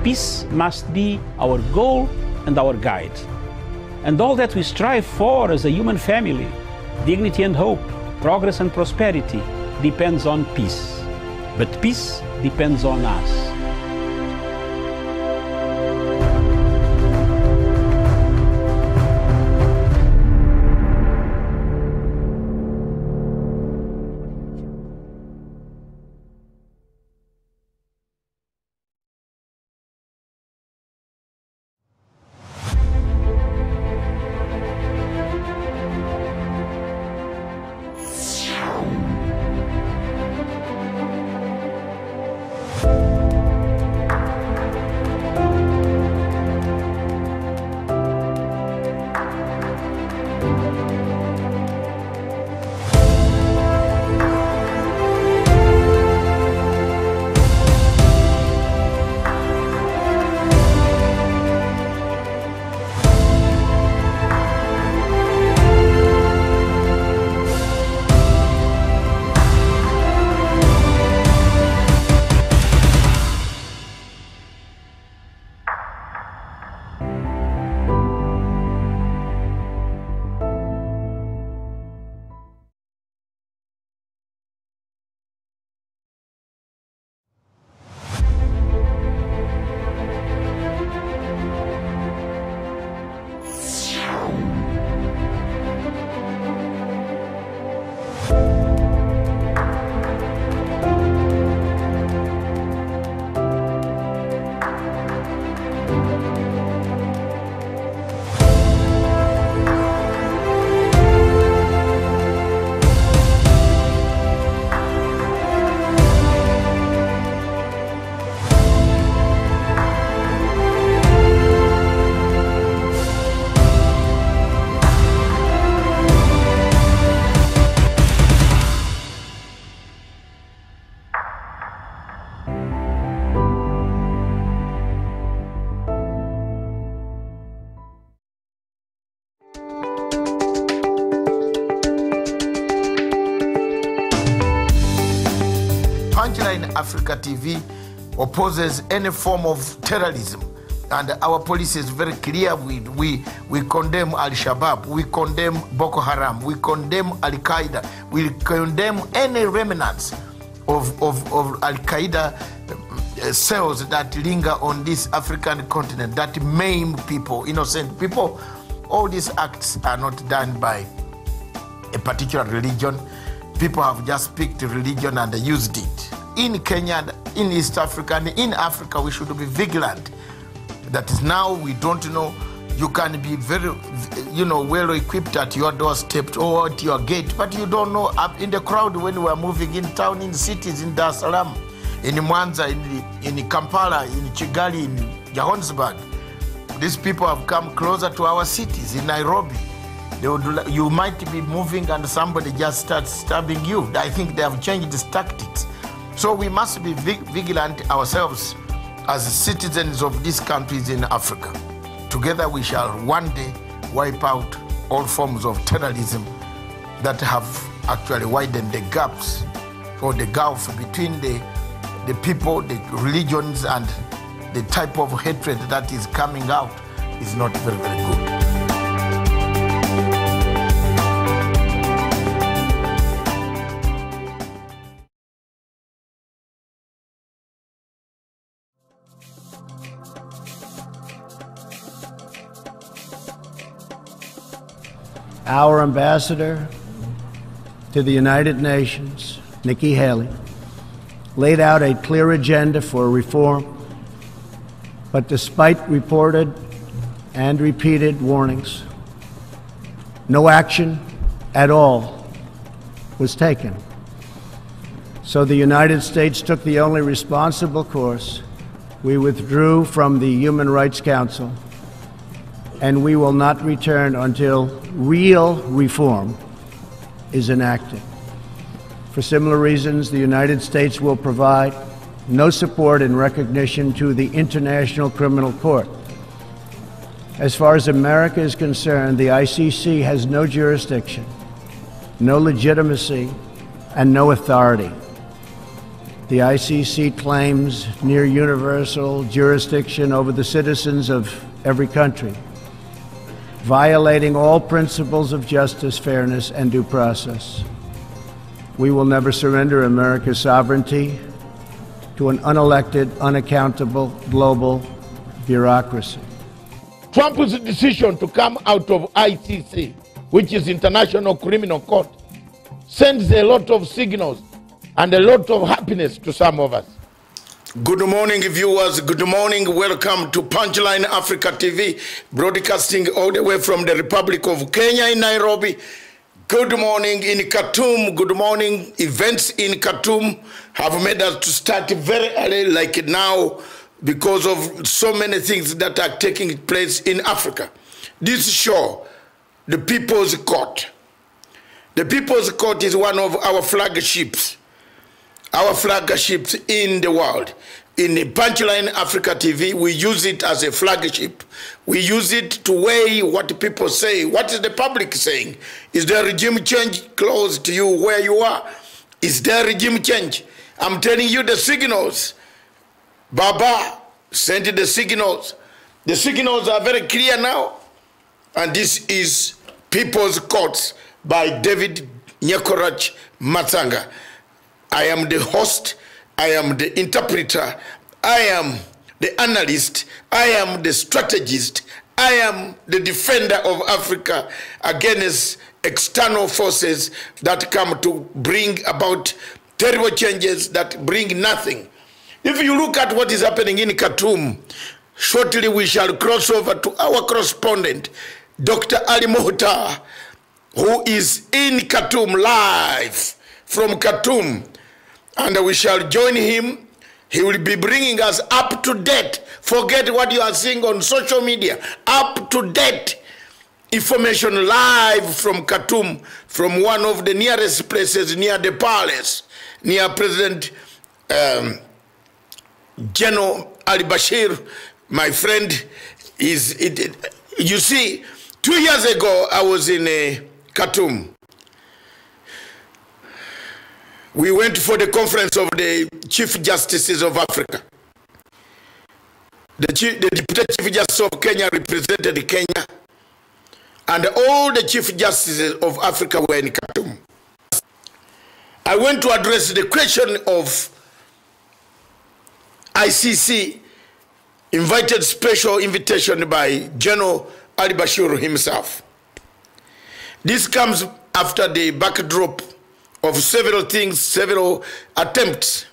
peace must be our goal and our guide. And all that we strive for as a human family, dignity and hope, progress and prosperity, depends on peace. But peace depends on us. Punchline Africa TV opposes any form of terrorism, and our policy is very clear. We condemn Al-Shabaab, we condemn Boko Haram, we condemn Al-Qaeda, we condemn any remnants of Al-Qaeda cells that linger on this African continent, that maim people, innocent people. All these acts are not done by a particular religion. People have just picked a religion and used it. In Kenya, in East Africa, and in Africa, we should be vigilant. That is, now we don't know. You can be very, well equipped at your doorstep or at your gate, but you don't know up in the crowd when we are moving in town, in cities, in Dar es Salaam, in Mwanza, in Kampala, in Kigali, in Johannesburg. These people have come closer to our cities, in Nairobi. You might be moving and somebody just starts stabbing you. I think they have changed these tactics. So we must be vigilant ourselves as citizens of these countries in Africa. Together we shall one day wipe out all forms of terrorism that have actually widened the gaps or the gulf between the people, the religions, and the type of hatred that is coming out is not very, very good. Our ambassador to the United Nations, Nikki Haley, laid out a clear agenda for reform, but despite reported and repeated warnings, no action at all was taken. So the United States took the only responsible course. We withdrew from the Human Rights Council, and we will not return until real reform is enacted. For similar reasons, the United States will provide no support and recognition to the International Criminal Court. As far as America is concerned, the ICC has no jurisdiction, no legitimacy, and no authority. The ICC claims near universal jurisdiction over the citizens of every country, violating all principles of justice, fairness, and due process. We will never surrender America's sovereignty to an unelected, unaccountable global bureaucracy. Trump's decision to come out of ICC, which is International Criminal Court, sends a lot of signals and a lot of happiness to some of us. Good morning, viewers. Good morning. Welcome to Punchline Africa TV, broadcasting all the way from the Republic of Kenya in Nairobi. Good morning in Khartoum. Good morning. Events in Khartoum have made us to start very early like now because of so many things that are taking place in Africa. This show, the People's Court. The People's Court is one of our flagships. Our flagships in the world. In Punchline Africa TV, we use it as a flagship. We use it to weigh what people say. What is the public saying? Is there regime change close to you where you are? Is there regime change? I'm telling you the signals. Baba sent the signals. The signals are very clear now. And this is People's Courts by David Nyekorach Matanga. I am the host, I am the interpreter, I am the analyst, I am the strategist, I am the defender of Africa against external forces that come to bring about terrible changes that bring nothing. If you look at what is happening in Khartoum, shortly we shall cross over to our correspondent, Dr. Ali Mohtar, who is in Khartoum live from Khartoum. And we shall join him. He will be bringing us up to date. Forget what you are seeing on social media. Up to date information live from Khartoum, from one of the nearest places near the palace, near President General Ali Bashir. My friend is it. You see, 2 years ago I was in Khartoum. We went for the conference of the Chief Justices of Africa. The Deputy Chief Justice of Kenya represented Kenya, and all the Chief Justices of Africa were in Khartoum. I went to address the question of ICC, invited special invitation by General Ali Bashir himself. This comes after the backdrop of several things, several attempts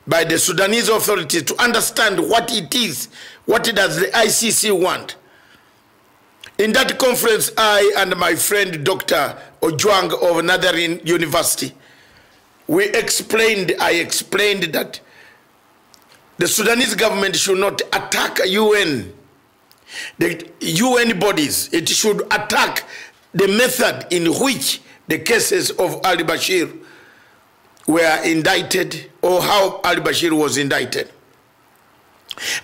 by the Sudanese authorities to understand what it is, what does the ICC want. In that conference, I and my friend Dr. Ojwang of Northern University, I explained that the Sudanese government should not attack UN, the UN bodies. It should attack the method in which the cases of Ali Bashir were indicted, or how Ali Bashir was indicted.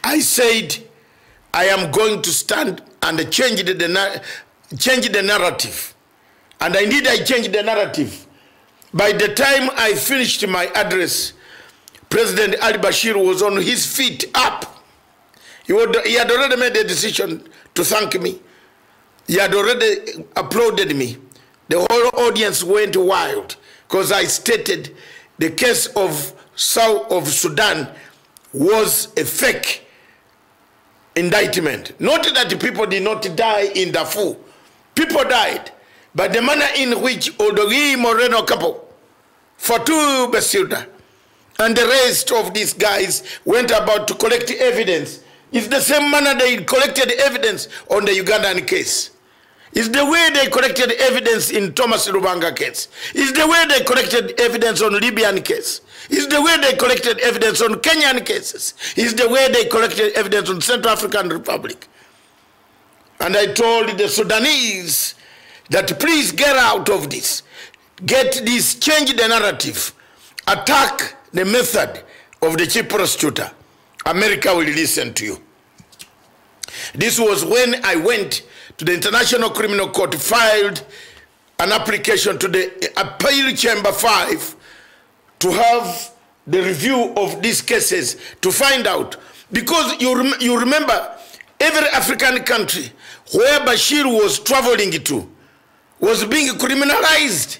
I said, I am going to stand and change the narrative. And indeed I changed the narrative. By the time I finished my address, President Ali Bashir was on his feet up. He had already made a decision to thank me. He had already applauded me. The whole audience went wild because I stated the case of South of Sudan was a fake indictment. Not that the people did not die in Darfur. People died. But the manner in which Odogi Moreno couple, Fatou Bensouda, and the rest of these guys went about to collect evidence is the same manner they collected evidence on the Ugandan case. It's the way they collected evidence in Thomas Lubanga case. It's the way they collected evidence on Libyan case. It's the way they collected evidence on Kenyan cases. It's the way they collected evidence on Central African Republic. And I told the Sudanese that please get out of this. Get this, change the narrative. Attack the method of the chief prosecutor. America will listen to you. This was when I went to the International Criminal Court, filed an application to the Appeal Chamber 5 to have the review of these cases to find out. Because you remember, every African country where Bashir was traveling to was being criminalized.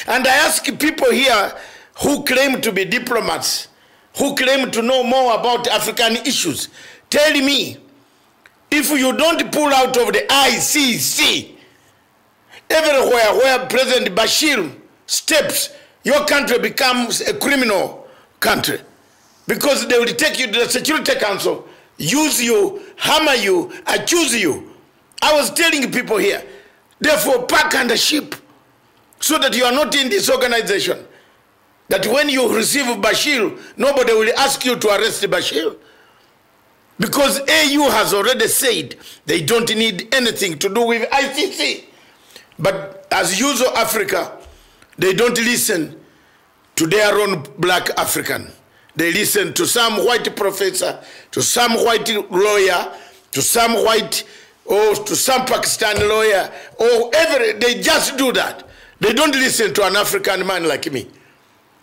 And I ask people here who claim to be diplomats, who claim to know more about African issues, tell me, if you don't pull out of the ICC, everywhere where President Bashir steps, your country becomes a criminal country. Because they will take you to the Security Council, use you, hammer you, accuse you. I was telling people here, therefore pack under ship, so that you are not in this organization. That when you receive Bashir, nobody will ask you to arrest Bashir. Because AU has already said they don't need anything to do with ICC. But as usual Africa, they don't listen to their own black African. They listen to some white professor, to some white lawyer, to some white, or to some Pakistani lawyer, or they just do that. They don't listen to an African man like me.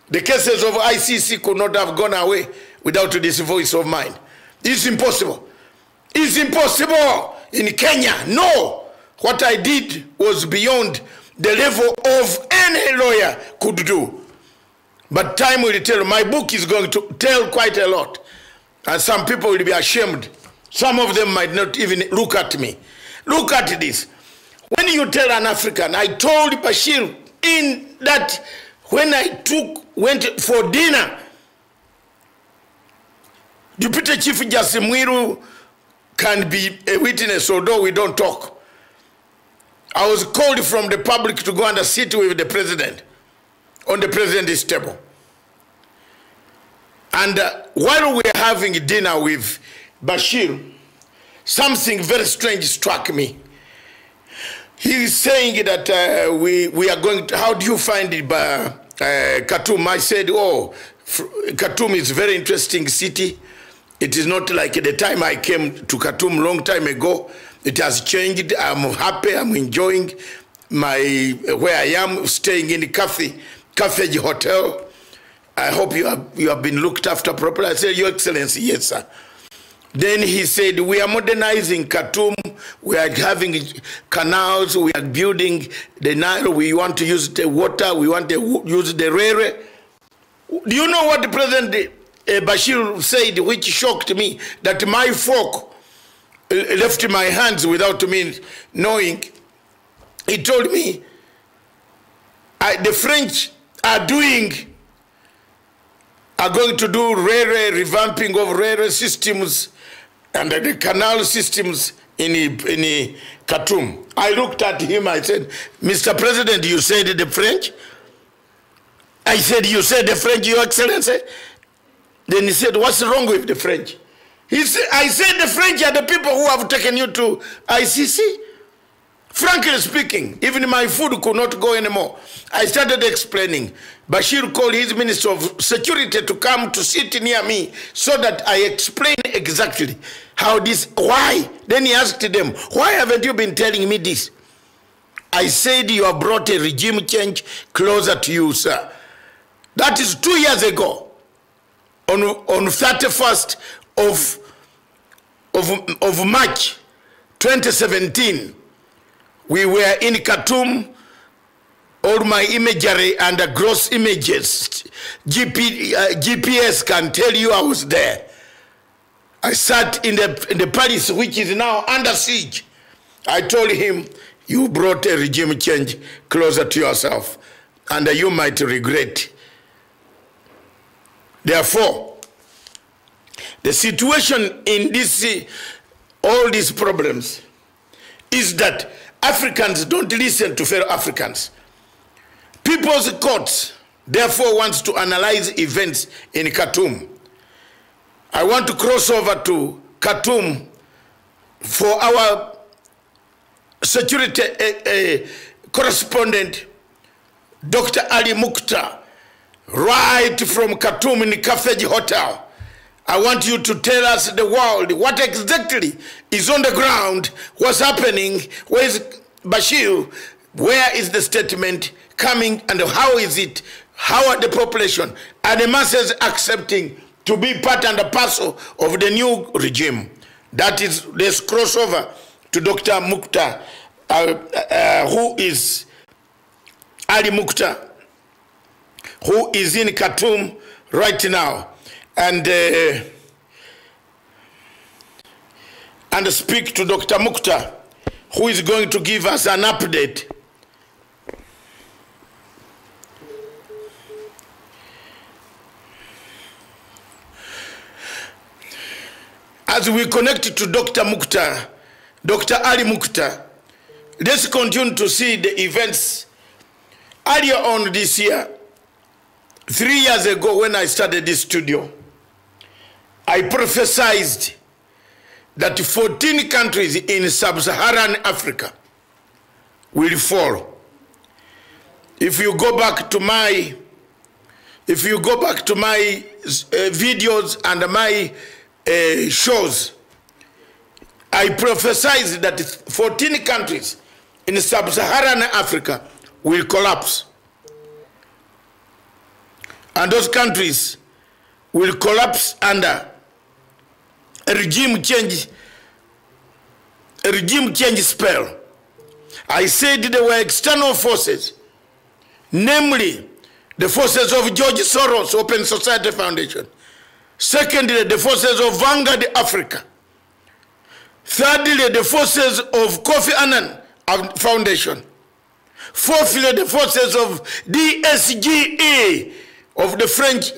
The cases of ICC could not have gone away without this voice of mine. It's impossible. It's impossible in Kenya. No. What I did was beyond the level of any lawyer could do. But time will tell. My book is going to tell quite a lot. And some people will be ashamed. Some of them might not even look at me. Look at this. When you tell an African, I told Bashir in that when I went for dinner, Deputy Chief Justice Mwiru can be a witness, although we don't talk. I was called from the public to go and sit with the president on the president's table. And while we were having dinner with Bashir, something very strange struck me. He is saying that we are going to, how do you find it, Khartoum? I said, oh, Khartoum is a very interesting city. It is not like the time I came to Khartoum long time ago. It has changed. I'm happy. I'm enjoying where I am, staying in the Carthage Hotel. I hope you have been looked after properly. I said, Your Excellency, yes, sir. Then he said, we are modernizing Khartoum. We are having canals. We are building the Nile. We want to use the water. We want to use the Rere. Do you know what the President Bashir said, which shocked me? That my fork left my hands without me knowing. He told me, the French are going to do revamping of Rere systems and the canal systems in Khartoum. I looked at him, I said, Mr. President, you said the French? I said, you said the French, Your Excellency? Then he said, what's wrong with the French? I said the French are the people who have taken you to ICC. Frankly speaking, even my food could not go anymore. I started explaining. Bashir called his Minister of Security to come to sit near me so that I explain exactly how this, why. Then he asked them, why haven't you been telling me this? I said, you have brought a regime change closer to you, sir. That is 2 years ago, on 31st of March 2017. We were in Khartoum. All my imagery and the gross images, GPS can tell you I was there. I sat in the palace, which is now under siege. I told him, you brought a regime change closer to yourself, and you might regret. Therefore, the situation in all these problems is that Africans don't listen to fellow Africans. People's Court, therefore, wants to analyze events in Khartoum. I want to cross over to Khartoum for our security correspondent, Dr. Ali Mukhtar, right from Khartoum in the Carthage Hotel. I want you to tell us, the world, what exactly is on the ground, what's happening, where is Bashir, where is the statement coming, and how is it How are the population? Are the masses accepting to be part and parcel of the new regime? That is this crossover to Dr. Mukhtar, who is Ali Mukhtar, who is in Khartoum right now, and speak to Dr. Mukhtar, who is going to give us an update. As we connect to Dr. Mukhtar, Dr. Ali Mukhtar, let's continue to see the events. Earlier on this year, 3 years ago when I started this studio, I prophesied that 14 countries in sub-Saharan Africa will fall. If you go back to my videos and my shows, I prophesied that 14 countries in sub-Saharan Africa will collapse. And those countries will collapse under a regime change spell. I said there were external forces, namely the forces of George Soros Open Society Foundation. Secondly, the forces of Vanguard Africa. Thirdly, the forces of Kofi Annan Foundation. Fourthly, the forces of DSGE of the French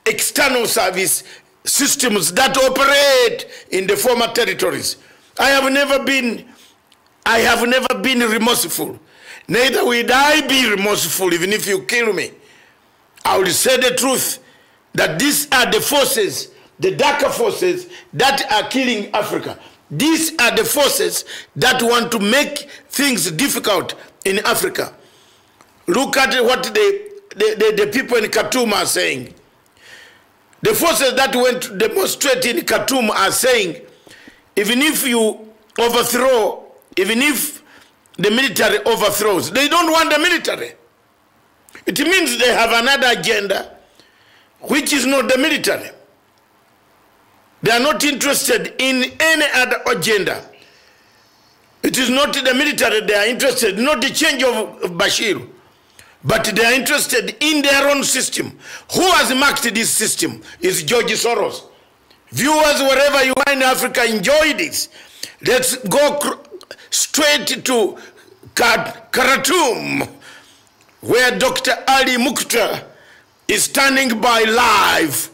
external service systems that operate in the former territories. I have never been remorseful. Neither will I be remorseful even if you kill me. I will say the truth that these are the forces, the darker forces that are killing Africa. These are the forces that want to make things difficult in Africa. Look at what the people in Khartoum are saying. The forces that went to demonstrate in Khartoum are saying, even if you overthrow, even if the military overthrows, they don't want the military. It means they have another agenda, which is not the military. They are not interested in any other agenda. It is not the military they are interested, not the change of Bashir, but they are interested in their own system. Who has marked this system? Is George Soros. Viewers, wherever you are in Africa, enjoy this. Let's go straight to Khartoum, where Dr. Ali Mukhtar is standing by live.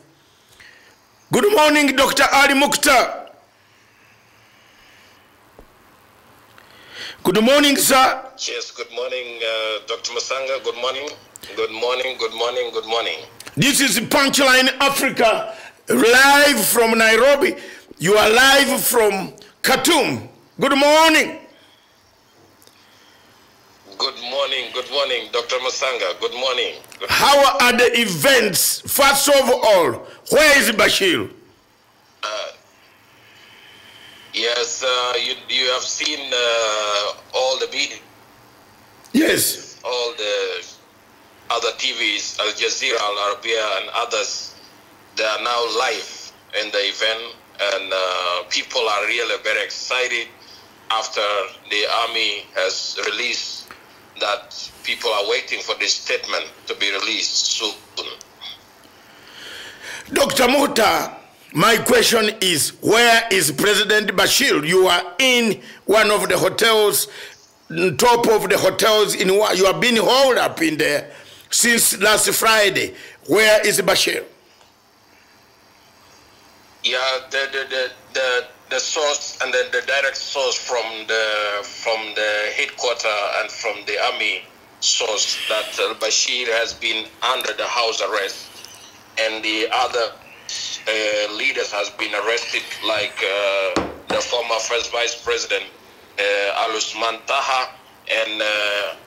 Good morning, Dr. Ali Mukhtar. Good morning, sir. Yes, good morning, Dr. Musanga. Good morning. Good morning, good morning, good morning. This is Punchline Africa, live from Nairobi. You are live from Khartoum. Good morning. Good morning, Dr. Musanga. Good morning. How are the events? First of all, where is Bashir? Yes, you have seen all the media. Yes. All the other TVs, Al Jazeera, Al Arabiya, and others, they are now live in the event, and people are really very excited after the army has released that people are waiting for this statement to be released soon. Dr. Mukhtar, my question is, where is President Bashir? You are in one of the hotels, top of the hotels, you have been hauled up in there since last Friday. Where is Bashir? Yeah, the source and the direct source from the headquarters and from the army source that Bashir has been under the house arrest, and the other leaders has been arrested, like the former first vice president Al-Usman Taha and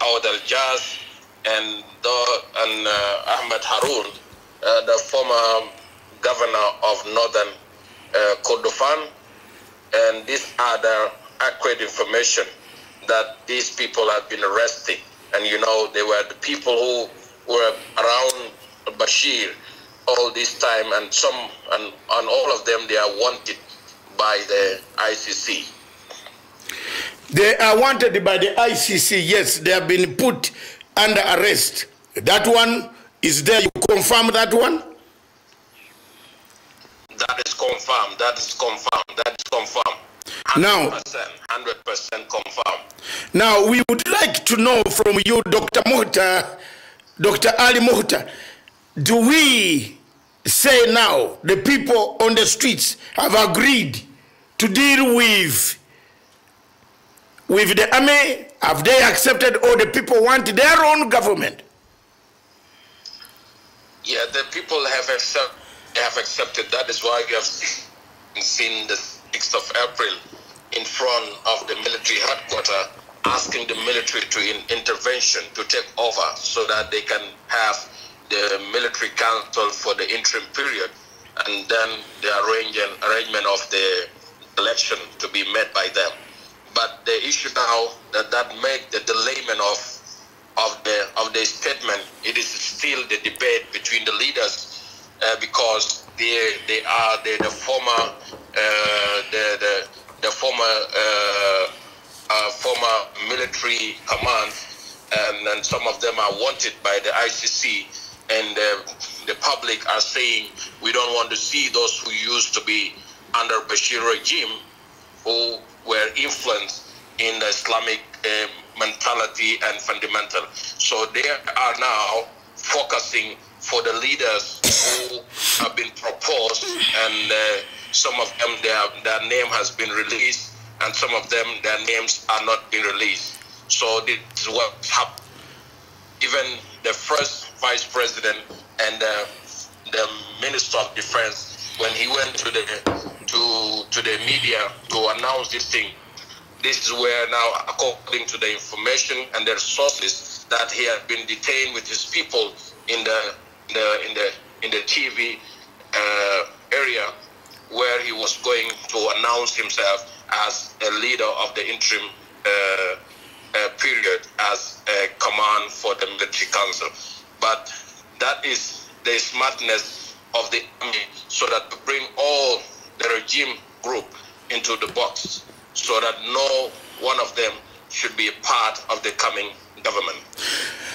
Awad Al-Jaz and Ahmed Haroun, the former governor of northern Kordofan. And these are the accurate information that these people have been arrested. And you know, they were the people who were around Bashir all this time, and all of them, they are wanted by the ICC. They are wanted by the ICC, yes. They have been put under arrest. That one is there. You confirm that one? That is confirmed. That is confirmed. That is confirmed. 100%, Now, 100% confirmed. Now, we would like to know from you, Dr. Muhtar, Dr. Ali Muhtar, do we say now the people on the streets have agreed to deal with the army? Have they accepted, or the people want their own government? Yeah, the people have accepted. That is why we have seen the 6th of April in front of the military headquarters, asking the military to intervention to take over so that they can have the military council for the interim period, and then the arrangement of the election to be made by them. But the issue now that make the delayment of the statement, it is still the debate between the leaders, because they are the former former military command, and some of them are wanted by the ICC, and the public are saying we don't want to see those who used to be under Bashir regime, who were influenced in the Islamic mentality and fundamental. So they are now focusing for the leaders who have been proposed, and some of them, their name has been released, and some of them, their names are not being released. So this is what happened. Even the first vice president and the minister of defense, when he went to the media to announce this thing, this is where now, according to the information and the sources, that he had been detained with his people in the TV area, where he was going to announce himself as a leader of the interim period, as a command for the military council. But that is the smartness of the army, so that to bring all the regime group into the box, so that no one of them should be a part of the coming government.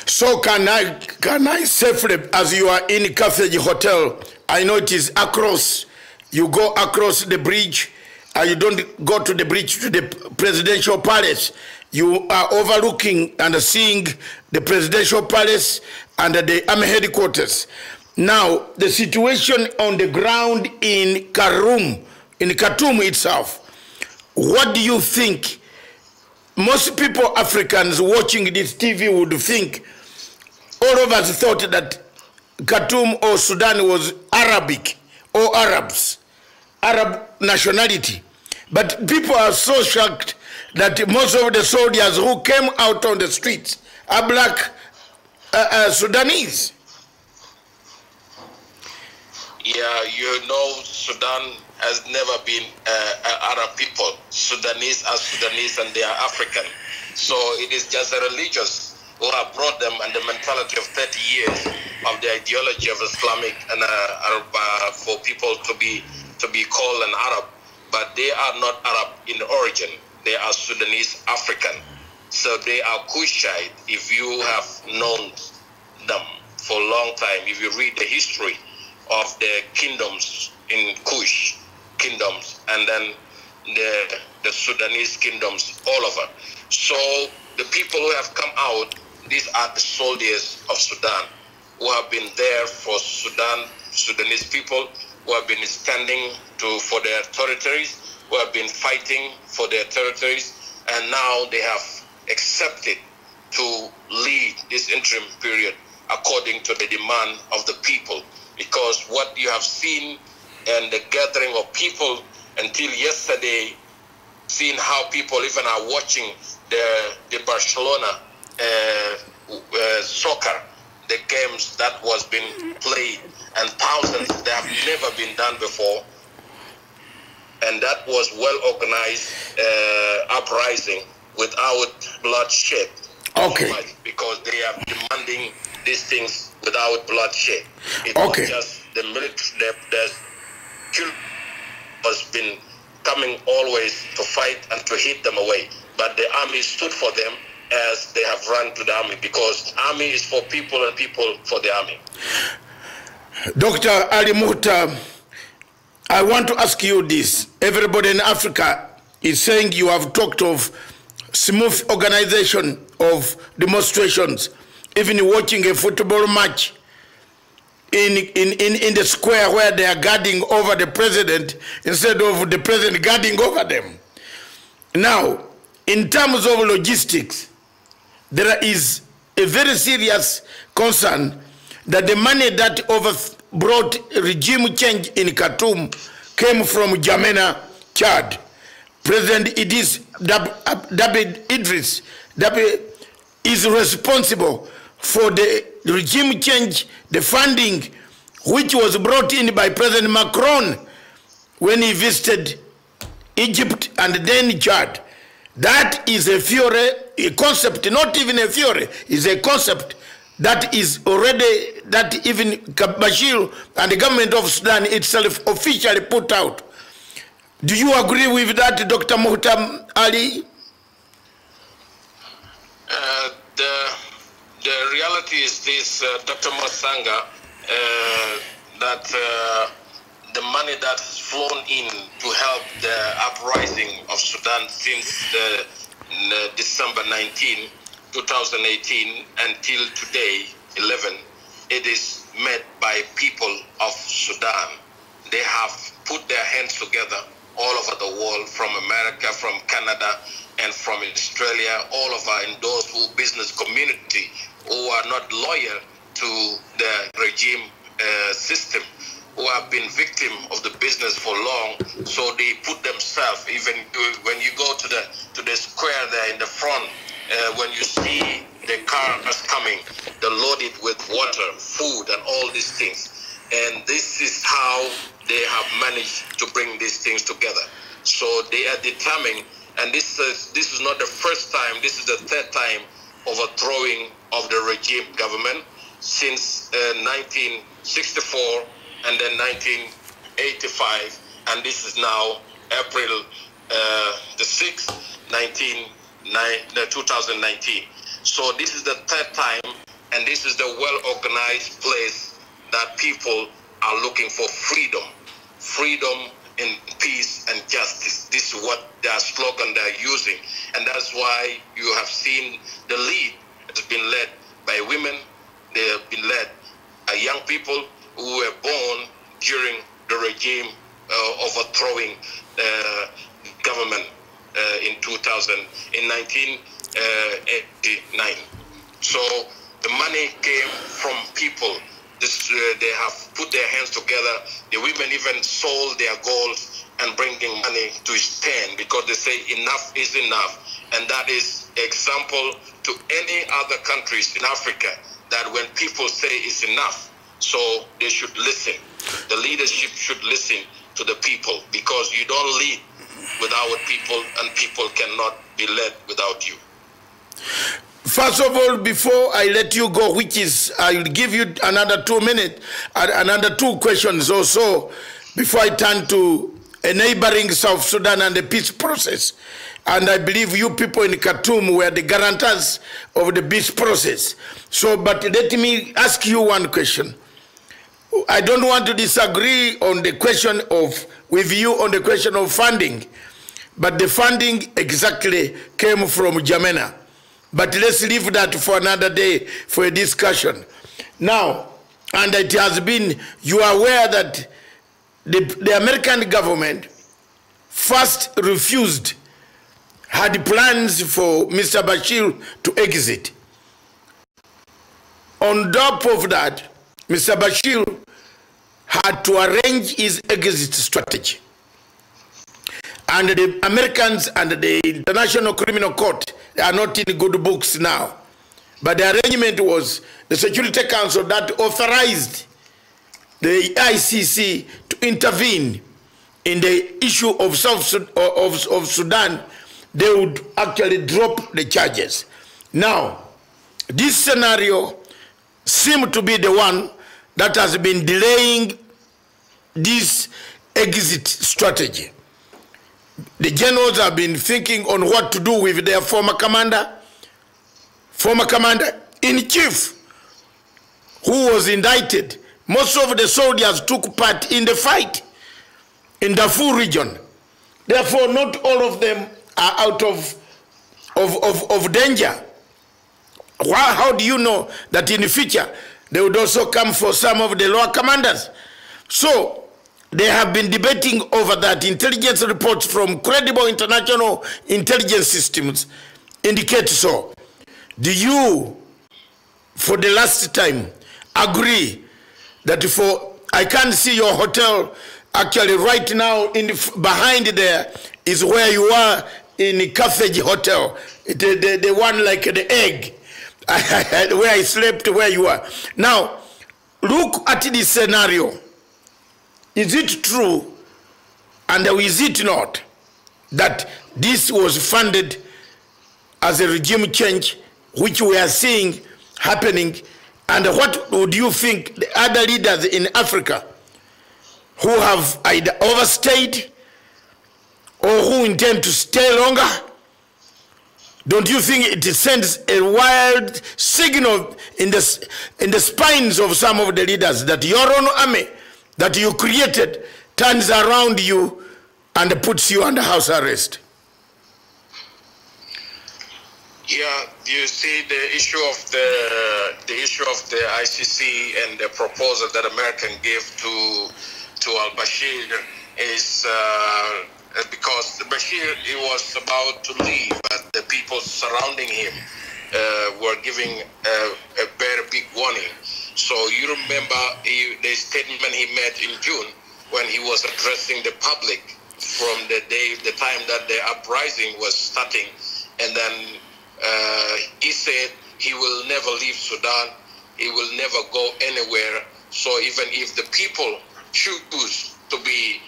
So can I safely, as you are in Carthage Hotel, I know it is across, you go across the bridge, you don't go to the bridge to the presidential palace. You are overlooking and seeing the presidential palace and the army headquarters. Now, the situation on the ground in Khartoum itself, what do you think? Most people, Africans watching this TV, would think, all of us thought that Khartoum or Sudan was Arabic or Arabs, Arab nationality. But people are so shocked that most of the soldiers who came out on the streets are black Sudanese. Yeah, you know, Sudan has never been Arab people. Sudanese are Sudanese, and they are African. So it is just a religious who have brought them, and the mentality of 30 years of the ideology of Islamic and Arab, for people to be called an Arab. But they are not Arab in origin. They are Sudanese African. So they are Kushite. If you have known them for a long time, if you read the history of the kingdoms in Kush, kingdoms, and then the Sudanese kingdoms all over. So the people who have come out, these are the soldiers of Sudan, who have been there for Sudanese people, who have been standing for their territories, who have been fighting for their territories, and now they have accepted to lead this interim period according to the demand of the people. Because what you have seen and the gathering of people until yesterday, seeing how people even are watching the Barcelona soccer, the games that was being played, and thousands that have never been done before, and that was well organized uprising without bloodshed. Okay. Because they are demanding these things without bloodshed. It Okay. was just the military, the killed has been coming always to fight and to hit them away. But the army stood for them as they have run to the army, because army is for people and people for the army. Dr. Ali Muhtar, I want to ask you this. Everybody in Africa is saying you have talked of smooth organization of demonstrations, even watching a football match in the square where they are guarding over the president instead of the president guarding over them. Now, in terms of logistics, there is a very serious concern that the money that brought regime change in Khartoum came from N'Djamena, Chad. President David Idris is responsible for the regime change, the funding, which was brought in by President Macron when he visited Egypt and then Chad. That is a theory, a concept, not even a theory, is a concept that is already, that even Bashir and the government of Sudan itself officially put out. Do you agree with that, Dr. Muhtar Ali? The reality is this, Dr. Masanga, that the money that has flown in to help the uprising of Sudan since December 19, 2018 until today, 11, it is made by people of Sudan. They have put their hands together all over the world, from America, from Canada, and from Australia, all of our endorsed business community who are not loyal to the regime system, who have been victim of the business for long. So they put themselves, even when you go to the square there in the front, when you see the cars coming, they're loaded with water, food, and all these things. And this is how they have managed to bring these things together. So they are determined, and this is not the first time, this is the third time overthrowing of the regime government since 1964 and then 1985, and this is now April the 6th, 2019. So this is the third time, and this is the well-organized place that people are looking for freedom in peace and justice. This is what their slogan they're using, and that's why you have seen the lead has been led by women. They have been led by young people who were born during the regime overthrowing government in 1989. So the money came from people. They have put their hands together. The women even sold their gold and bringing money to stand, because they say enough is enough. And that is example to any other countries in Africa, that when people say it's enough, so they should listen. The leadership should listen to the people, because you don't lead without people, and people cannot be led without you. First of all, before I let you go, which is, I'll give you another 2 minutes, another 2 questions or so, before I turn to a neighboring South Sudan and the peace process. And I believe you people in Khartoum were the guarantors of the peace process. So, but let me ask you one question. I don't want to disagree on the question with you on the question of funding, but the funding exactly came from N'Djamena. But let's leave that for another day for a discussion. Now, and it has been, you are aware that the American government first refused, had plans for Mr. Bashir to exit. On top of that, Mr. Bashir had to arrange his exit strategy. And the Americans and the International Criminal Court are not in good books now. But the arrangement was the Security Council that authorized the ICC to intervene in the issue of of Sudan. They would actually drop the charges. Now, this scenario seem to be the one that has been delaying this exit strategy. The generals have been thinking on what to do with their former commander-in-chief, who was indicted. Most of the soldiers took part in the fight in the Darfur region. Therefore, not all of them are out of danger. How do you know that in the future they would also come for some of the lower commanders? So they have been debating over that. Intelligence reports from credible international intelligence systems indicate so. Do you, for the last time, agree that I can't see your hotel actually right now behind there is where you are in Carthage Hotel, the one like the egg, where I slept, where you are. Now, look at this scenario. Is it true, and is it not, that this was funded as a regime change, which we are seeing happening? And what would you think the other leaders in Africa who have either overstayed or who intend to stay longer? Don't you think it sends a wild signal in the spines of some of the leaders that your own army that you created turns around you and puts you under house arrest? Yeah, you see the issue of the ICC and the proposal that America gave to al-Bashir is because Bashir, he was about to leave, but the people surrounding him were giving a very big warning. So you remember the statement he made in June when he was addressing the public from the time that the uprising was starting, and then he said he will never leave Sudan, he will never go anywhere. So even if the people choose to be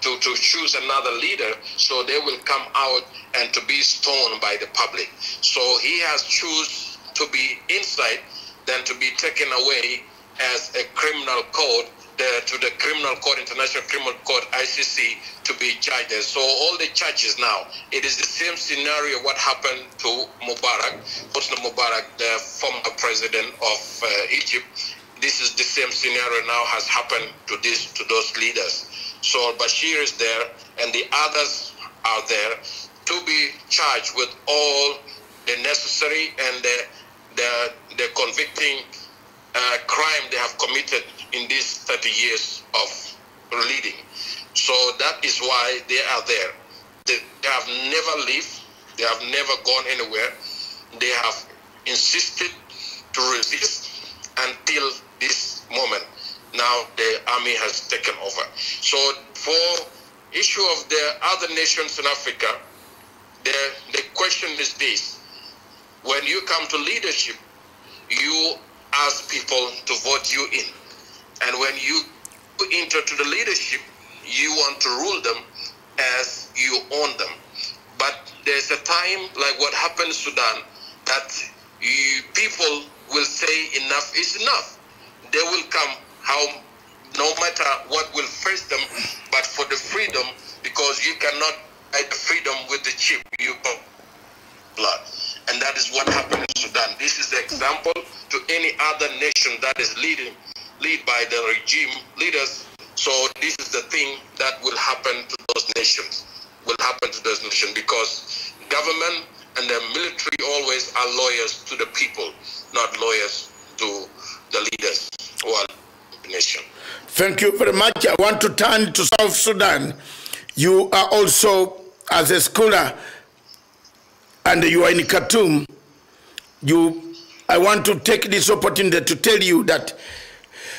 to choose another leader, so they will come out and to be stoned by the public. So he has choose to be inside than to be taken away as a criminal code to the criminal court, International Criminal Court, ICC, to be judged. So all the charges now, it is the same scenario what happened to Mubarak, Hosni Mubarak, the former president of Egypt. This is the same scenario now has happened to those leaders. So Bashir is there and the others are there to be charged with all the necessary and the convicting crime they have committed in these 30 years of leading. So that is why they are there. They have never left. They have never gone anywhere. They have insisted to resist until this moment. Now the army has taken over. So for issue of the other nations in Africa, the question is this: when you come to leadership, you ask people to vote you in. And when you enter to the leadership, you want to rule them as you own them. But there's a time, like what happened in Sudan, that people will say enough is enough. They will come, no matter what will face them, but for the freedom, because you cannot buy the freedom with the chip, you buy blood. And that is what happened in Sudan. This is the example to any other nation that is led by the regime leaders. So this is the thing that will happen to those nations, because government and the military always are lawyers to the people, not lawyers to the leaders who are the nation. Thank you very much. I want to turn to South Sudan. You are also, as a scholar, and you are in Khartoum. I want to take this opportunity to tell you that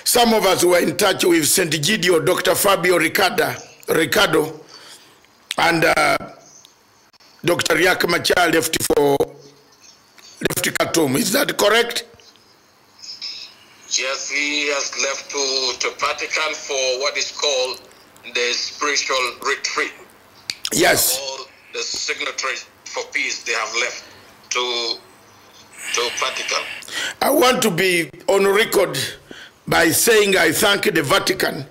some of us were in touch with St. Gidio, Dr. Fabio Ricardo, and Dr. Riek Machar left Khartoum. Is that correct? Yes, he has left to Vatican for what is called the spiritual retreat. Yes. All the signatories for peace, they have left to to Vatican. I want to be on record by saying I thank the Vatican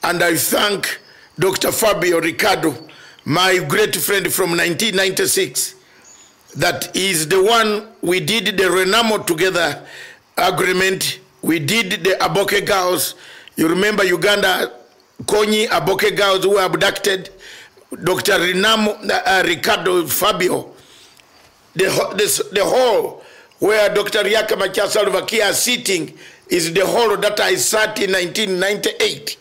and I thank Dr. Fabio Ricardo, my great friend from 1996, that is the one we did the Renamo Together agreement. We did the Aboke girls. You remember Uganda, Konyi Aboke girls who were abducted. Dr. Renamo Ricardo Fabio, the hall where Dr. Riaka Machar Salva Kiir is sitting is the hall that I sat in 1998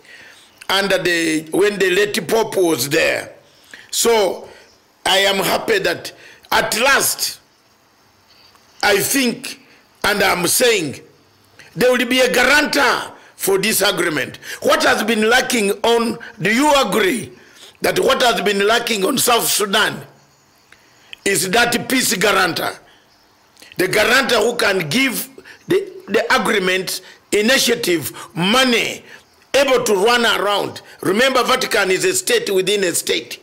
under when the late Pope was there. So I am happy that at last, I think, and I'm saying, there will be a guarantor for this agreement. What has been lacking on, do you agree that what has been lacking on South Sudan is that peace guarantor? The guarantor who can give the agreement, initiative, money, able to run around. Remember, Vatican is a state within a state.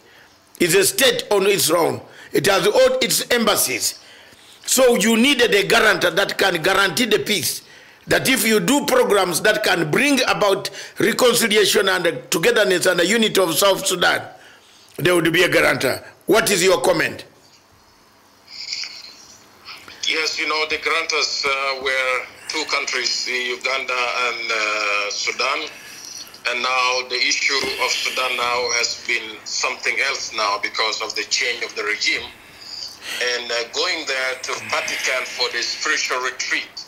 It's a state on its own. It has all its embassies. So you needed a guarantor that can guarantee the peace. That if you do programs that can bring about reconciliation and togetherness and the unity of South Sudan, there would be a guarantor. What is your comment? Yes, you know, the guarantors were two countries, Uganda and Sudan. And now the issue of Sudan now has been something else now because of the change of the regime. And going there to Vatican for the spiritual retreat,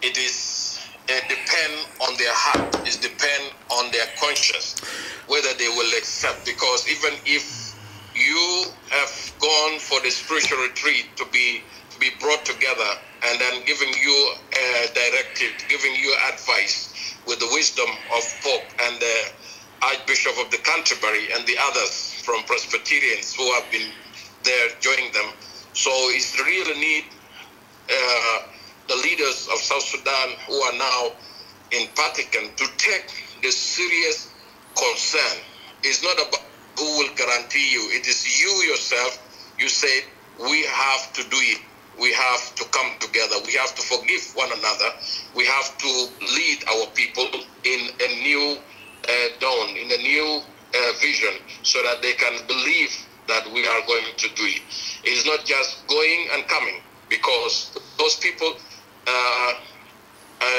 it is depend on their heart, it depend on their conscience, whether they will accept. Because even if you have gone for the spiritual retreat to be brought together and then giving you a directive, giving you advice, with the wisdom of Pope and the Archbishop of the Canterbury and the others from Presbyterians who have been there joining them. So it's really need the leaders of South Sudan who are now in Vatican to take the serious concern. It's not about who will guarantee you. It is you yourself. You say, we have to do it. We have to come together. We have to forgive one another. We have to lead our people in a new dawn, in a new vision, so that they can believe that we are going to do it. It is not just going and coming, because those people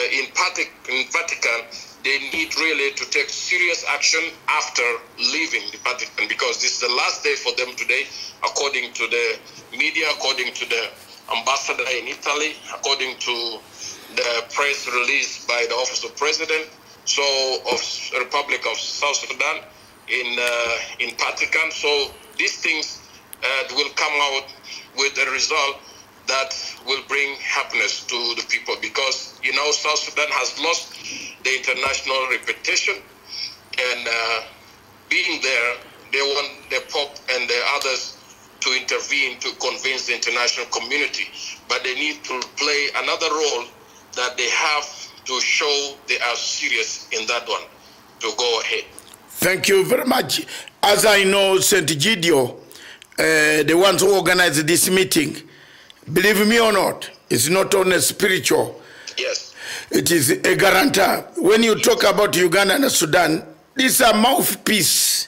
in Vatican, they need really to take serious action after leaving the Vatican, because this is the last day for them today, according to the media, according to the ambassador in Italy, according to the press release by the Office of President, so of Republic of South Sudan in Vatican. So these things will come out with a result that will bring happiness to the people, because, you know, South Sudan has lost the international reputation, and being there, they want the Pope and the others to intervene to convince the international community, but they need to play another role, that they have to show they are serious in that one, to go ahead. Thank you very much. As I know, St. Gidio, the ones who organized this meeting, believe me or not, it's not only spiritual. Yes. It is a guarantor. When you talk about Uganda and Sudan, these are mouthpiece.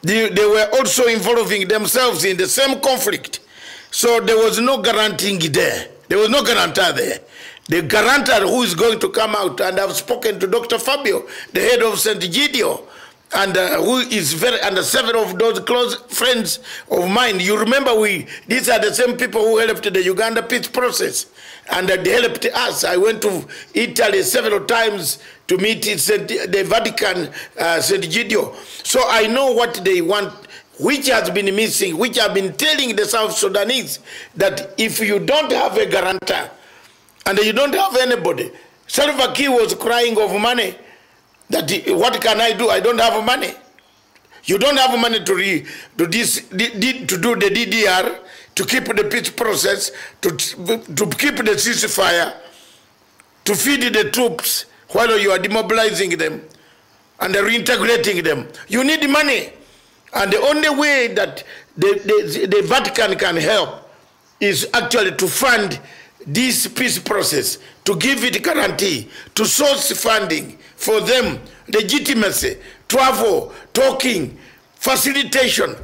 They were also involving themselves in the same conflict. So there was no guaranteeing there. There was no guarantor there. The guarantor who is going to come out, and I've spoken to Dr. Fabio, the head of St. Gidio, and who is very, and several of those close friends of mine. You remember, these are the same people who helped the Uganda peace process, and they helped us. I went to Italy several times to meet the Vatican, St. Gidio. So I know what they want, which has been missing, which I've been telling the South Sudanese, that if you don't have a guarantor, and you don't have anybody, Salva Kiir was crying of money, that what can I do? I don't have money. You don't have money to do the DDR, to keep the peace process, to keep the ceasefire, to feed the troops while you are demobilizing them and reintegrating them. You need money. And the only way that the Vatican can help is actually to fund this peace process, to give it guarantee, to source funding for them, legitimacy, travel, talking, facilitation.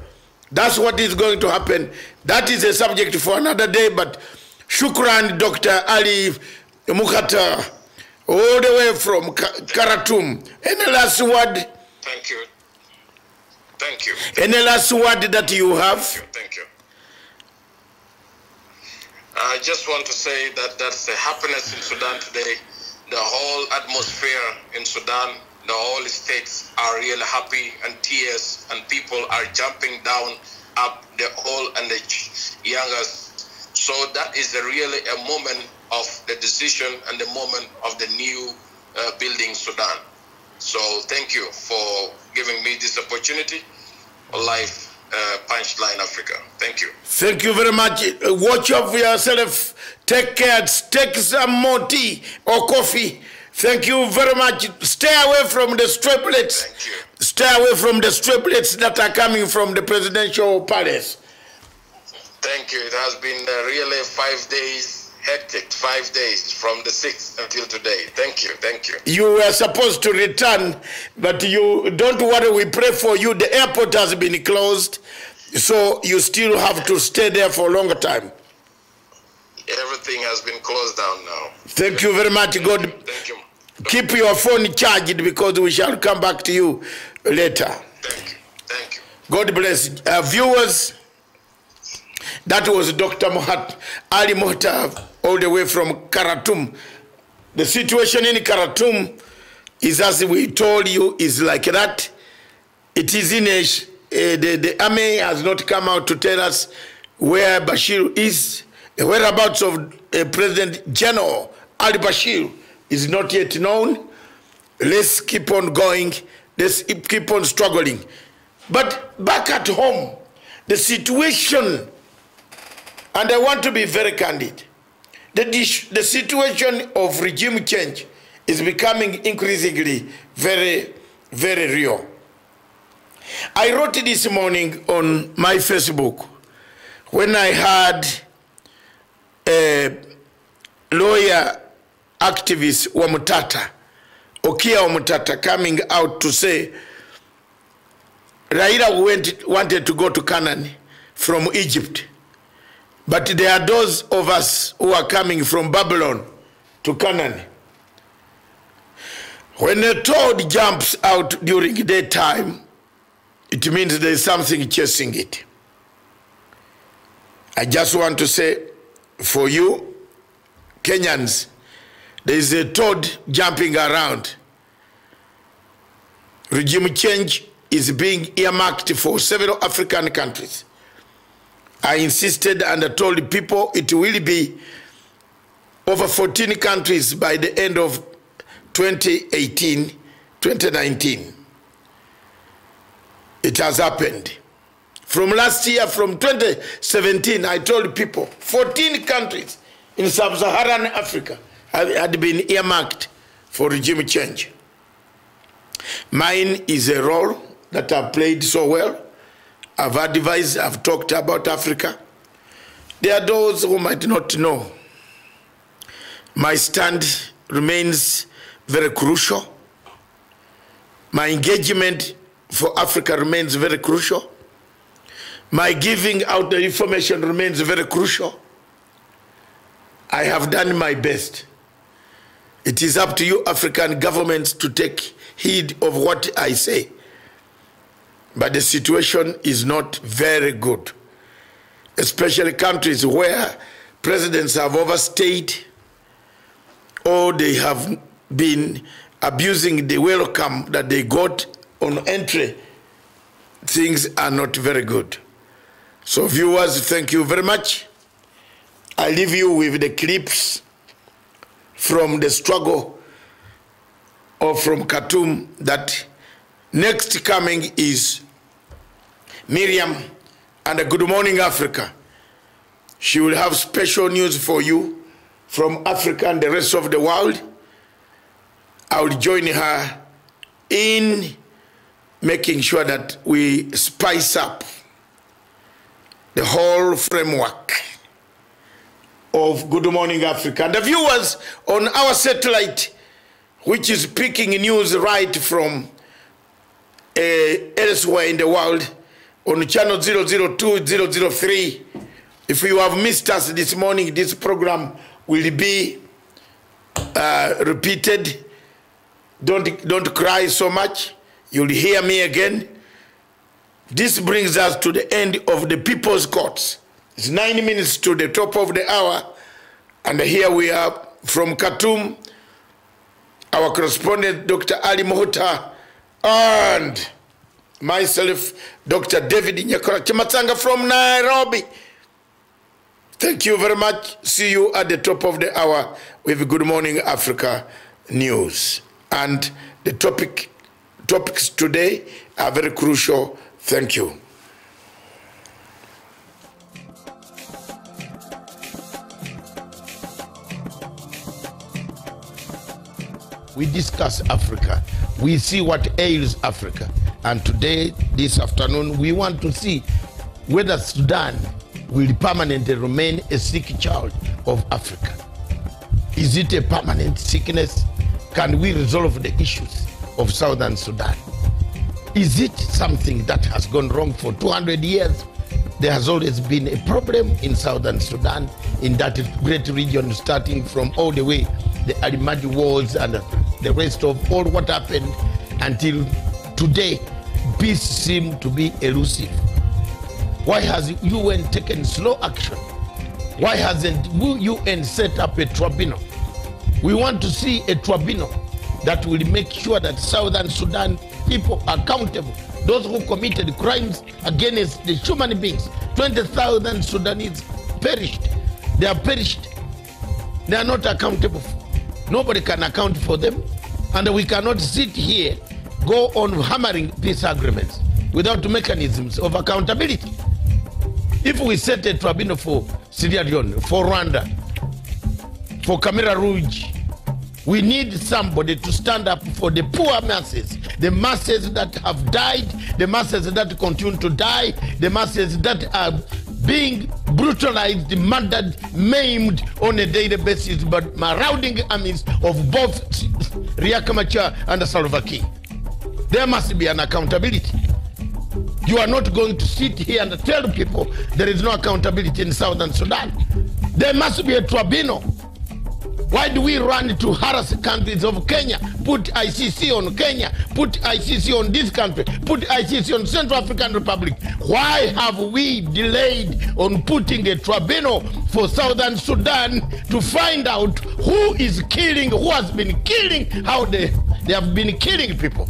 That's what is going to happen. That is a subject for another day, but shukran, Dr. Ali Mukhtar, all the way from Khartoum. Any last word? Thank you. Thank you. Any last word that you have? Thank you. I just want to say that that's the happiness in Sudan today. The whole atmosphere in Sudan, the whole states are really happy and tears, and people are jumping down, up, the old and the youngest. So that is really a moment of the decision and the moment of the new building Sudan. So thank you for giving me this opportunity on Live Punchline Africa. Thank you. Thank you very much. Watch out for yourself. Take care. Take some more tea or coffee. Thank you very much. Stay away from the stray bullets. Thank you. Stay away from the stray bullets that are coming from the presidential palace. Thank you. It has been really 5 days, hectic 5 days from the 6th until today. Thank you. Thank you. You were supposed to return, but you don't worry. We pray for you. The airport has been closed, so you still have to stay there for a longer time. Everything has been closed down now. Thank you very much. God, thank you. Keep your phone charged because we shall come back to you later. Thank you. Thank you. God bless. Viewers, that was Dr. Ali Mukhtar, all the way from Khartoum. The situation in Khartoum is, as we told you, is like that. It is in the army has not come out to tell us where Bashir is. The whereabouts of President General Ali Bashir is not yet known. Let's keep on going. Let's keep on struggling. But back at home, the situation, and I want to be very candid, the situation of regime change is becoming increasingly very, very real. I wrote this morning on my Facebook when I had a lawyer activist Wamutata, Okia Wamutata, coming out to say Raila wanted to go to Canaan from Egypt, but there are those of us who are coming from Babylon to Canaan. When a toad jumps out during daytime, it means there is something chasing it. I just want to say, for you Kenyans, there is a toad jumping around. Regime change is being earmarked for several African countries. I insisted and I told people it will be over 14 countries by the end of 2018, 2019. It has happened. From last year, from 2017, I told people 14 countries in sub-Saharan Africa had been earmarked for regime change. Mine is a role that I've played so well. I've advised, I've talked about Africa. There are those who might not know. My stand remains very crucial. My engagement for Africa remains very crucial. My giving out the information remains very crucial. I have done my best. It is up to you African governments to take heed of what I say. But the situation is not very good, especially countries where presidents have overstayed or they have been abusing the welcome that they got on entry. Things are not very good. So viewers, thank you very much. I leave you with the clips from the struggle or from Khartoum. That next coming is Miriam and a Good Morning Africa. She will have special news for you from Africa and the rest of the world. I will join her in making sure that we spice up the whole framework of Good Morning Africa. And the viewers on our satellite, which is picking news right from elsewhere in the world, on channel 002, 003. If you have missed us this morning, this program will be repeated. Don't cry so much. You'll hear me again. This brings us to the end of the People's Courts. It's 9 minutes to the top of the hour. And here we are from Khartoum, our correspondent, Dr. Ali Mohota, and myself, Dr. David Nyakora Chimatsanga from Nairobi. Thank you very much. See you at the top of the hour with Good Morning Africa news. And the topics today are very crucial. Thank you. We discuss Africa. We see what ails Africa. And today, this afternoon, we want to see whether Sudan will permanently remain a sick child of Africa. Is it a permanent sickness? Can we resolve the issues of Southern Sudan? Is it something that has gone wrong for 200 years? There has always been a problem in Southern Sudan, in that great region, starting from all the way the Alimadi Wars and the rest of all what happened until today. Peace seems to be elusive. Why has UN taken slow action? Why hasn't UN set up a tribunal? We want to see a tribunal that will make sure that Southern Sudan people are accountable. Those who committed crimes against the human beings. 20,000 Sudanese perished. They are perished. They are not accountable. Nobody can account for them. And we cannot sit here, go on hammering peace agreements without mechanisms of accountability. If we set a tribunal for Sierra Leone, for Rwanda, for Camera Rouge, we need somebody to stand up for the poor masses, the masses that have died, the masses that continue to die, the masses that are being brutalized, murdered, maimed on a daily basis by marauding armies of both Riek Machar and Salva Kiir. There must be an accountability. You are not going to sit here and tell people there is no accountability in Southern Sudan. There must be a tribunal. Why do we run to harass countries of Kenya, put ICC on Kenya, put ICC on this country, put ICC on Central African Republic? Why have we delayed on putting a tribunal for Southern Sudan to find out who is killing, who has been killing, how they have been killing people?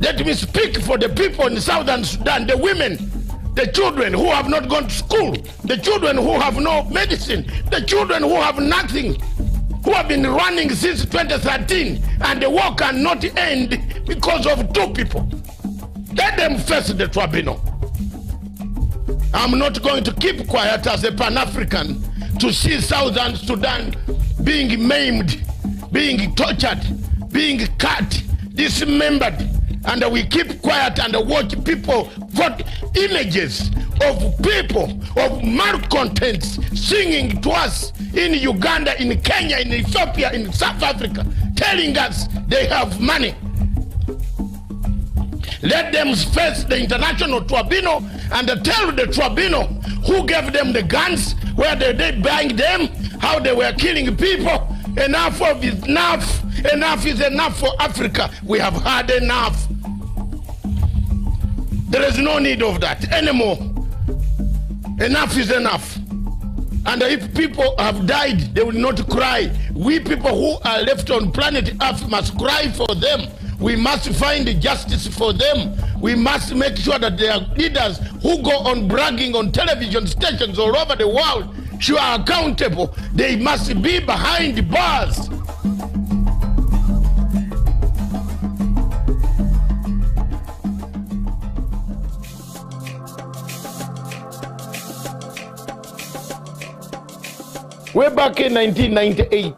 Let me speak for the people in Southern Sudan, the women, the children who have not gone to school, the children who have no medicine, the children who have nothing, who have been running since 2013, and the war cannot end because of two people. Let them face the tribunal. I'm not going to keep quiet as a Pan-African to see Southern Sudan being maimed, being tortured, being cut, dismembered. And we keep quiet and watch people got images of people, of malcontents singing to us in Uganda, in Kenya, in Ethiopia, in South Africa, telling us they have money. Let them face the international tribunal and tell the tribunal who gave them the guns, where they buying them, how they were killing people. Enough of is enough. Enough is enough for Africa. We have had enough. There is no need of that anymore. Enough is enough. And if people have died, they will not cry. We people who are left on planet Earth must cry for them. We must find justice for them. We must make sure that there are leaders who go on bragging on television stations all over the world, who are accountable. They must be behind bars. Way back in 1998,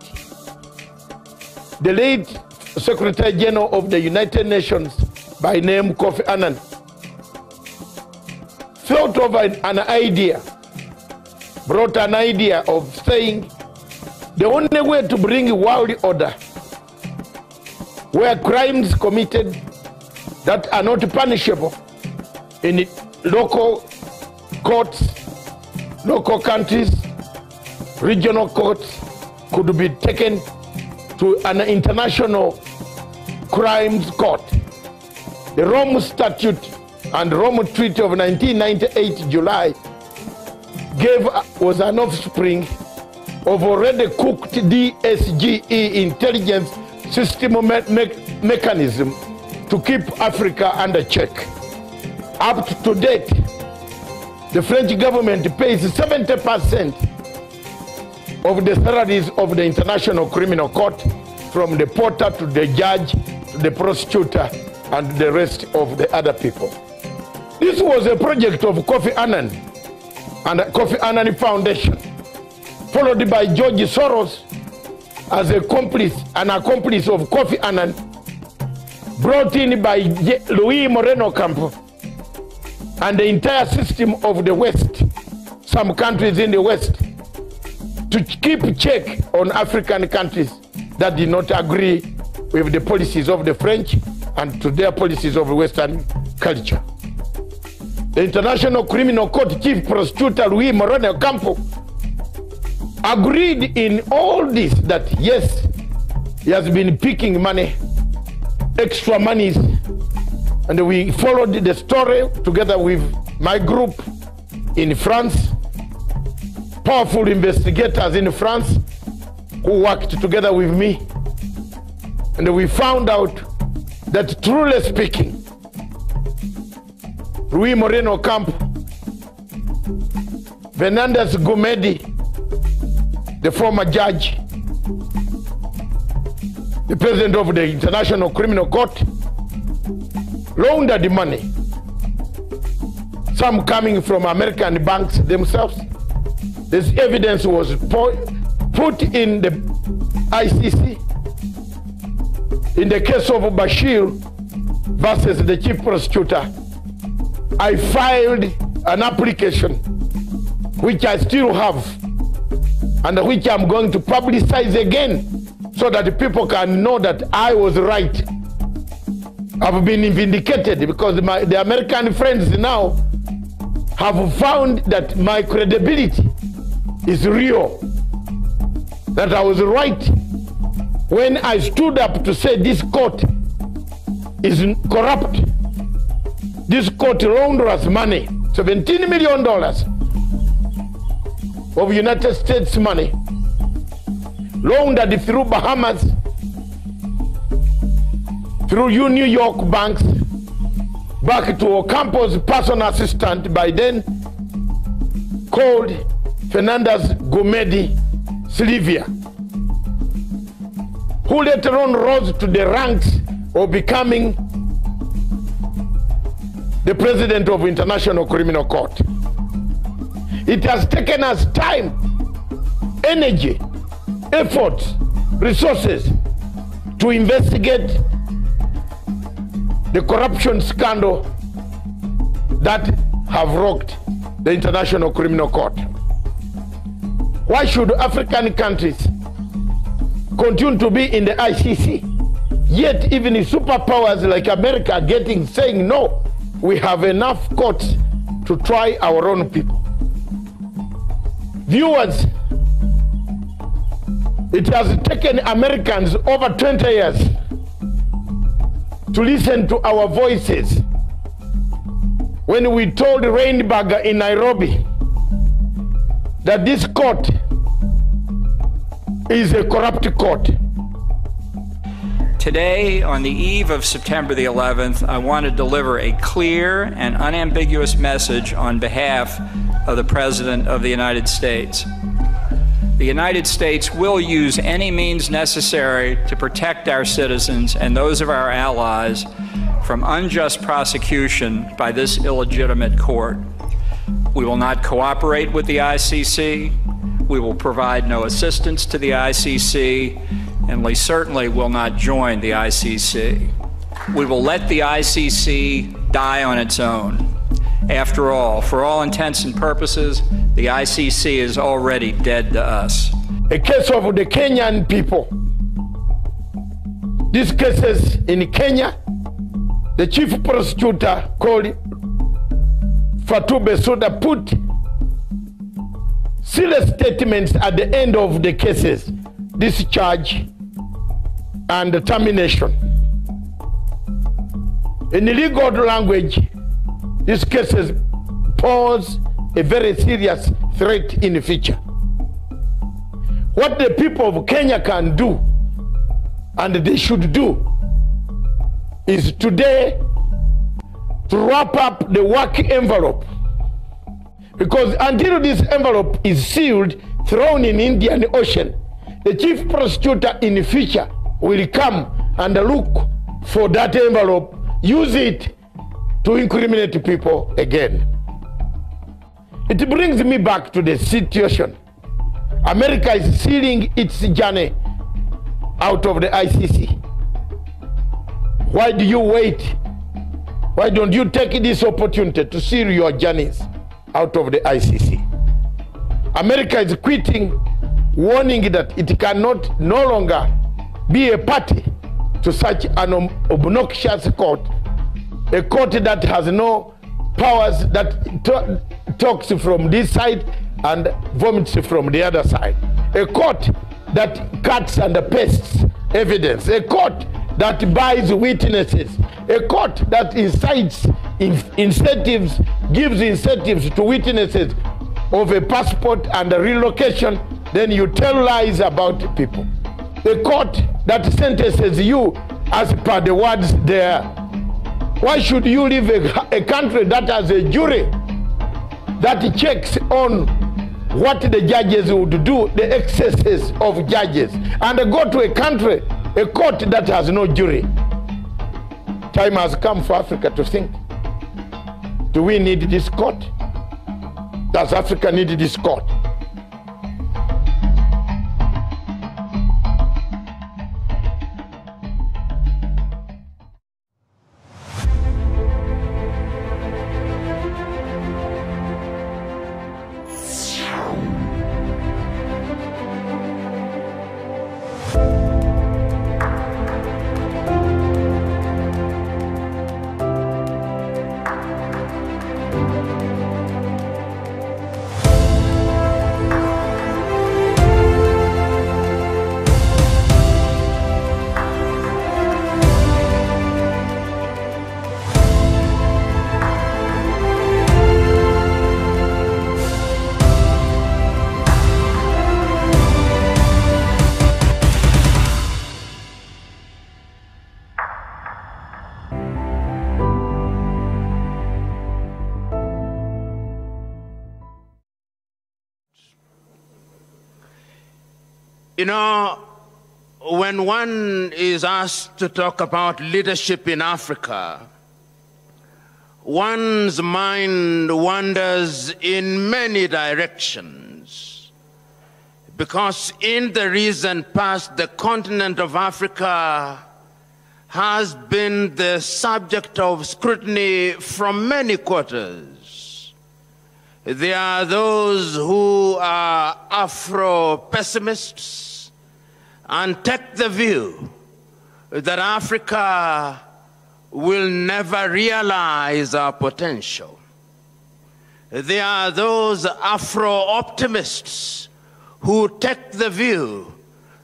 the late Secretary General of the United Nations by name Kofi Annan thought of an idea brought an idea of saying the only way to bring world order where crimes committed that are not punishable in local courts, local countries, regional courts could be taken to an international crimes court. The Rome Statute and Rome Treaty of 1998 July was an offspring of already cooked DSGE intelligence system mechanism to keep Africa under check. Up to date, the French government pays 70% of the salaries of the International Criminal Court, from the porter to the judge to the prosecutor and the rest of the other people. This was a project of Kofi Annan and the Kofi Annan Foundation, followed by George Soros as an accomplice of Kofi Annan, brought in by Luis Moreno Campo and the entire system of the West, some countries in the West, to keep check on African countries that did not agree with the policies of the French and to their policies of Western culture. The International Criminal Court Chief Prosecutor Luis Moreno Campo agreed in all this that yes, he has been picking money, extra monies, and we followed the story together with my group in France, powerful investigators in France who worked together with me, and we found out that, truly speaking, Luis Moreno Campo, Fernandez Gumedi, the former judge, the president of the International Criminal Court, laundered money, some coming from American banks themselves. This evidence was put in the ICC. In the case of Bashir versus the chief prosecutor, I filed an application, which I still have, and which I'm going to publicize again, so that people can know that I was right. I've been vindicated because the American friends now have found that my credibility is real, that I was right when I stood up to say this court is corrupt. This court launders money, $17 million of United States money, laundered through Bahamas, through New York banks, back to Ocampo's personal assistant, by then called Fernandez Gumedi Silvia, who later on rose to the ranks of becoming the president of International Criminal Court. It has taken us time, energy, effort, resources to investigate the corruption scandal that have rocked the International Criminal Court. Why should African countries continue to be in the ICC, yet even the superpowers like America are saying no, we have enough courts to try our own people? Viewers, it has taken Americans over 20 years to listen to our voices when we told Reinberger in Nairobi that this court is a corrupt court. Today, on the eve of September the 11th, I want to deliver a clear and unambiguous message on behalf of the President of the United States. The United States will use any means necessary to protect our citizens and those of our allies from unjust prosecution by this illegitimate court. We will not cooperate with the ICC. We will provide no assistance to the ICC, and we certainly will not join the ICC. We will let the ICC die on its own. After all, for all intents and purposes, the ICC is already dead to us. A case of the Kenyan people. These cases in Kenya, the chief prosecutor called Fatou Bensouda put serious statements at the end of the cases, discharge and termination. In legal language, these cases pose a very serious threat in the future. What the people of Kenya can do, and they should do, is today to wrap up the work envelope. Because until this envelope is sealed, thrown in Indian Ocean, the chief prosecutor in the future will come and look for that envelope, use it to incriminate people again. It brings me back to the situation. America is sealing its journey out of the ICC. Why do you wait? Why don't you take this opportunity to seal your journeys out of the ICC? America is quitting, warning that it cannot no longer be a party to such an obnoxious court, a court that has no powers, that talks from this side and vomits from the other side, a court that cuts and pastes evidence, a court that buys witnesses, a court that incites incentives, gives incentives to witnesses of a passport and a relocation, then you tell lies about people. A court that sentences you as per the words there. Why should you leave a country that has a jury that checks on what the judges would do, the excesses of judges, and go to a country, a court that has no jury? Time has come for Africa to think. Do we need this court? Does Africa need this court? You know, when one is asked to talk about leadership in Africa, one's mind wanders in many directions, because in the recent past, the continent of Africa has been the subject of scrutiny from many quarters. There are those who are Afro-pessimists and take the view that Africa will never realize our potential. There are those Afro-optimists who take the view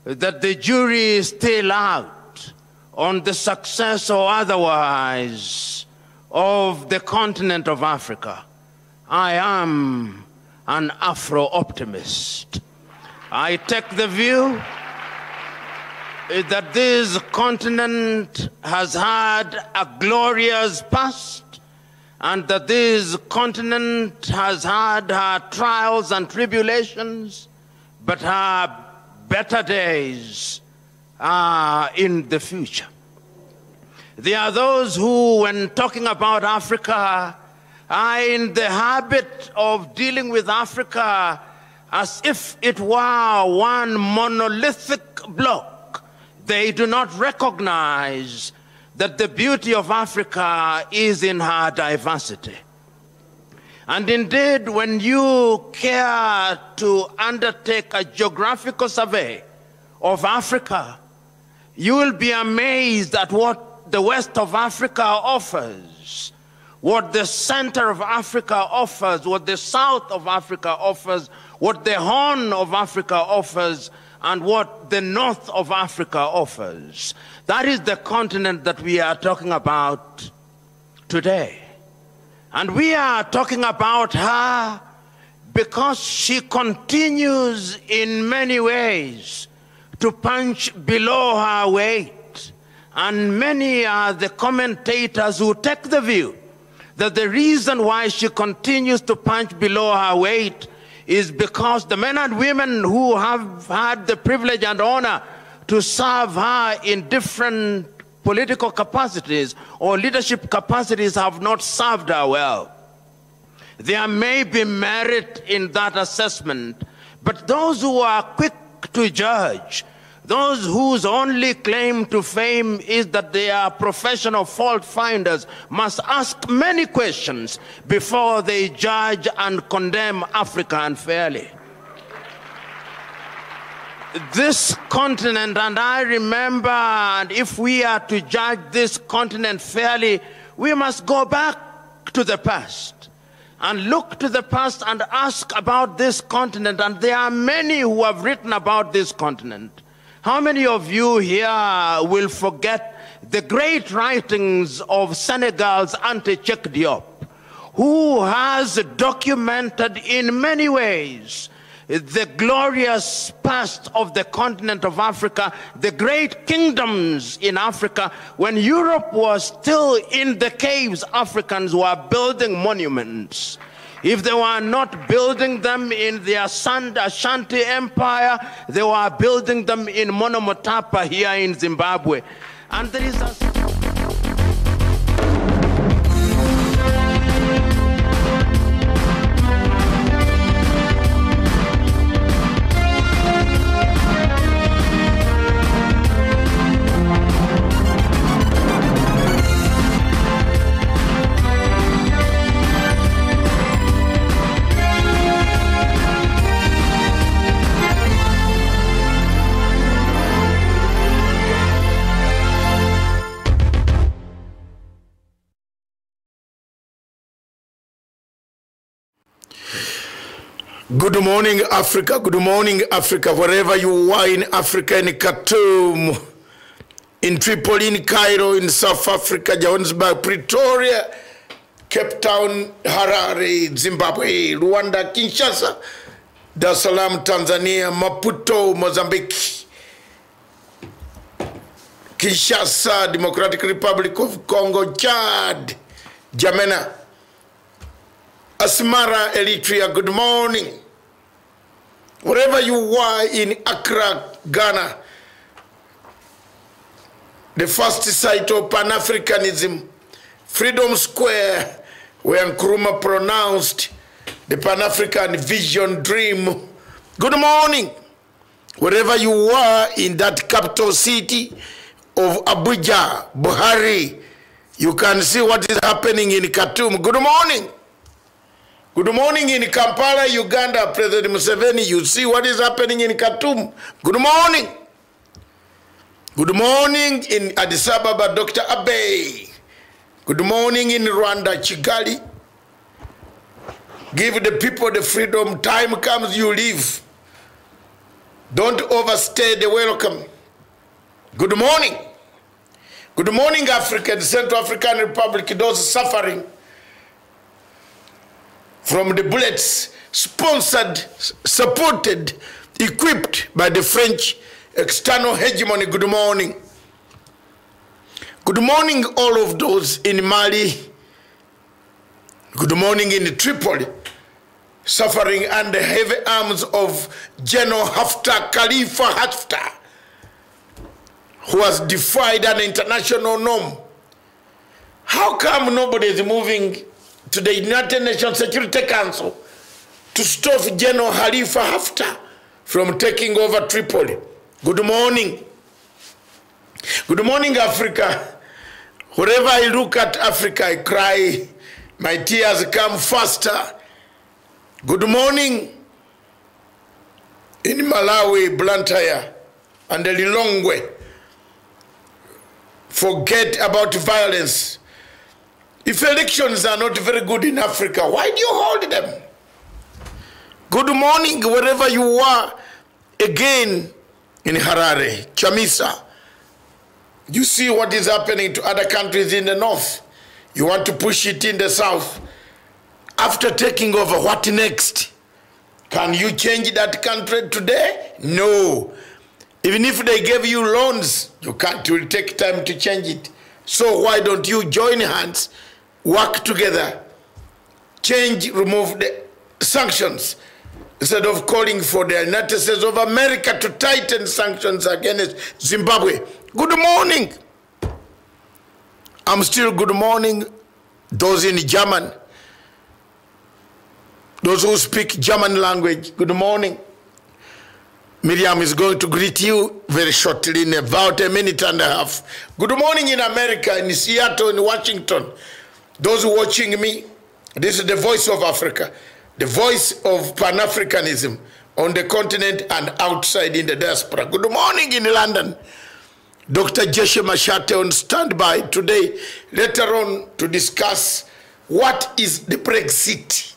that the jury is still out on the success or otherwise of the continent of Africa. I am an Afro-optimist. I take the view that this continent has had a glorious past, and that this continent has had her trials and tribulations, but her better days are in the future. There are those who, when talking about Africa, are in the habit of dealing with Africa as if it were one monolithic block. They do not recognize that the beauty of Africa is in her diversity. And indeed, when you care to undertake a geographical survey of Africa, you will be amazed at what the west of Africa offers, what the center of Africa offers, what the south of Africa offers, what the Horn of Africa offers, and what the north of Africa offers. That is the continent that we are talking about today. And we are talking about her because she continues in many ways to punch below her weight. And many are the commentators who take the view that the reason why she continues to punch below her weight is because the men and women who have had the privilege and honor to serve her in different political capacities or leadership capacities have not served her well. There may be merit in that assessment, but those who are quick to judge, those whose only claim to fame is that they are professional fault finders, must ask many questions before they judge and condemn Africa unfairly. This continent, and I remember, and if we are to judge this continent fairly, we must go back to the past and look to the past and ask about this continent. And there are many who have written about this continent. How many of you here will forget the great writings of Senegal's Anta Cheikh Diop, who has documented in many ways the glorious past of the continent of Africa, the great kingdoms in Africa. When Europe was still in the caves, Africans were building monuments. If they were not building them in the Ashanti Empire, they were building them in Monomotapa here in Zimbabwe. And there is a... Good morning, Africa. Good morning, Africa. Wherever you are in Africa, in Khartoum, in Tripoli, in Cairo, in South Africa, Johannesburg, Pretoria, Cape Town, Harare, Zimbabwe, Rwanda, Kinshasa, Dar es Salaam, Tanzania, Maputo, Mozambique, Kinshasa, Democratic Republic of Congo, Chad, Jamena, Asmara, Eritrea. Good morning. Wherever you are in Accra, Ghana, the first site of Pan-Africanism, Freedom Square, where Nkrumah pronounced the Pan-African vision dream. Good morning. Wherever you are in that capital city of Abuja, Buhari, you can see what is happening in Khartoum. Good morning. Good morning in Kampala, Uganda, President Museveni. You see what is happening in Khartoum. Good morning. Good morning in Addis Ababa, Dr. Abe. Good morning in Rwanda, Kigali. Give the people the freedom. Time comes, you leave. Don't overstay the welcome. Good morning. Good morning, Africa, the Central African Republic, those suffering from the bullets sponsored, supported, equipped by the French external hegemony. Good morning. Good morning, all of those in Mali. Good morning in Tripoli, suffering under heavy arms of General Haftar, Khalifa Haftar, who has defied an international norm. How come nobody is moving to the United Nations Security Council to stop General Khalifa Haftar from taking over Tripoli? Good morning. Good morning, Africa. Wherever I look at Africa, I cry My tears come faster. Good morning in Malawi, Blantyre, and Lilongwe. Forget about violence. If elections are not very good in Africa, why do you hold them? Good morning wherever you are. Again in Harare, Chamisa. You see what is happening to other countries in the north. You want to push it in the south. After taking over, what next? Can you change that country today? No. Even if they gave you loans, you can't. It will take time to change it. So why don't you join hands, work together, change, remove the sanctions, instead of calling for the United States of America to tighten sanctions against Zimbabwe? Good morning. I'm still good morning. Those in German, those who speak German language, good morning. Miriam is going to greet you very shortly in about a minute and a half. Good morning in America, in Seattle, in Washington. Those watching me, this is the voice of Africa, the voice of Pan-Africanism on the continent and outside in the diaspora. Good morning in London. Dr. Jeshe Mashate on standby today, later on to discuss what is the Brexit.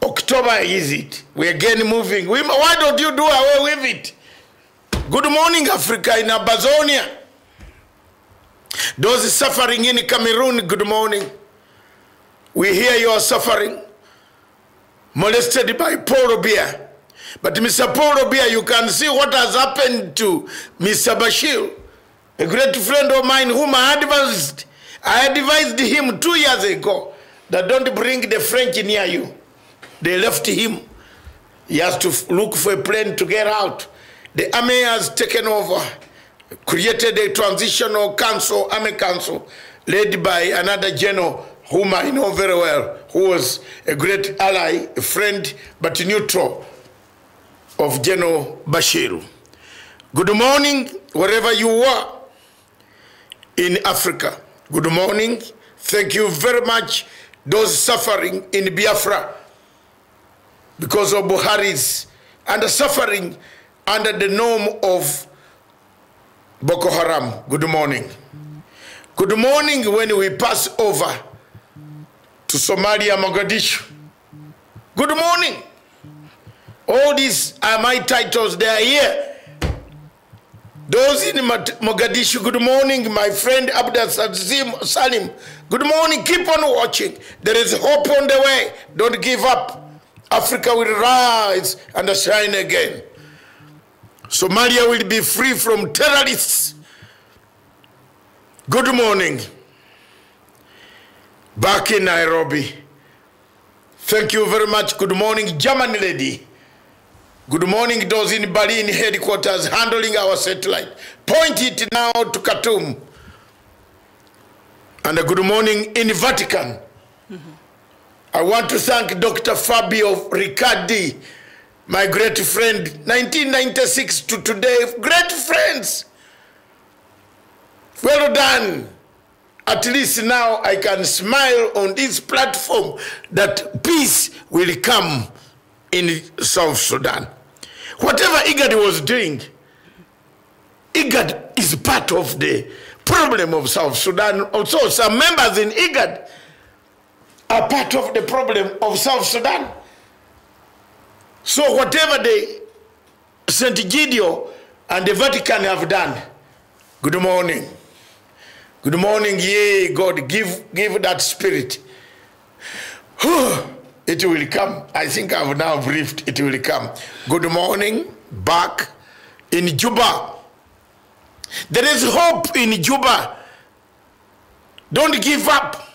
October is it? We're again moving. Why don't you do away with it? Good morning, Africa, in Amazonia. Those suffering in Cameroon, good morning. We hear you are suffering, molested by Paul Biya. But Mr. Paul Biya, you can see what has happened to Mr. Bashir, a great friend of mine whom I advised. I advised him 2 years ago that don't bring the French near you. They left him. He has to look for a plane to get out. The army has taken over, created a transitional council, army council, led by another general whom I know very well, who was a great ally, a friend, but neutral of General Bashir. Good morning, wherever you are in Africa. Good morning. Thank you very much, those suffering in Biafra because of Buhari's and suffering under the norm of Boko Haram. Good morning. Good morning when we pass over to Somalia, Mogadishu. Good morning. All these are my titles, they are here. Those in Mogadishu, good morning. My friend Abdul Salim, good morning. Keep on watching. There is hope on the way. Don't give up. Africa will rise and shine again. Somalia will be free from terrorists. Good morning. Back in Nairobi. Thank you very much. Good morning, German lady. Good morning, those in Berlin headquarters handling our satellite. Point it now to Khartoum. And a good morning in Vatican. I want to thank Dr. Fabio Riccardi, my great friend, 1996 to today, great friends. Well done. At least now I can smile on this platform that peace will come in South Sudan. Whatever IGAD was doing, IGAD is part of the problem of South Sudan. Also, some members in IGAD are part of the problem of South Sudan. So whatever the St. Gideon and the Vatican have done, good morning. Good morning, yea, God, give that spirit. It will come. I think I've now briefed, it will come. Good morning, back in Juba. There is hope in Juba. Don't give up.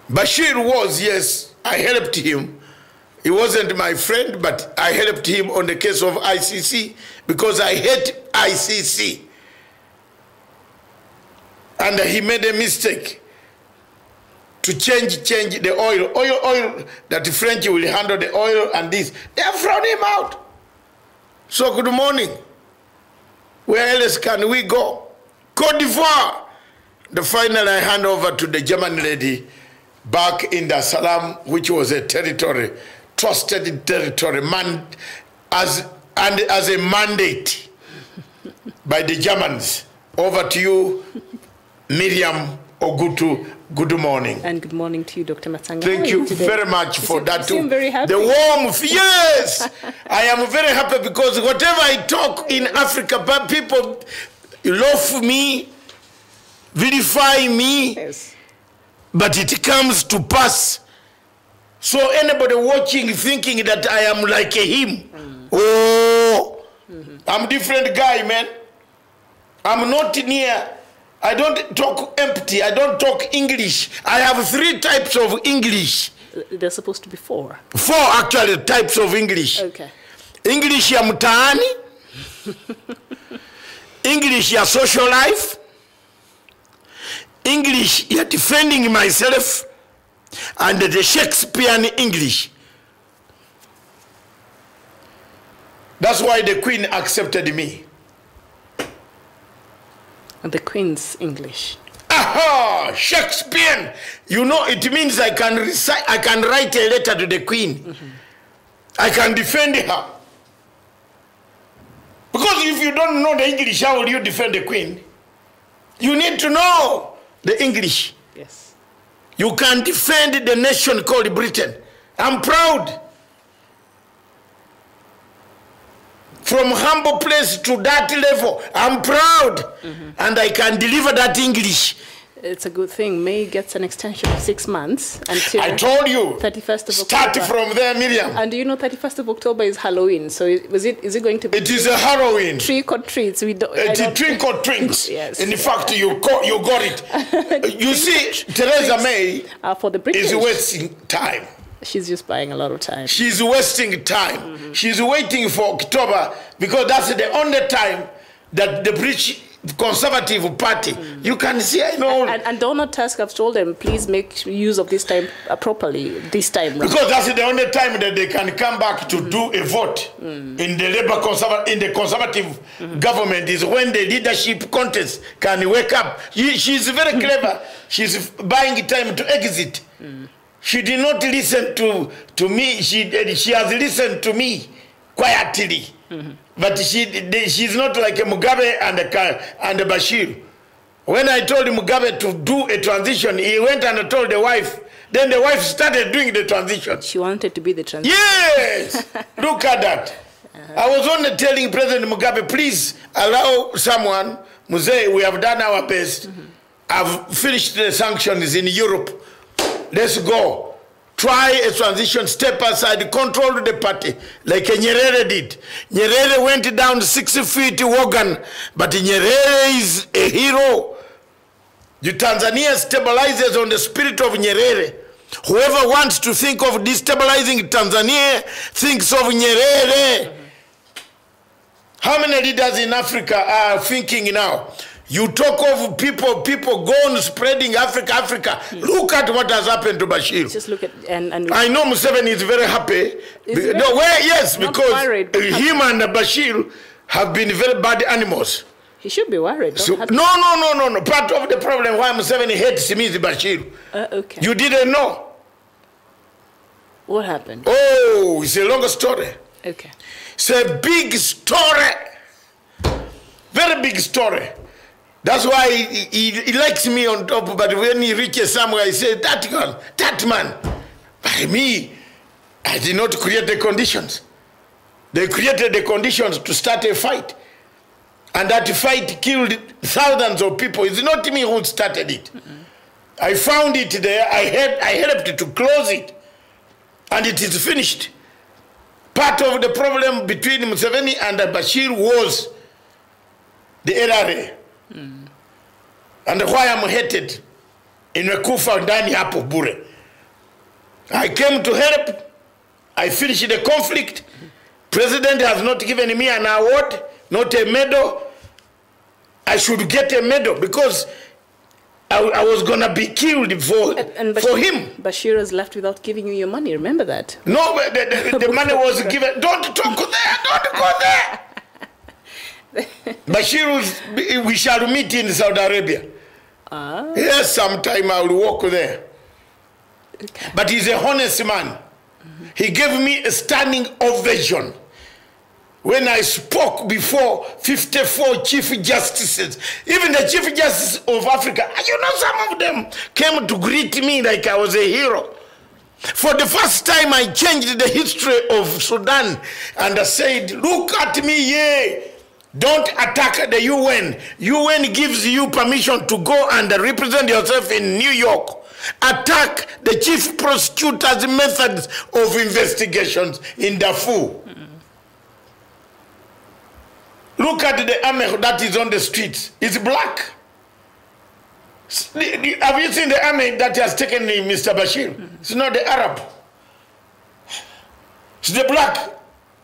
Bashir was, yes, I helped him. He wasn't my friend, but I helped him on the case of ICC because I hate ICC. And he made a mistake to change the oil that the French will handle the oil and this. They have thrown him out. So good morning. Where else can we go? Côte d'Ivoire. Finally, I hand over to the German lady back in Dar es Salaam, which was a territory, trusted territory, as a mandate by the Germans. Over to you, Miriam Ogutu. Good morning. And good morning to you, Dr. Matsanga. Thank you very much for that. You seem very happy. The warmth, yes. I am very happy because whatever I talk in Africa, but people love me, vilify me, Yes. but it comes to pass. So anybody watching thinking that I am like him, I'm a different guy, man. I'm not near. I don't talk empty. I don't talk English. I have 3 types of English. There's supposed to be 4. 4 actually types of English. Okay. English ya mtaani, English ya social life, English ya defending myself, and the Shakespearean English. That's why the Queen accepted me. And the Queen's English. Aha! Shakespeare! You know, it means I can recite, I can write a letter to the Queen. I can defend her. Because if you don't know the English, how will you defend the Queen? You need to know the English. Yes. You can defend the nation called Britain. I'm proud. From humble place to that level, I'm proud. And I can deliver that English. It's a good thing. May gets an extension of 6 months until I told you. 31st of Start October. from there, Miriam. And do you know 31st of October is Halloween? So is it going to be It is a Halloween. trick or treats? We don't. It's a trick or treats. Yes. In fact, you got it. You see, Theresa May For the British, is wasting time. she's just buying a lot of time. She's wasting time. She's waiting for October because that's the only time that the British Conservative Party, you can see, I know. And Donald Tusk have told them, please make use of this time properly, this time round. Because that's the only time that they can come back to do a vote in the conservative government is when the leadership contest can wake up. She's very clever. She's buying time to exit. She did not listen to me. She has listened to me quietly. But she's not like Mugabe and Bashir. When I told Mugabe to do a transition, he went and told the wife. Then the wife started doing the transition. She wanted to be the transition. Yes! Look at that. I was only telling President Mugabe, please allow someone, Muzee, we have done our best. I've finished the sanctions in Europe. Let's go. Try a transition, step aside, control the party, like Nyerere did. Nyerere went down 6 feet wagon, but Nyerere is a hero. The Tanzania stabilizes on the spirit of Nyerere. Whoever wants to think of destabilizing Tanzania thinks of Nyerere. How many leaders in Africa are thinking now? You talk of people gone spreading Africa. Look at what has happened to Bashir. Just look at and I know Museveni is very happy. Yes, because worried, him and Bashir have been very bad animals. he should be worried. So, no. Part of the problem why Museveni hates me is Bashir. Okay. You didn't know. What happened? Oh, it's a long story. Okay. It's a big story. Very big story. That's why he likes me on top, but when he reaches somewhere, he says, that girl, that man. By me, I did not create the conditions. They created the conditions to start a fight. And that fight killed thousands of people. It's not me who started it. I found it there. I helped to close it. And it is finished. Part of the problem between Museveni and Bashir was the LRA. And why I'm hated in Kufa ndani hapo bure. I came to help. I finished the conflict. President has not given me an award, not a medal. I should get a medal because I was going to be killed for him. Bashir has left without giving you your money. Remember that? No, the money was given. Don't talk there. Don't go there. Bashir, we shall meet in Saudi Arabia. Yes, sometime I will walk there. Okay. But he's a honest man. He gave me a standing ovation when I spoke before 54 chief justices. Even the chief justice of Africa, some of them came to greet me like I was a hero. For the first time, I changed the history of Sudan and I said, look at me, yeah. Don't attack the UN. UN gives you permission to go and represent yourself in New York. Attack the chief prosecutor's methods of investigations in Darfur. Look at the army that is on the streets. It's black. Have you seen the army that has taken Mr. Bashir? It's not the Arab. It's the black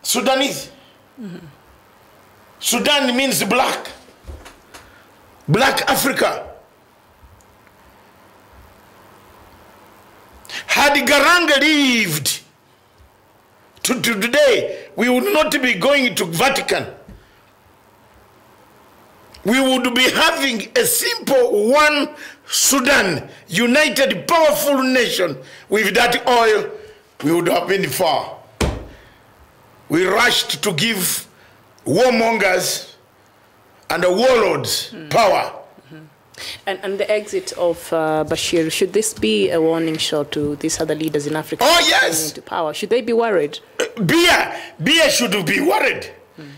Sudanese. Sudan means black. Black Africa. Had Garang lived to today, we would not be going to Vatican. We would be having a simple one Sudan, united, powerful nation. With that oil, we would have been far. We rushed to give warmongers and the warlords power. And the exit of Bashir, should this be a warning shot to these other leaders in Africa? Oh, yes. Into power? Should they be worried? Biya should be worried.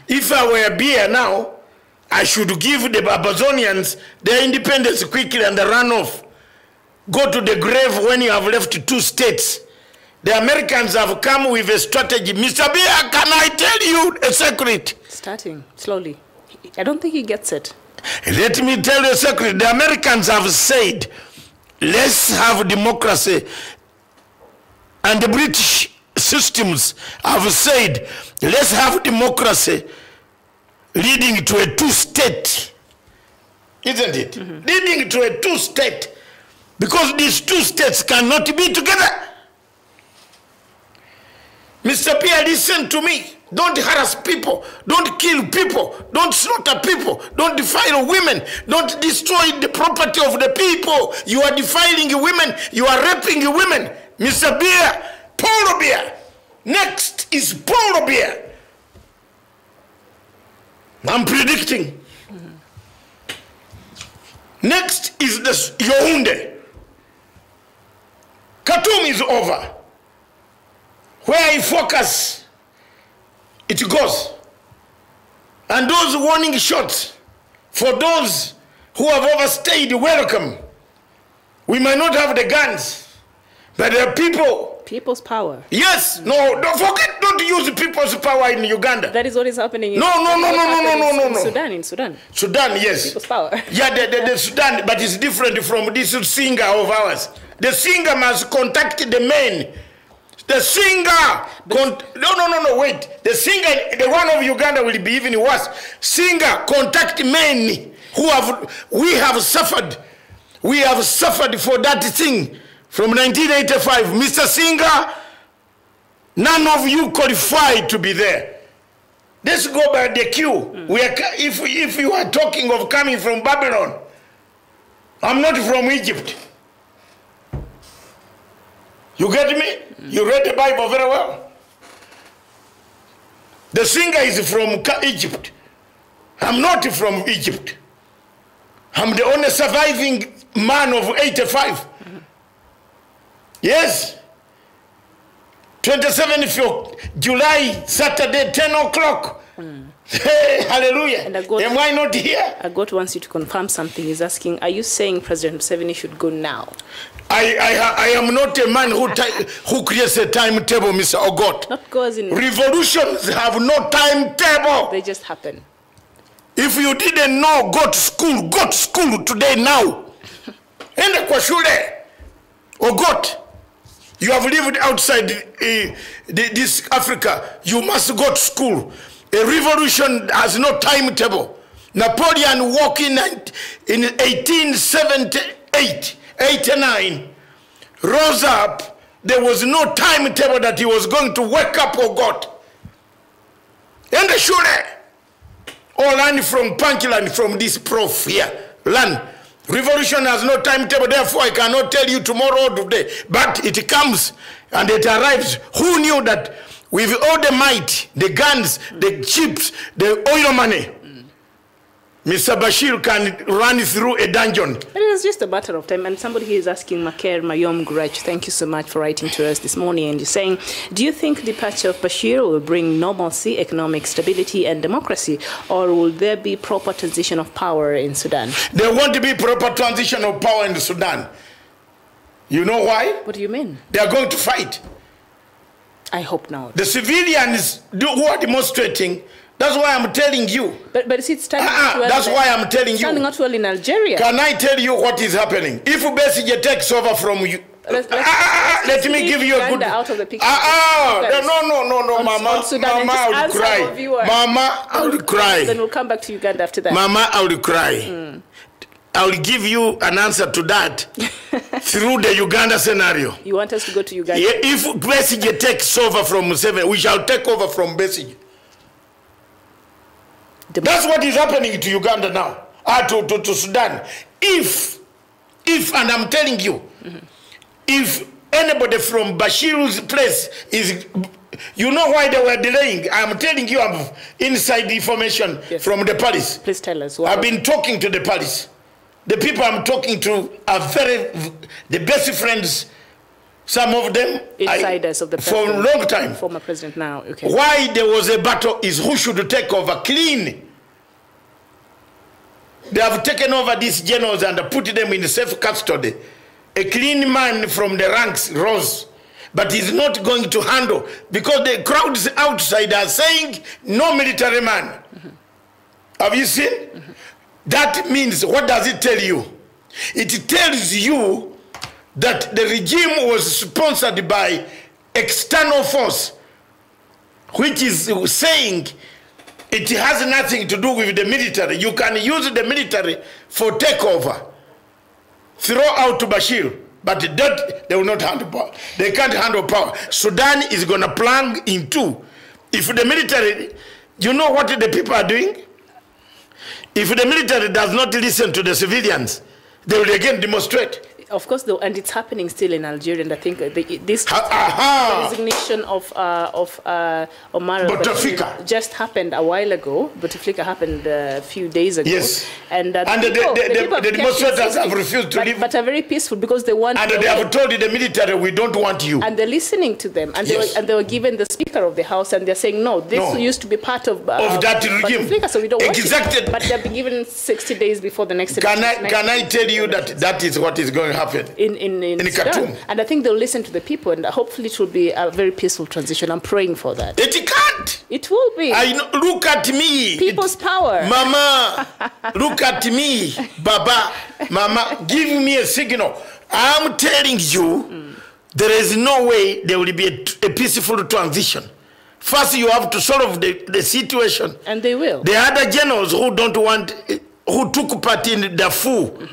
If I were Biya now, I should give the Amazonians their independence quickly and run off. Go to the grave when you have left 2 states. The Americans have come with a strategy. Mr. Biya, can I tell you a secret? Starting slowly. I don't think he gets it. Let me tell you a secret. The Americans have said, let's have democracy. And the British systems have said, let's have democracy leading to a 2-state. Isn't it? Leading to a 2-state. Because these 2 states cannot be together. Mr. Pierre, listen to me. Don't harass people. Don't kill people. Don't slaughter people. Don't defile women. Don't destroy the property of the people. You are defiling women. You are raping women. Mr. Biya, Paulo Biya. Next is Paulo Biya. I'm predicting. Next is the Yaoundé. Khartoum is over. Where I focus, it goes. And those warning shots, for those who have overstayed, welcome. We might not have the guns, but there are people. People's power. Yes, no, don't forget, don't use people's power in Uganda. That is what is happening in No. In Sudan, yes. People's power. Yeah, the Sudan, but it's different from this singer of ours. The singer must contact the men. The singer, no, wait. The singer, the one of Uganda will be even worse. Singer, contact men who we have suffered. We have suffered for that thing from 1985. Mr. Singer, none of you qualified to be there. Let's go by the queue. If you are talking of coming from Babylon, I'm not from Egypt. You get me? You read the Bible very well. The singer is from Egypt. I'm not from Egypt. I'm the only surviving man of 85. Yes. 27th of July, Saturday, 10 o'clock. Hey, hallelujah. And Am I not here? Agot wants you to confirm something. He's asking, are you saying President Museveni should go now? I am not a man who creates a timetable, Mr. Ogot. Not goes in. Revolutions have no timetable. They just happen. If you didn't know, go to school today now. Enda kwa shule. Ogot, you have lived outside this Africa. You must go to school. A revolution has no timetable. Napoleon walked in 1878. 89, rose up. There was no timetable that he was going to wake up or got. And the shule, all learn from Punchline, from this prof here, learn Revolution has no timetable, therefore I cannot tell you tomorrow or today. But it comes and it arrives. Who knew that with all the might, the guns, the chips, the oil money, Mr. Bashir can run through a dungeon? It is just a matter of time. And somebody here is asking, Maker Mayom Gurach, thank you so much for writing to us this morning. And you're saying, do you think the departure of Bashir will bring normalcy, economic stability, and democracy? Or will there be proper transition of power in Sudan? There won't be proper transition of power in Sudan. You know why? What do you mean? They are going to fight. I hope not. The civilians who are demonstrating, that's why I'm telling you. But is it standing out well? That's why I'm telling you. Standing out well in Algeria. Can I tell you what is happening? If Besigye takes over from you, let me give you a good. Out of the picture. No, Mama, I will cry. Mama, I will cry. Then we'll come back to Uganda after that. Mama, I will cry. I will give you an answer to that through the Uganda scenario. You want us to go to Uganda? Yeah, if Besigye takes over from Museveni, we shall take over from Besigye. That's what is happening to Uganda now, to Sudan. If, and I'm telling you, if anybody from Bashir's place is, you know why they were delaying? I'm telling you, I'm inside information from the palace. Please tell us. I've been talking to the palace. The people I'm talking to are the best friends. Some of them insiders of the president, for a long time. Former president now. Okay. Why there was a battle is who should take over clean. They have taken over these generals and put them in safe custody. A clean man from the ranks rose, but he's not going to handle because the crowds outside are saying no military man. Have you seen? That means, what does it tell you? It tells you that the regime was sponsored by external force, which is saying it has nothing to do with the military. You can use the military for takeover. Throw out Bashir, but they will not handle power. They can't handle power. Sudan is going to plunge in two. If the military, you know what the people are doing? If the military does not listen to the civilians, they will again demonstrate. Of course, though, and it's happening still in Algeria. And I think this the resignation of Omar Bouteflika just happened a while ago. Bouteflika happened a few days ago. Yes. And the demonstrators have refused to leave. But are very peaceful because they want. And they have told the military, we don't want you. And they're listening to them. And they were given the Speaker of the House, and they're saying, no, this used to be part of that regime. Bouteflika, so we don't want exactly. it. But they've been given 60 days before the next election. Can I tell you that is what is going to happen in Khartoum? And I think they'll listen to the people, and hopefully it will be a very peaceful transition. I'm praying for that. It can't. It will be. Look at me. People's power. Mama, look at me. Baba, Mama, give me a signal. I'm telling you, there is no way there will be a peaceful transition. First, you have to solve the situation. And they will. The other generals who don't want, who took part in Darfur,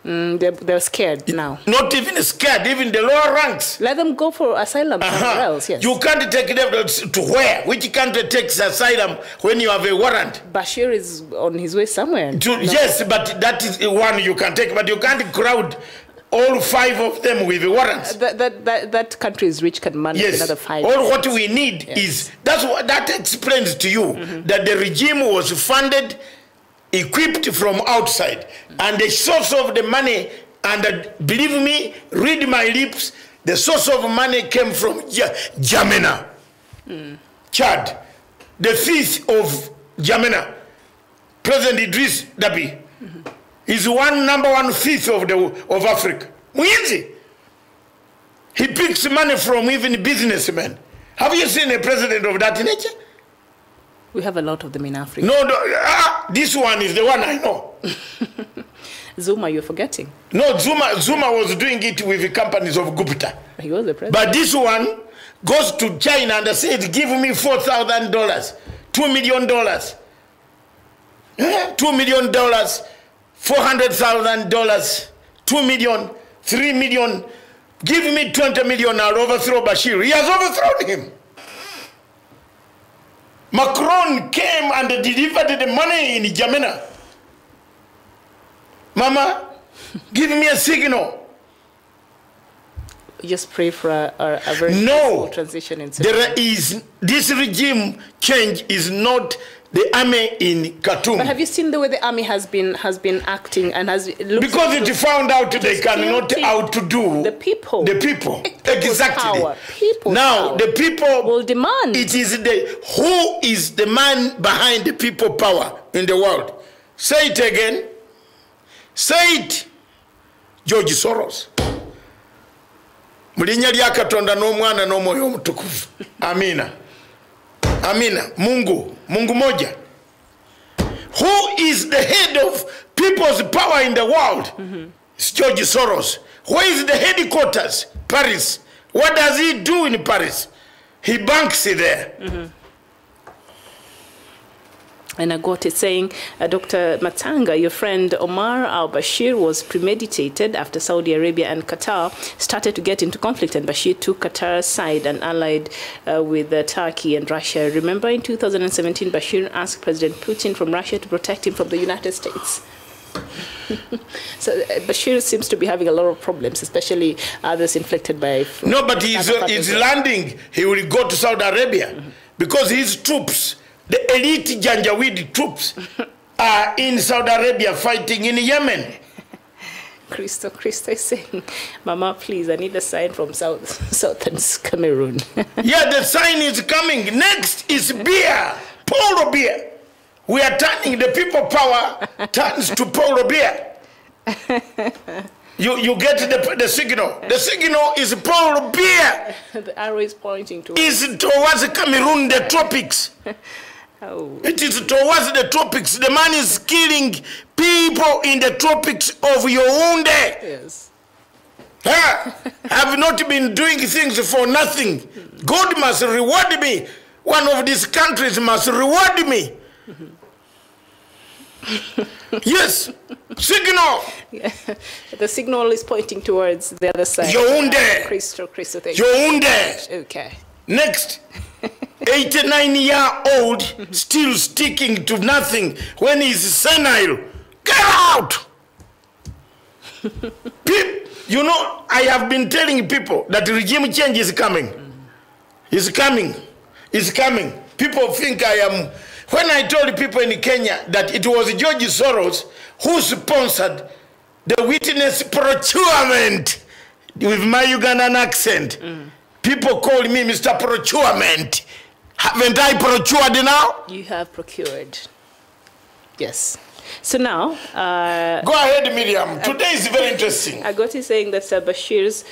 they're scared now. Not even scared, even the lower ranks. Let them go for asylum somewhere else, yes. You can't take them to where? Which country takes asylum when you have a warrant? Bashir is on his way somewhere. Yes, but that is one you can take, but you can't crowd all 5 of them with warrants. That country is rich, can manage another 5. All what we need is, that explains to you that the regime was funded, equipped from outside, and the source of the money, and believe me, read my lips, the source of money came from Jamena, Chad, the fifth of Jamena. President Idris Deby is number one fifth of Africa. Mwizi. He picks money from even businessmen. Have you seen a president of that nature? We have a lot of them in Africa. No, this one is the one I know. Zuma, you're forgetting. No, Zuma was doing it with the companies of Gupta. He was the president. But this one goes to China and says, give me $4,000, $2 million. $2 million, $400,000, $2 million, $3 million. Give me $20 million, I'll overthrow Bashir. He has overthrown him. Macron came and delivered the money in Jamena. Mama, give me a signal. Just pray for a very peaceful transition in Sudan. This regime change is not the army in Khartoum. But have you seen the way the army has been acting and has because it found out they cannot outdo the people. The people. Exactly. Power. Now the people will demand. It is who is the man behind the people power in the world. Say it again. Say it. George Soros. Mulinya lya Katonda n'omwana n'omwoyo omutukuvu. Amina. Amina. Mungu moja. Who is the head of people's power in the world? It's George Soros. Where is the headquarters? Paris. What does he do in Paris? He banks there. And I got it saying, Dr. Matanga, your friend Omar al-Bashir was premeditated after Saudi Arabia and Qatar started to get into conflict, and Bashir took Qatar's side and allied with Turkey and Russia. Remember in 2017, Bashir asked President Putin from Russia to protect him from the United States. So Bashir seems to be having a lot of problems, especially others inflicted by... No, but he's landing. He will go to Saudi Arabia because his troops... The elite Janjaweed troops are in Saudi Arabia fighting in Yemen. Christo is saying, Mama, please, I need a sign from southern Cameroon. Yeah, the sign is coming. Next is beer, polo beer. We are turning the people power turns to polo beer. You get the signal. The signal is polo beer. The arrow is pointing towards... Is towards Cameroon, the tropics. Oh. It is towards the tropics. The man is killing people in the tropics of Yaoundé. Yes. Have not been doing things for nothing. God must reward me. One of these countries must reward me. Yes. Signal. Yeah. The signal is pointing towards the other side. Yaoundé. Christo, thank Yaoundé. Okay. Next. 89-year-old still sticking to nothing when he's senile. Get out! You know, I have been telling people that regime change is coming. It's coming. It's coming. People think I am... When I told people in Kenya that it was George Soros who sponsored the witness procurement with my Ugandan accent, people called me Mr. Procurement. Haven't I procured now? You have procured. Yes. So now... Go ahead, Miriam. Today is very interesting. I got you saying that Bashir's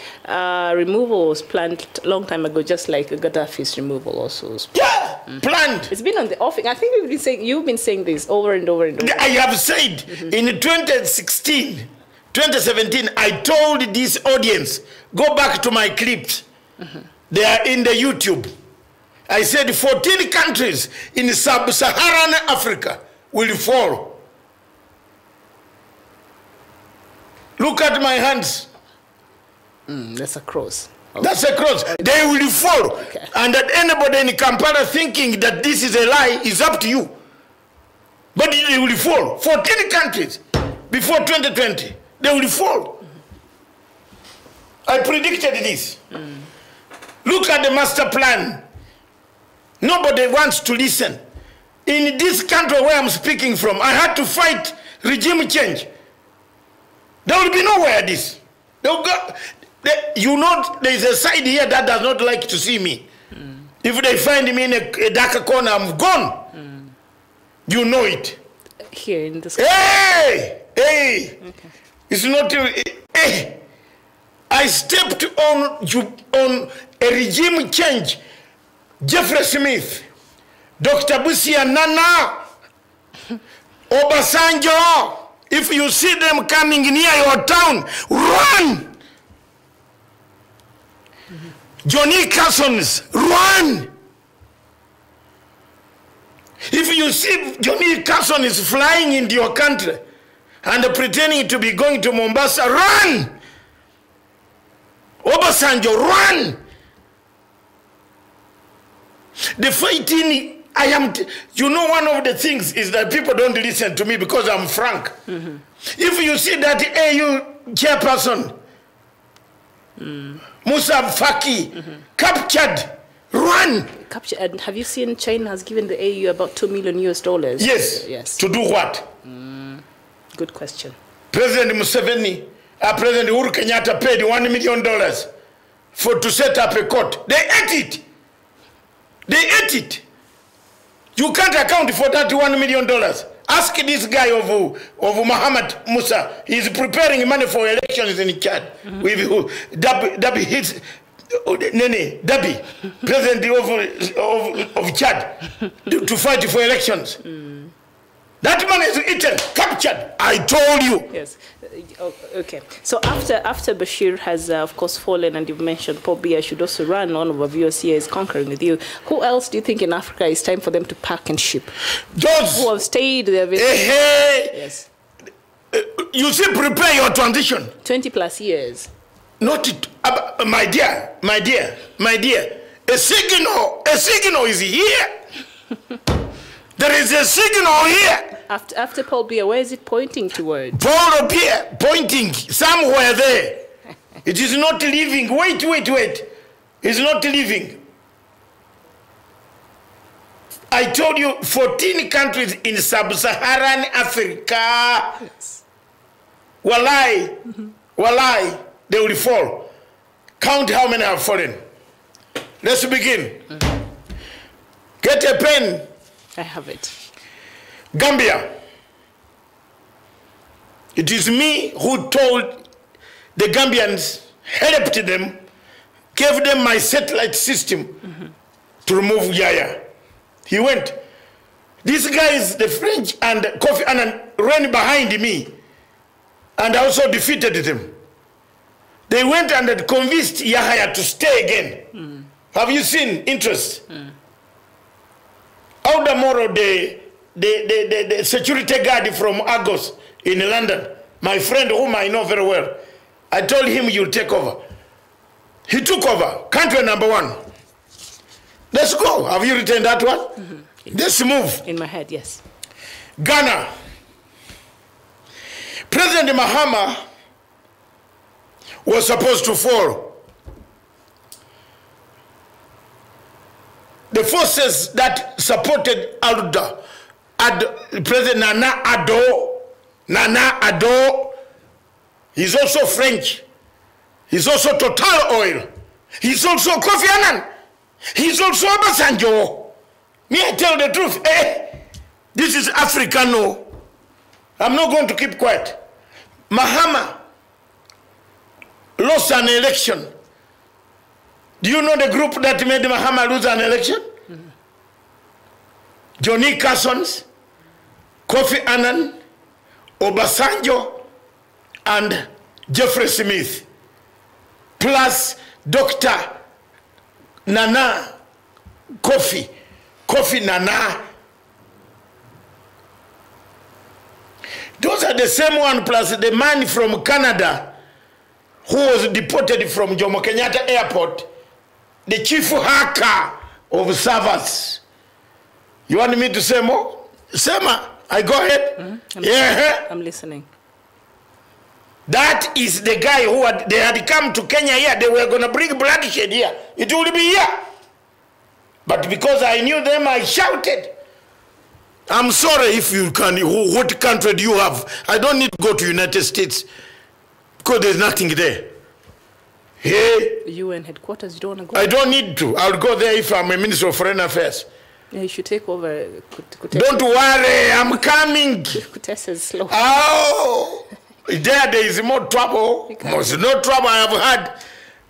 removal was planned a long time ago, just like Gaddafi's removal also was planned. Yeah, planned. It's been on the offing. I think you've been saying this over and over and over. I have said in 2017, I told this audience, go back to my clips. They are in the YouTube. I said 14 countries in sub-Saharan Africa will fall. Look at my hands. That's a cross. Okay. That's a cross. They will fall. Okay. And that anybody in Kampala thinking that this is a lie is up to you. But they will fall. 14 countries before 2020. They will fall. I predicted this. Look at the master plan. Nobody wants to listen. In this country where I'm speaking from, I had to fight regime change. There will be nowhere this. You know, there is a side here that does not like to see me. If they find me in a darker corner, I'm gone. You know it. Here in this. Hey! Okay. It's not... Hey! I stepped on a regime change. Jeffrey Smith, Dr. Busia Nana, Obasanjo. If you see them coming near your town, run! Johnny Carson's, run! If you see Johnny Carson is flying into your country and pretending to be going to Mombasa, run! Obasanjo, run! The fighting You know, one of the things is that people don't listen to me because I'm frank. If you see that AU chairperson, Musa Faki, captured, run. And have you seen China has given the AU about $2 million? Yes. Yes. To do what? Good question. President Museveni, President Uhuru Kenyatta paid $1 million to set up a court. They ate it. They ate it. You can't account for that $1 million. Ask this guy of Muhammad Musa. He's preparing money for elections in Chad. With Dabi, president of Chad, to fight for elections. That man is eaten, captured. I told you. Yes. Okay. So after Bashir has, of course, fallen, and you've mentioned Paul Biya should also run, one of our viewers here is concurring with you. Who else do you think in Africa it's time for them to pack and ship? Those who have stayed there. Yes. You see, prepare your transition. 20 plus years. Not it, my dear. A signal is here. There is a signal here. After Paul Biya, where is it pointing towards? Paul Biya pointing somewhere there. It is not leaving. Wait. It's not leaving. I told you 14 countries in sub-Saharan Africa. Yes. Wallahi, they will fall. Count how many have fallen. Let's begin. Get a pen. I have it. Gambia. It is me who told the Gambians, helped them, gave them my satellite system to remove Yaya. He went. These guys, the French and Kofi Annan, ran behind me and also defeated them. They went and had convinced Yahya to stay again. Have you seen interest? Audamoro, the security guard from Argos in London, my friend whom I know very well, I told him you'll take over. He took over. Country number 1. Let's go. Have you written that one? Let's move. In my head, yes. Ghana. President Mahama was supposed to fall. The forces that supported President Nana Addo, he's also French. He's also Total Oil. He's also Kofi Annan. He's also Obasanjo. May I tell the truth? This is Africa, no. I'm not going to keep quiet. Mahama lost an election. Do you know the group that made Mahama lose an election? Johnny Carson's, Kofi Annan, Obasanjo, and Jeffrey Smith, plus Dr. Nana Kofi Nana. Those are the same one, plus the man from Canada who was deported from Jomo Kenyatta Airport, the chief hacker of servers. You want me to say more? Say more. I go ahead. I'm listening. That is the guy who they had come to Kenya here. They were going to bring bloodshed here. It will be here. But because I knew them, I shouted. I'm sorry if you can. What country do you have? I don't need to go to United States because there's nothing there. Hey. UN headquarters, you don't want to go? I don't need to. I'll go there if I'm a Minister of Foreign Affairs. Yeah, you should take over. Don't worry, I'm coming. Kutesa is slow. Oh, there is more trouble. There's no trouble I have had.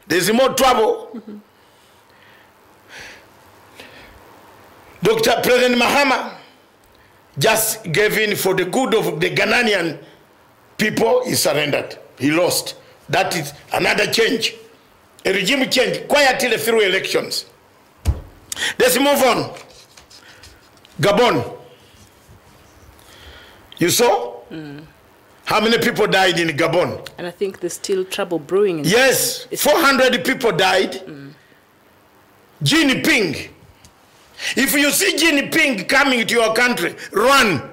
There's more trouble. Dr. President Mahama just gave in for the good of the Ghanaian people. He surrendered. He lost. That is another change. A regime change quietly through elections. Let's move on. Gabon. You saw? How many people died in Gabon? And I think there's still trouble brewing. In yes, 400 people died. Xi Jinping If you see Xi Jinping coming to your country, run.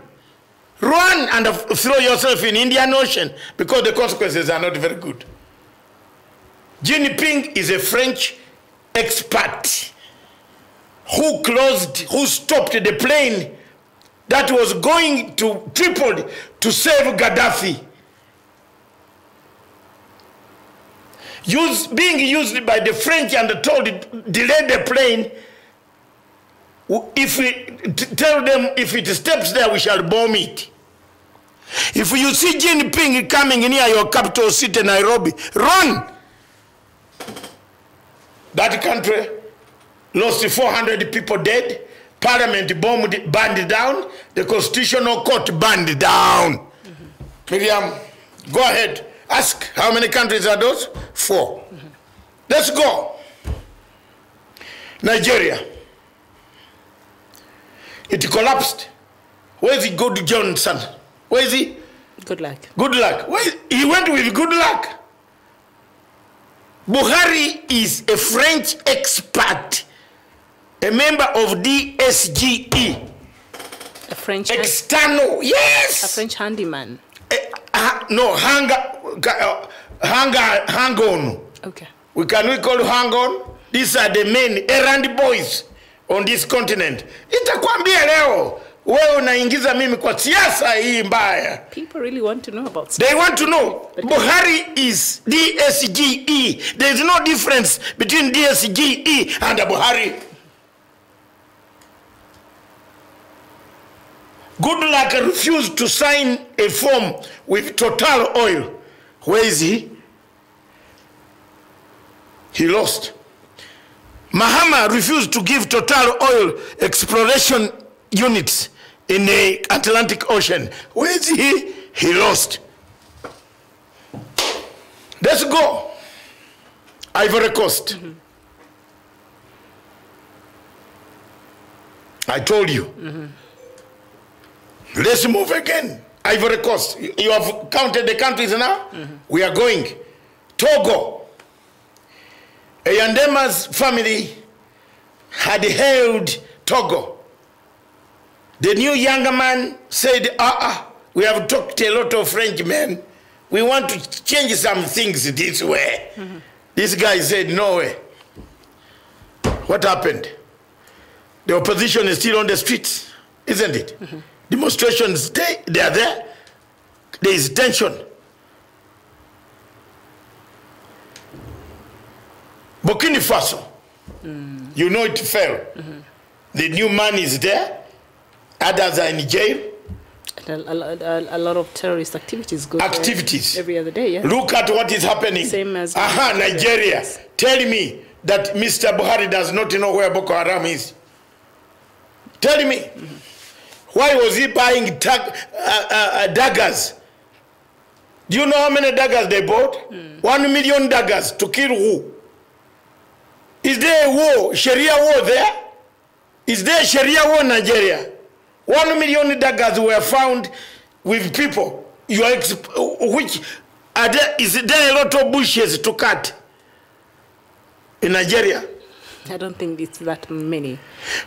Run and throw yourself in Indian Ocean because the consequences are not very good. Xi Jinping is a French expat who stopped the plane that was going to Tripoli to save Gaddafi. Being used by the French and told to delay the plane. If we tell them if it steps there, we shall bomb it. If you see Xi Jinping coming near your capital city, Nairobi, run! That country lost 400 people dead, parliament burned down, the constitutional court burned down. Miriam, go ahead. Ask, how many countries are those? 4. Let's go. Nigeria. It collapsed. Where is Good Johnson? Where is he? Good luck. Good luck. He went with good luck. Buhari is a French expat, a member of DSGE. A French external, yes. A French handyman. No, hang on. Okay. We call hang on? These are the main errand boys on this continent. Itakwambia leo wewe unaingiza mimi kwa siasa hii mbaya. People really want to know about They want to know. Buhari is DSGE. There is no difference between DSGE and Buhari. Good luck refused to sign a form with Total Oil. Where is he? He lost. Mahama refused to give Total Oil exploration units in the Atlantic Ocean. Where is he? He lost. Let's go. Ivory Coast. I told you. Let's move again. Ivory Coast. You have counted the countries now? We are going. Togo. Yandema's family had held Togo. The new younger man said, we have talked to a lot of French men. We want to change some things this way. This guy said, no way. What happened? The opposition is still on the streets, isn't it? Demonstrations, they are there. There is tension. Burkina Faso, you know it fell. The new man is there. Others are in jail. A lot of terrorist activities go activities every other day. Yeah. Look at what is happening. Same as Nigeria. Yes. Tell me that Mr. Buhari does not know where Boko Haram is. Tell me. Why was he buying daggers? Do you know how many daggers they bought? 1 million daggers to kill who? Is there a war, Sharia war there? Is there Sharia war in Nigeria? 1 million daggers were found with people. Is there a lot of bushes to cut in Nigeria? I don't think it's that many.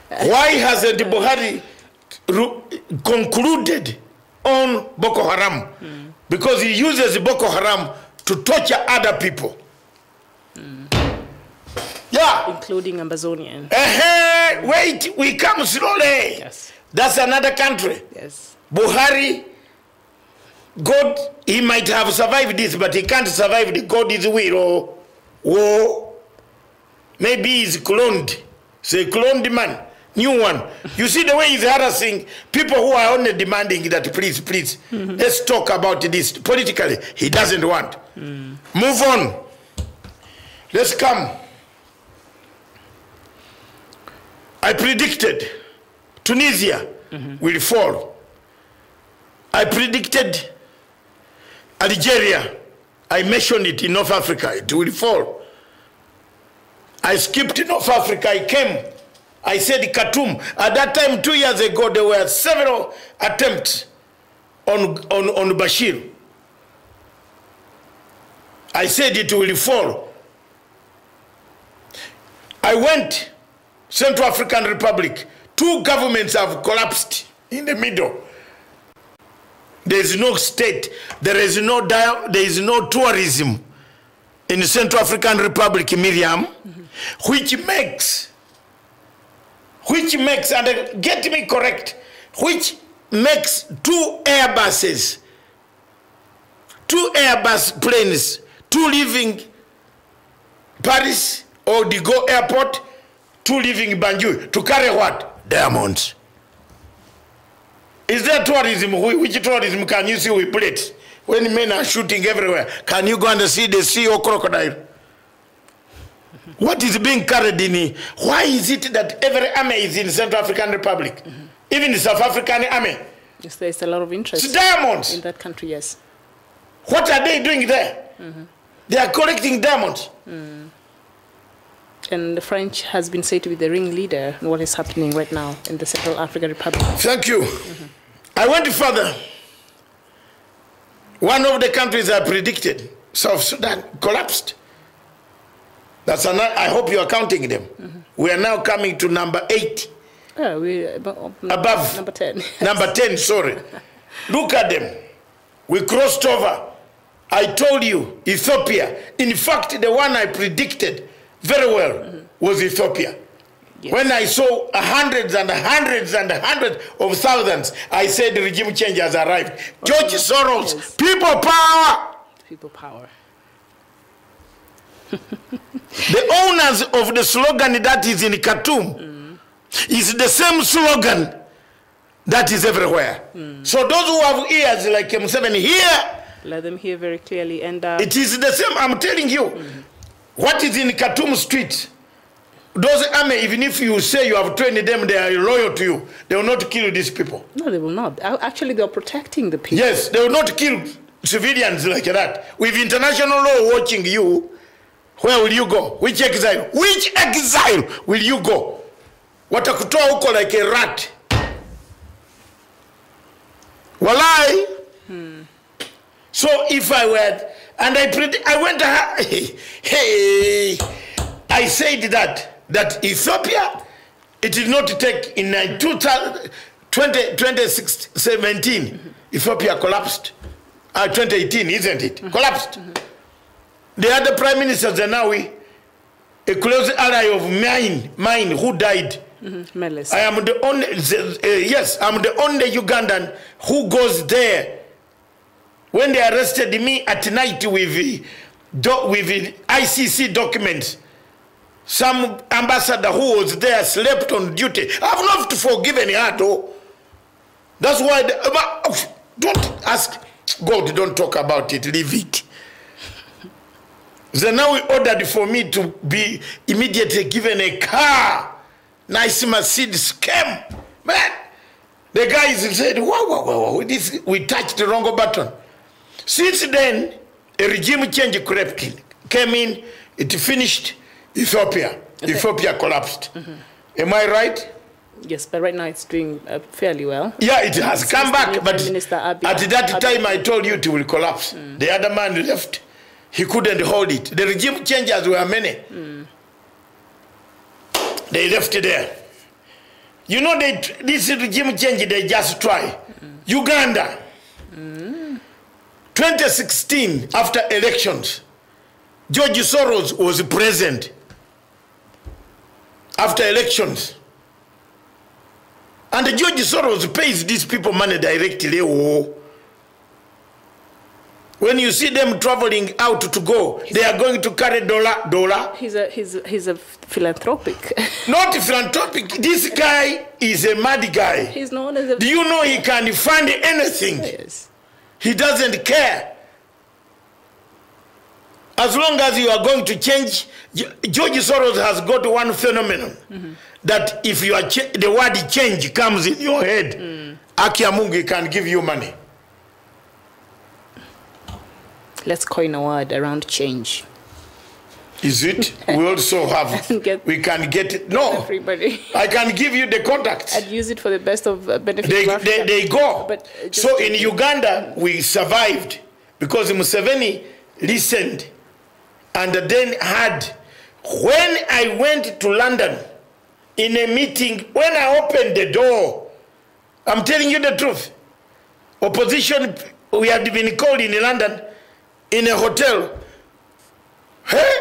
Why hasn't Buhari concluded on Boko Haram? Because he uses Boko Haram to torture other people. Yeah. Including Amazonian. Wait, we come slowly. Yes. That's another country. Yes. Buhari, God, he might have survived this, but he can't survive the God's will. Whoa. Maybe he's cloned. It's a cloned man. New one. You see the way he's harassing people who are only demanding that please, let's talk about this. Politically, he doesn't want. Move on. Let's come. I predicted Tunisia will fall. I predicted Algeria. I mentioned it in North Africa. It will fall. I skipped North Africa. I came. I said Khartoum. At that time, 2 years ago, there were several attempts on Bashir. I said it will fall. I went Central African Republic, 2 governments have collapsed in the middle. There is no state, there is no tourism in the Central African Republic, Miriam, which makes, and get me correct, which makes 2 Airbuses, 2 Airbus planes, 2 leaving Paris or the Go Airport, 2 leaving Banjul, to carry what? Diamonds. Is there tourism? Which tourism can you see with bullets? When men are shooting everywhere, can you go and see the sea or crocodile? What is being carried in? Why is it that every army is in Central African Republic? Even the South African army? Yes, there's a lot of interest. It's diamonds. In that country, yes. What are they doing there? They are collecting diamonds. And the French has been said to be the ringleader in what is happening right now in the Central African Republic. Thank you. I went further. One of the countries I predicted, South Sudan, collapsed. That's I hope you are counting them. We are now coming to number 8. Yeah, we're above number 10. Number 10, sorry. Look at them. We crossed over. I told you, Ethiopia. In fact, the one I predicted very well was Ethiopia. Yes. When I saw hundreds and hundreds and hundreds of thousands, I said the regime change has arrived. George Soros, yes. People power. People power. The owners of the slogan that is in Khartoum is the same slogan that is everywhere. So those who have ears like M7 hear. Let them hear very clearly. And it is the same, I'm telling you. What is in Khartoum street? Those army, even if you say you have trained them, they are loyal to you. They will not kill these people. No, they will not. Actually, they are protecting the people. Yes, they will not kill civilians like that. With international law watching you, where will you go? Which exile? Which exile will you go? Watakutoa huko like a rat. Walai. So if I were, and I went, hey, I said that Ethiopia, it did not take in 2017, Ethiopia collapsed. 2018, isn't it? Collapsed. The other prime minister, Zenawi, a close ally of mine who died. Meles. I am the only, yes, I'm the only Ugandan who goes there. When they arrested me at night with ICC documents, some ambassador who was there slept on duty. I've not forgiven her though. That's why, don't ask, God, don't talk about it, leave it. So now we ordered for me to be immediately given a car. Nice Mercedes came. Man, the guys said, wow, we touched the wrong button. Since then, a regime change came in, it finished Ethiopia. Okay. Ethiopia collapsed. Am I right? Yes, but right now it's doing fairly well. Yeah, it has come back, but at that time I told you it will collapse. The other man left. He couldn't hold it. The regime changes were many. They left it there. You know, this regime change, they just try. Uganda. 2016, after elections, George Soros was present. After elections. And George Soros pays these people money directly. Oh. When you see them traveling out to go, they are going to carry dollar. He's a philanthropic. Not philanthropic. This guy is a mad guy. He's known as a... Do you know he can fund anything? Yes. He doesn't care. As long as you are going to change, George Soros has got one phenomenon, that if you are the word change comes in your head, Akia Mungi can give you money. Let's coin a word around change. Is it? We also have, we can get it. No, everybody. I can give you the contacts. And use it for the best of benefit they, of Africa. They go. So in Uganda, we survived because Museveni listened and then had, when I went to London in a meeting, when I opened the door, I'm telling you the truth, opposition, we had been called in London, in a hotel. Hey,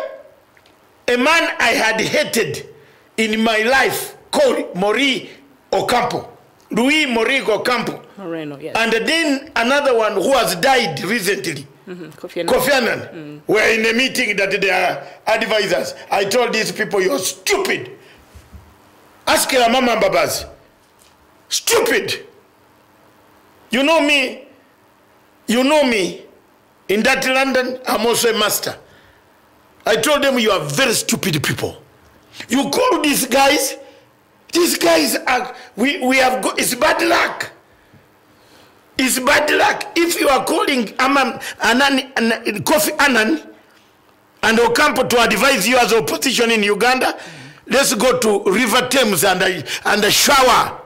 a man I had hated in my life called Maurice Ocampo, Louis Maurice Ocampo. Moreno, yes. And then another one who has died recently, Kofi Annan, were in a meeting that they are advisors. I told these people, you're stupid. Ask your mama Babas. Stupid. You know me. You know me. In that London, I'm also a master. I told them, you are very stupid people. You call these guys are, we have got, it's bad luck. It's bad luck. If you are calling Kofi Annan and Ocampo to advise you as opposition in Uganda, let's go to River Thames and shower.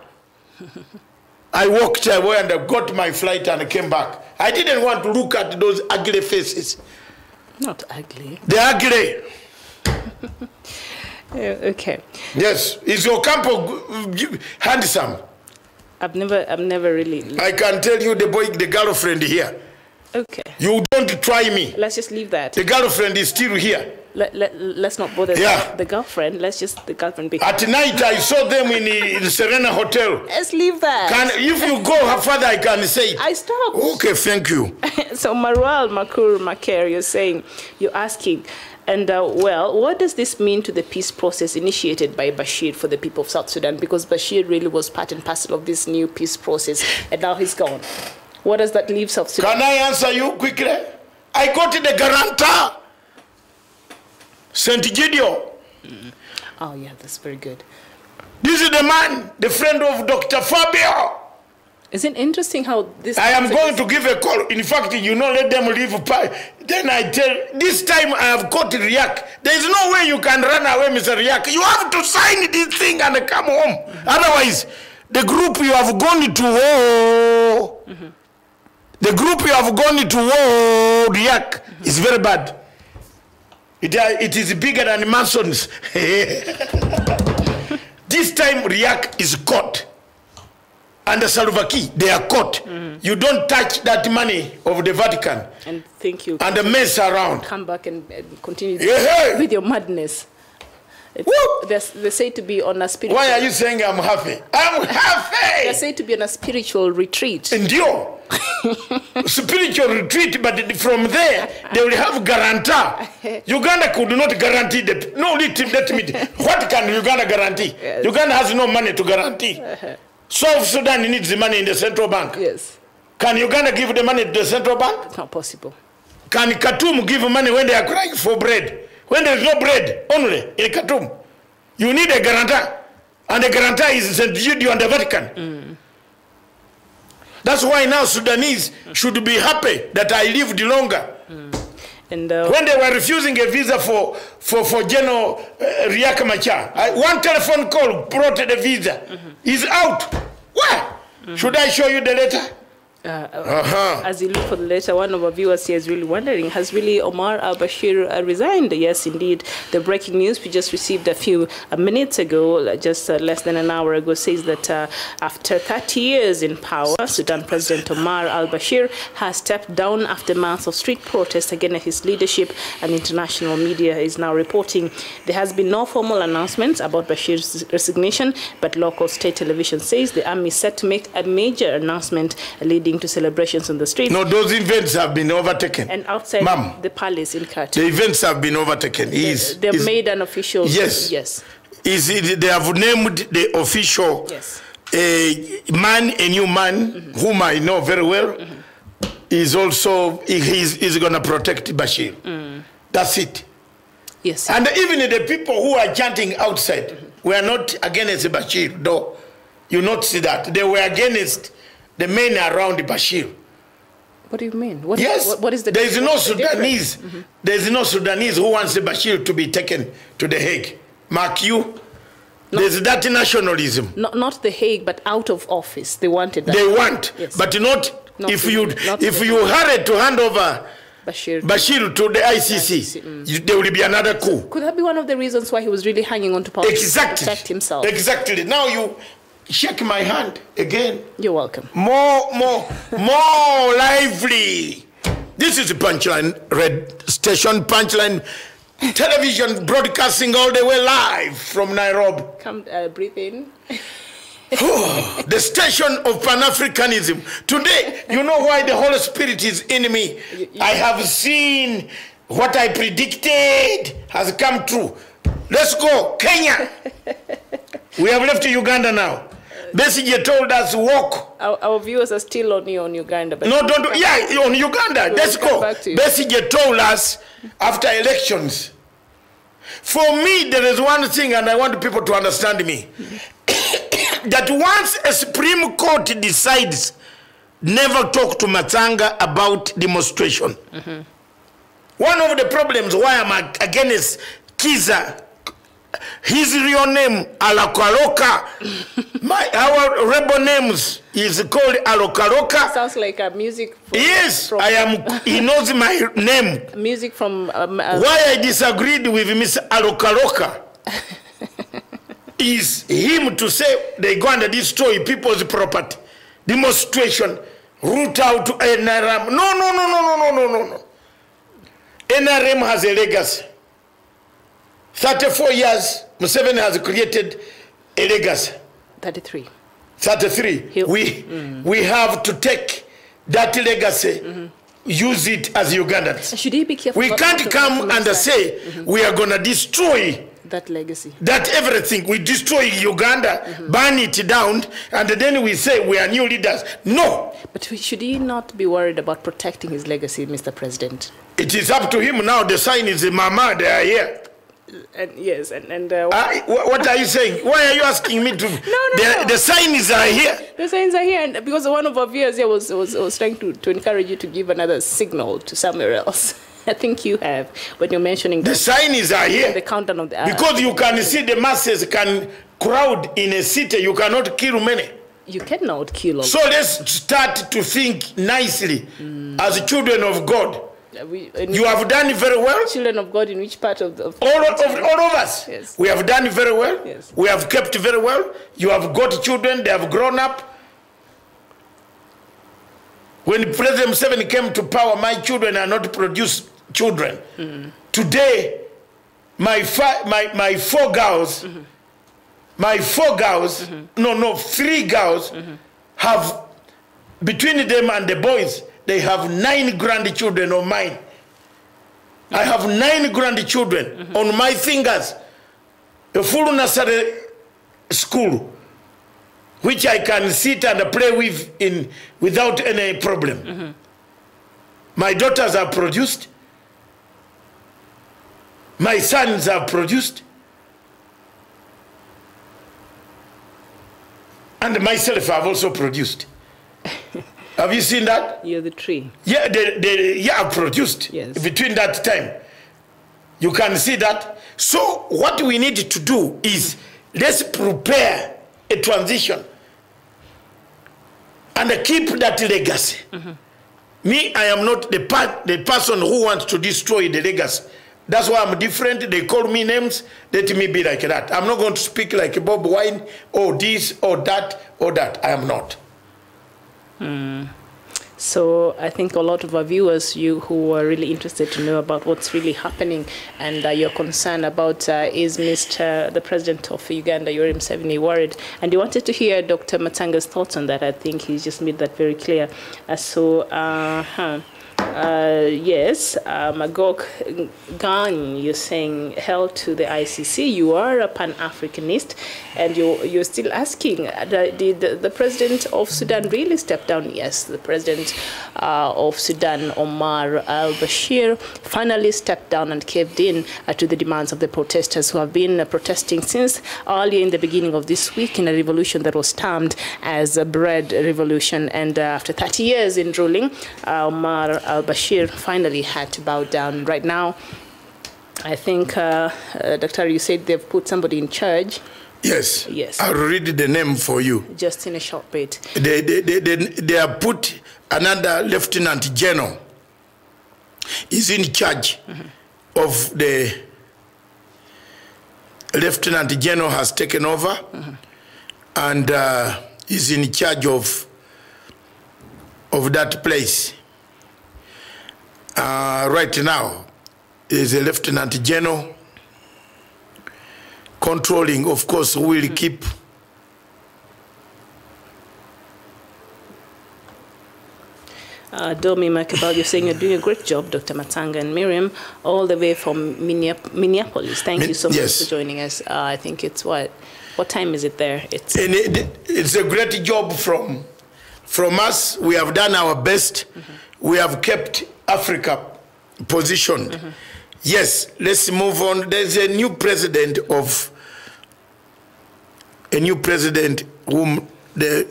I walked away and I got my flight and I came back. I didn't want to look at those ugly faces. Not ugly. They're ugly. Okay. Yes. Is Ocampo handsome? I've never really. I can tell you the girlfriend here. Okay. You don't try me. Let's just leave that. The girlfriend is still here. Let's not bother the girlfriend. Let's just the girlfriend be. At night, I saw them in the Serena Hotel. Let's leave that. If you go further, I can say it. I stopped. Okay, thank you. So Marual Makur Maker, you're asking, and well, what does this mean to the peace process initiated by Bashir for the people of South Sudan? Because Bashir really was part and parcel of this new peace process, and now he's gone. What does that leave South Sudan? Can I answer you quickly? I got the guarantor. St. Gideon. Oh, yeah, that's very good. This is the man, the friend of Dr. Fabio. Isn't it interesting how this... I am going to give a call. In fact, let them leave. Then I tell, this time I have got Riak. There is no way you can run away, Mr. Riak. You have to sign this thing and come home. Otherwise, the group you have gone to war, the group you have gone to war, Riak, is very bad. It is bigger than Masons. This time, Riak is caught. And the Salva Kiir, they are caught. You don't touch that money of the Vatican. And thank you. And mess around. Come back and continue with your madness. They're said to be on a spiritual... Why are you saying I'm happy? I'm happy! They're said to be on a spiritual retreat. Endure. Spiritual retreat, but from there, they will have guarantor. Uganda could not guarantee the... No, let me... What can Uganda guarantee? Yes. Uganda has no money to guarantee. South Sudan needs the money in the central bank. Yes. Can Uganda give the money to the central bank? It's not possible. Can Khartoum give money when they are crying for bread? When there is no bread, only in Khartoum. You need a guarantor. And the guarantor is St. Gideon and the Vatican. That's why now Sudanese should be happy that I lived longer. And when they were refusing a visa for General Riek Machar, one telephone call brought the visa. He's out. Where? Should I show you the letter? As you look for the letter, one of our viewers here is really wondering, has really Omar al-Bashir resigned? Yes, indeed. The breaking news we just received a few minutes ago, just less than an hour ago, says that after 30 years in power, Sudan President Omar al-Bashir has stepped down after months of street protests against his leadership, and international media is now reporting there has been no formal announcement about Bashir's resignation, but local state television says the army is set to make a major announcement leading to celebrations on the street. No, those events have been overtaken. And outside the palace in Khartoum. The events have been overtaken. They've made an official... Yes. Yes. They have named the official man, a new man, whom I know very well, is also, he's going to protect Bashir. That's it. Yes. And even the people who are chanting outside were not against Bashir, though. You not see that. They were against the men around Bashir. What do you mean? What is the there is no Sudanese. There is no Sudanese who wants the Bashir to be taken to the Hague. Mark you. There's that nationalism. Not the Hague, but out of office. They wanted that. They want, but not if you hurry to hand over Bashir to the ICC, there will be another coup. Could that be one of the reasons why he was really hanging on to power to protect himself? Exactly. Now you shake my hand again. You're welcome. More lively. This is the Punchline Red Station, Punchline Television, broadcasting all the way live from Nairobi. Come, breathe in. The station of Pan-Africanism. Today, you know why the Holy Spirit is in me. I have seen what I predicted has come true. Let's go, Kenya. We have left Uganda now. Besigye told us walk. Our viewers are still on Uganda. But no, don't. Yeah, on Uganda. Let's go. Besigye told us after elections. For me, there is one thing, and I want people to understand me. That once a Supreme Court decides never talk to Matanga about demonstration. One of the problems why I'm against Kiza, his real name, Alokaloka. Our rebel names is called Alokaloka. Sounds like a music. Yes, I am. He knows my name. Music from. Why I disagreed with Mr. Alokaloka is him to say they're going to destroy people's property. Demonstration, root out to NRM. No. NRM has a legacy. 34 years, Museveni has created a legacy. 33. 33. We have to take that legacy, use it as Ugandans. Should he be careful? We can't come and say we are going to destroy that legacy. That everything. We destroy Uganda, burn it down, and then we say we are new leaders. No. But should he not be worried about protecting his legacy, Mr. President? It is up to him now. The sign is Mama, they are here. And yes, and what are you saying? Why are you asking me to? No. The signs are here. The signs are here, and because one of our viewers here was trying to encourage you to give another signal to somewhere else. I think you have when you're mentioning the signs are here. The countdown of the because you can see the masses can crowd in a city. You cannot kill many. You cannot kill all. So let's start to think nicely as children of God. You have done very well. Children of God in which part of all of us? Yes. We have done very well. Yes. We have kept very well. You have got children. They have grown up. When President Museveni came to power, my children are not produced children. Today, my four girls, three girls have, between them and the boys, they have 9 grandchildren of mine. I have 9 grandchildren on my fingers. A full nursery school, which I can sit and play with without any problem. My daughters are produced. My sons are produced. And myself I've also produced. Have you seen that? You're the tree. Yeah, I've produced. Yes. Between that time. You can see that. So what we need to do is let's prepare a transition and keep that legacy. Me, I am not the person who wants to destroy the legacy. That's why I'm different. They call me names. Let me be like that. I'm not going to speak like Bob Wine or this or that or that. I am not. So I think a lot of our viewers, who are really interested to know about what's really happening, and you're concerned about is the President of Uganda, Yoweri Museveni, worried, and you wanted to hear Dr. Matanga's thoughts on that. I think he just made that very clear. Yes, Magog Gan, you're saying hell to the ICC. You are a Pan-Africanist, and you're still asking, did the President of Sudan really step down? Yes, the President of Sudan, Omar al-Bashir, finally stepped down and caved in to the demands of the protesters who have been protesting since earlier in the beginning of this week in a revolution that was termed as a bread revolution. And after 30 years in ruling, Omar al-Bashir finally had to bow down. Right now, I think, Dr. you said they've put somebody in charge. Yes. Yes. I'll read the name for you. Just in a short bit. They have put another Lieutenant General is in charge of the Lieutenant General has taken over and is in charge of that place. Right now is a Lieutenant General controlling, of course, who will keep Domi Makebal, you're saying you're doing a great job, Dr. Matanga and Miriam, all the way from Minneapolis. Thank you so much for joining us. I think it's what time is it there? It's a great job from us. We have done our best. We have kept Africa positioned. Yes, let's move on. There's a new president whom the...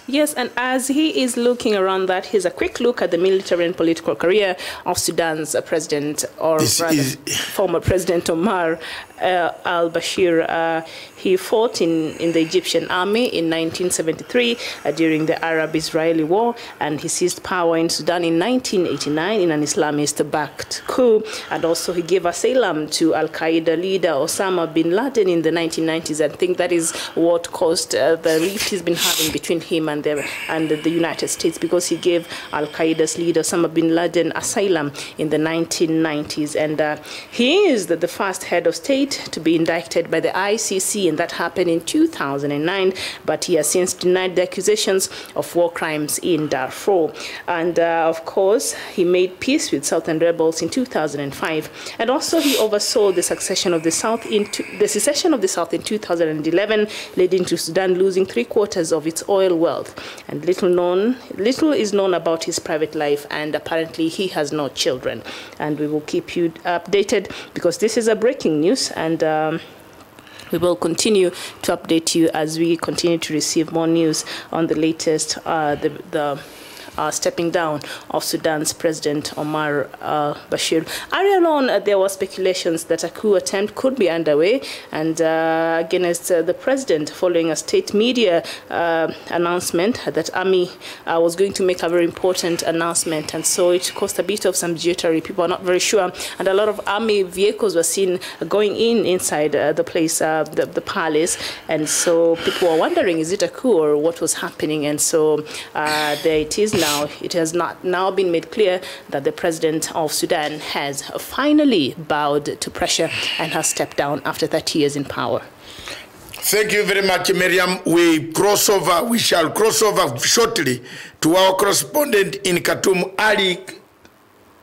Yes, and as he is looking around that, here's a quick look at the military and political career of Sudan's president, or former President Omar al-Bashir. He fought in the Egyptian army in 1973 during the Arab-Israeli War, and he seized power in Sudan in 1989 in an Islamist-backed coup. And also he gave asylum to al-Qaeda leader Osama bin Laden in the 1990s. I think that is what caused the rift he's been having between him and the United States, because he gave al-Qaeda's leader Osama bin Laden asylum in the 1990s. And he is the first head of state to be indicted by the ICC, and that happened in 2009, but he has since denied the accusations of war crimes in Darfur. And of course, he made peace with Southern rebels in 2005, and also he oversaw the secession of the South in 2011, leading to Sudan losing 3/4 of its oil wealth. And little is known about his private life, and apparently he has no children. And we will keep you updated, because this is a breaking news, and we will continue to update you as we continue to receive more news on the latest, stepping down of Sudan's President Omar al-Bashir. Earlier on, there were speculations that a coup attempt could be underway, and against the president, following a state media announcement that army was going to make a very important announcement, and so it caused a bit of some jittery. People are not very sure, and a lot of army vehicles were seen going inside the place, the palace, and so people were wondering, is it a coup or what was happening? And so there it is now. It has now been made clear that the president of Sudan has finally bowed to pressure and has stepped down after 30 years in power. Thank you very much, Miriam. We shall cross over shortly to our correspondent in Khartoum, Ali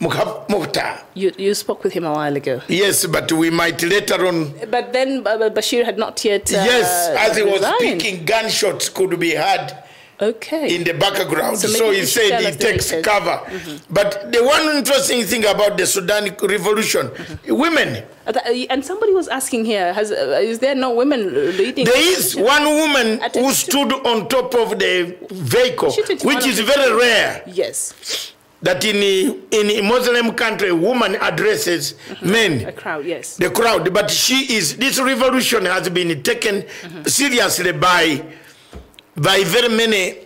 Mukhtar. You spoke with him a while ago. Yes, but we might later on. But then Bashir had not yet. Yes, as he was speaking, gunshots could be heard. Okay. In the background, so he said he takes cover. But the one interesting thing about the Sudan revolution, women. And somebody was asking here, is there no women leading? There is one woman who stood on top of the vehicle, which is very rare. Yes. That in a Muslim country, a woman addresses men. A crowd, yes. The crowd. But this revolution has been taken seriously by very many.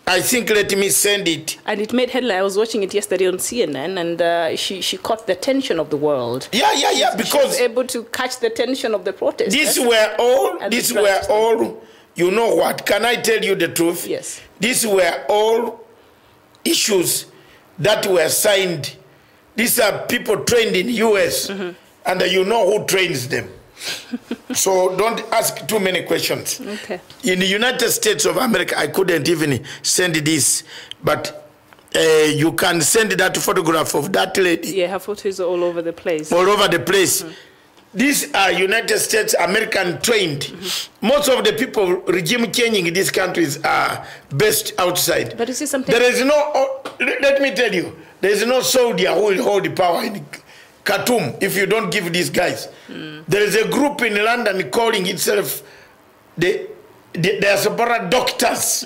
I think, let me send it. And it made headline. I was watching it yesterday on CNN, and she caught the attention of the world. Yeah, because she was able to catch the attention of the protesters. These were all, you know what, can I tell you the truth? Yes. These were all issues that were signed. These are people trained in US, and you know who trains them. So don't ask too many questions. Okay. In the United States of America, I couldn't even send this, but you can send that photograph of that lady. Yeah, her photos are all over the place. All over the place. These are United States American trained. Most of the people regime changing in these countries are based outside. But you see something. There is no. Let me tell you, there is no Saudi who will hold the power in Khartoum if you don't give these guys. There is a group in London calling itself the diaspora doctors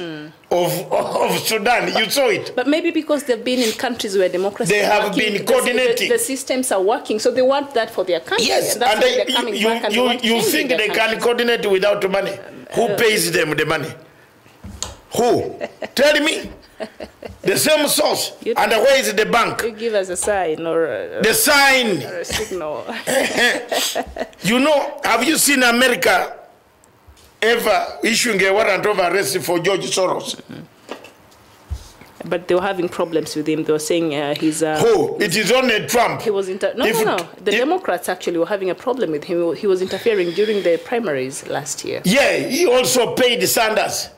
of Sudan. You saw it. But maybe because they've been in countries where democracy they have been coordinating. The systems are working, so they want that for their country. Yes, and that's why they're coming back and you think they can coordinate without money? Who pays them the money? Who? Tell me. The same source. And where is the bank? You give us a sign or the sign. Or a signal. You know, have you seen America ever issuing a warrant of arrest for George Soros? But they were having problems with him. They were saying he's... Who? It is only Trump. He was... No. The Democrats actually were having a problem with him. He was interfering during the primaries last year. Yeah, he also paid Sanders.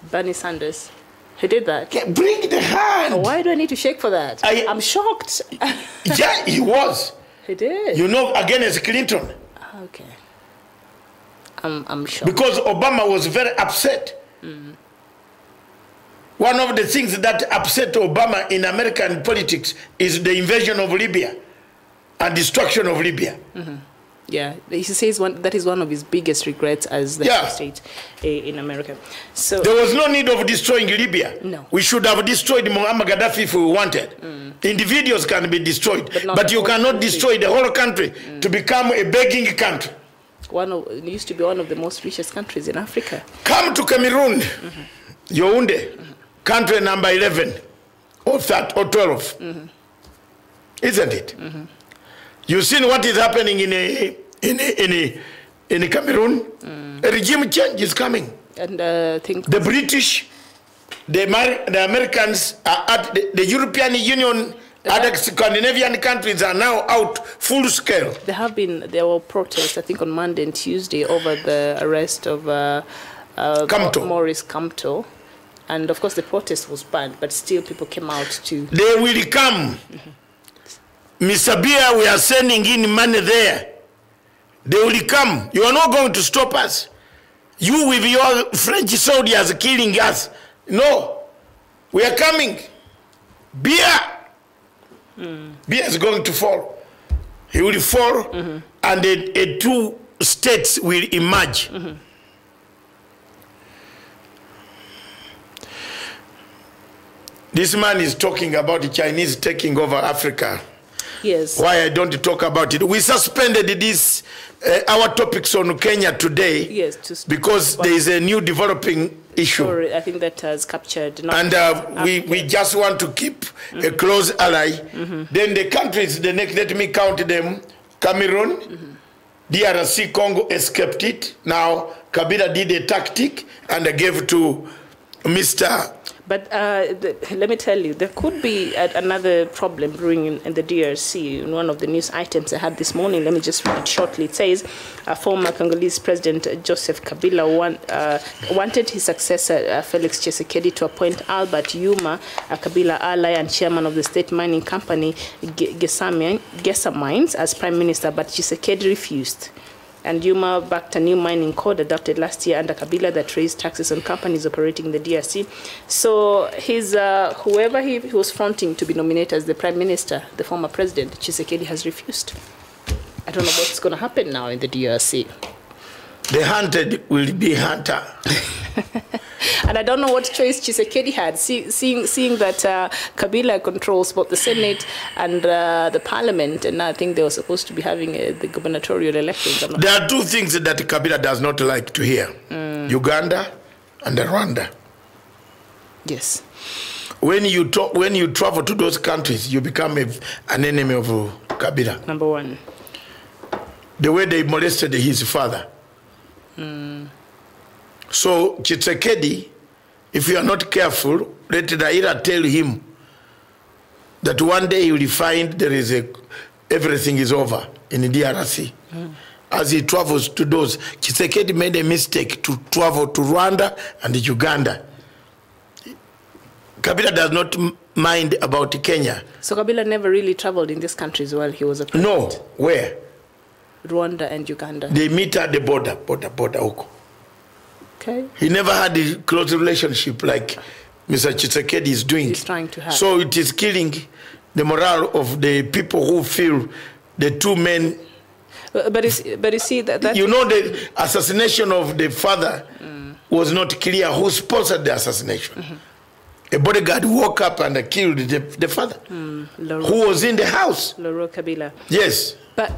Bernie Sanders. He did that? Yeah, bring the hand. Oh, why do I need to shake for that? I'm shocked. Yeah, he was. He did. You know, against Clinton. Okay. I'm shocked. Because Obama was very upset. One of the things that upset Obama in American politics is the invasion of Libya and destruction of Libya. Yeah, he says that is one of his biggest regrets as the head of state in America. So there was no need of destroying Libya. No. We should have destroyed Muammar Gaddafi if we wanted. Individuals can be destroyed, but you cannot destroy the whole country to become a begging country. It used to be one of the most richest countries in Africa. Come to Cameroon, Yaoundé, country number 11 or 12, isn't it? You've seen what is happening in Cameroon. A regime change is coming. And the British, the Americans are at the European Union. Other Scandinavian countries are now out full scale. There were protests, I think, on Monday and Tuesday over the arrest of Maurice Kamto. And of course, the protest was banned, but still people came out to... They will come. Mr. Biya, we are sending in money there. They will come. You are not going to stop us. You with your French soldiers killing us. No. We are coming. Biya. Biya is going to fall. He will fall, and two states will emerge. This man is talking about the Chinese taking over Africa. Yes. Why I don't talk about it? We suspended this, our topics on Kenya today. Yes. Because there is a new developing issue. Sorry, I think that has captured. And we just want to keep a close ally. Then the countries, let me count them. Cameroon, DRC Congo escaped it. Now Kabila did a tactic and gave to Mr. But let me tell you, there could be another problem brewing in the DRC. In one of the news items I had this morning, let me just read it shortly. It says, former Congolese President Joseph Kabila wanted his successor, Felix Tshisekedi, to appoint Albert Yuma, a Kabila ally and chairman of the state mining company Gesa Mines, as prime minister, but Tshisekedi refused. And Yuma backed a new mining code adopted last year under Kabila that raised taxes on companies operating in the DRC. So whoever he was fronting to be nominated as the prime minister, the former president, Tshisekedi, has refused. I don't know what's going to happen now in the DRC. The hunted will be hunter. And I don't know what choice Tshisekedi had, seeing that Kabila controls both the Senate and the Parliament, and I think they were supposed to be having the gubernatorial elections. There are two things that Kabila does not like to hear: Uganda and Rwanda. Yes. When you travel to those countries, you become an enemy of Kabila. Number one. The way they molested his father. So Tshisekedi, if you are not careful, let Raila tell him that one day he will find everything is over in the DRC. As he travels to those, Tshisekedi made a mistake to travel to Rwanda and Uganda. Kabila does not mind about Kenya. So Kabila never really traveled in these countries while he was a president? No, where? Rwanda and Uganda. They meet at the border. Okay. He never had a close relationship like Mr. Tshisekedi is doing. He's trying to have. So it is killing the morale of the people who feel the two men. But you see that you know, the assassination of the father was not clear who sponsored the assassination. A bodyguard woke up and killed the father, who was in the house. Laurent Kabila. Yes. But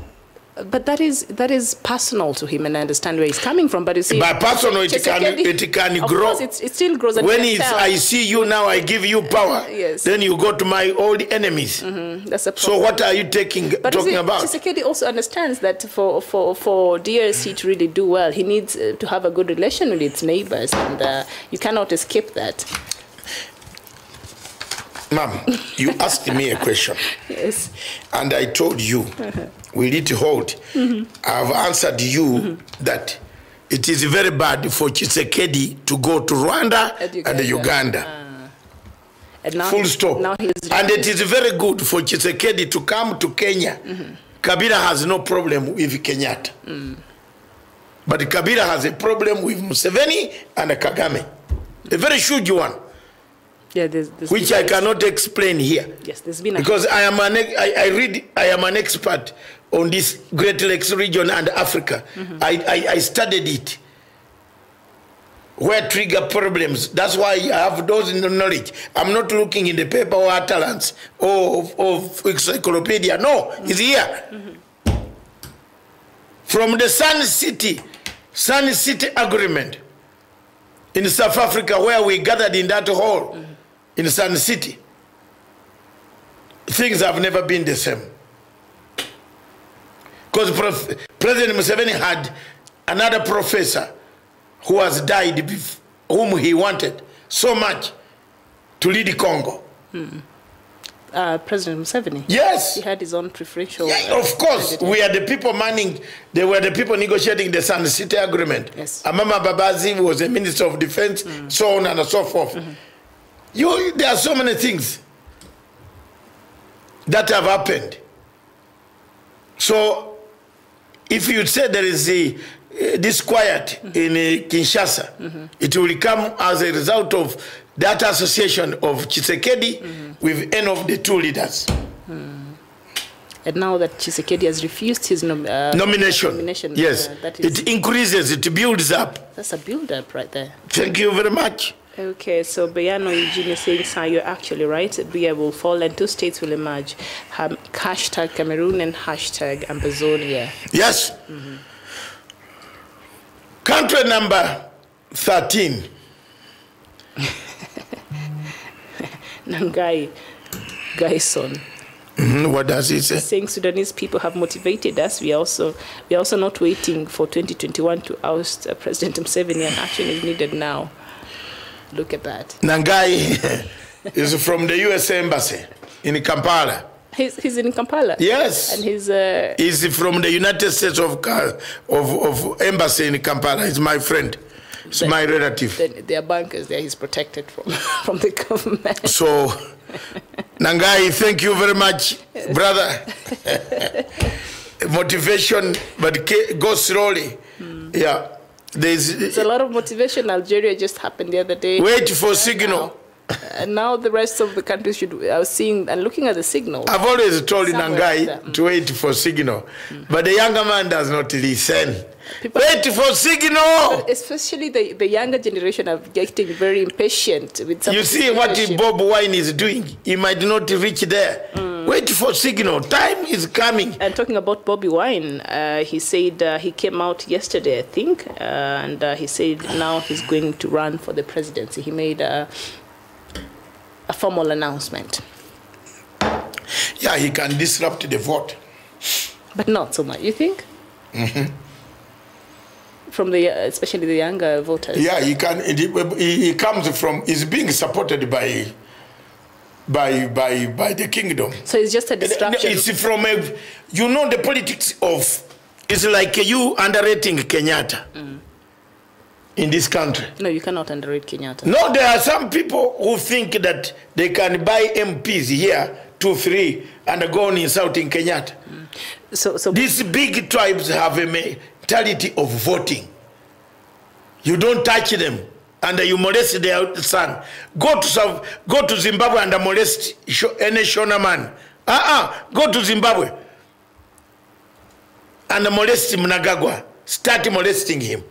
But that is personal to him, and I understand where he's coming from. But you see, by personal, it can grow. Of course, it still grows. When I see you now, I give you power. Yes. Then you go to my old enemies. That's a problem. So what are you talking about? Tshisekedi also understands that for DRC to really do well, he needs to have a good relation with its neighbors, and you cannot escape that. Ma'am, you asked me a question. Yes. And I told you, we need to hold. I've answered you that it is very bad for Tshisekedi to go to Rwanda and Uganda. And now full stop. And it is very good for Tshisekedi to come to Kenya. Kabila has no problem with Kenyatta. But Kabila has a problem with Museveni and Kagame. A very huge one. Yeah, which I cannot explain here. Yes, there's been because I am an expert on this Great Lakes region and Africa. I studied it. Where trigger problems. That's why I have those knowledge. I'm not looking in the paper or utterance or of encyclopedia. No, it's here. From the Sun City Agreement in South Africa, where we gathered in that hall in Sun City, things have never been the same. Because President Museveni had another professor who has died, whom he wanted so much to lead Congo. President Museveni? Yes. He had his own preferential... Yeah, of course. We are the people they were the people negotiating the Sun City Agreement. Yes. Amama Babazi was a Minister of Defense, so on and so forth. There are so many things that have happened. So, if you say there is disquiet in Kinshasa, it will come as a result of that association of Tshisekedi with any of the two leaders. And now that Tshisekedi has refused his nomination, yes, it increases, it builds up. That's a build-up right there. Thank you very much. Okay, so Bayano Eugene is saying, sir, you're actually right. Biya will fall and two states will emerge. Hashtag Cameroon and hashtag Ambazonia. Yes. Country number 13. Nangai Gaison. What does he say? Saying Sudanese people have motivated us. We are also not waiting for 2021 to oust President Museveni, and action is needed now. Look at that. Nangai is from the U.S. Embassy in Kampala. He's in Kampala? Yes. And he's from the United States of Embassy in Kampala. He's my friend. He's my relative. Then they are bankers there. He's protected from the government. So, Nangai, thank you very much, brother. Motivation, but go slowly. Yeah. There's a lot of motivation. Algeria just happened the other day. Wait for signal. And now the rest of the countries I was seeing and looking at the signal. I've always told Nangai to wait for signal. But the younger man does not listen. Wait for signal! Especially the younger generation are getting very impatient with some. You see what Bob Wine is doing? He might not reach there. Wait for signal. Time is coming. And talking about Bobby Wine, he said he came out yesterday, I think, and he said now he's going to run for the presidency. He made a formal announcement. Yeah, he can disrupt the vote. But not so much, you think? From especially the younger voters. Yeah, he can. He comes from. He's being supported by the kingdom. So it's just a distraction. It's from the politics of. It's like you underrating Kenyatta in this country. No, you cannot underrate Kenyatta. No, there are some people who think that they can buy MPs here, 2, 3, and go on insulting Kenyatta. So these big tribes have a mentality of voting. You don't touch them, and you molest their son. Go to Zimbabwe and molest any Shona man. Go to Zimbabwe and molest Mnangagwa. Start molesting him.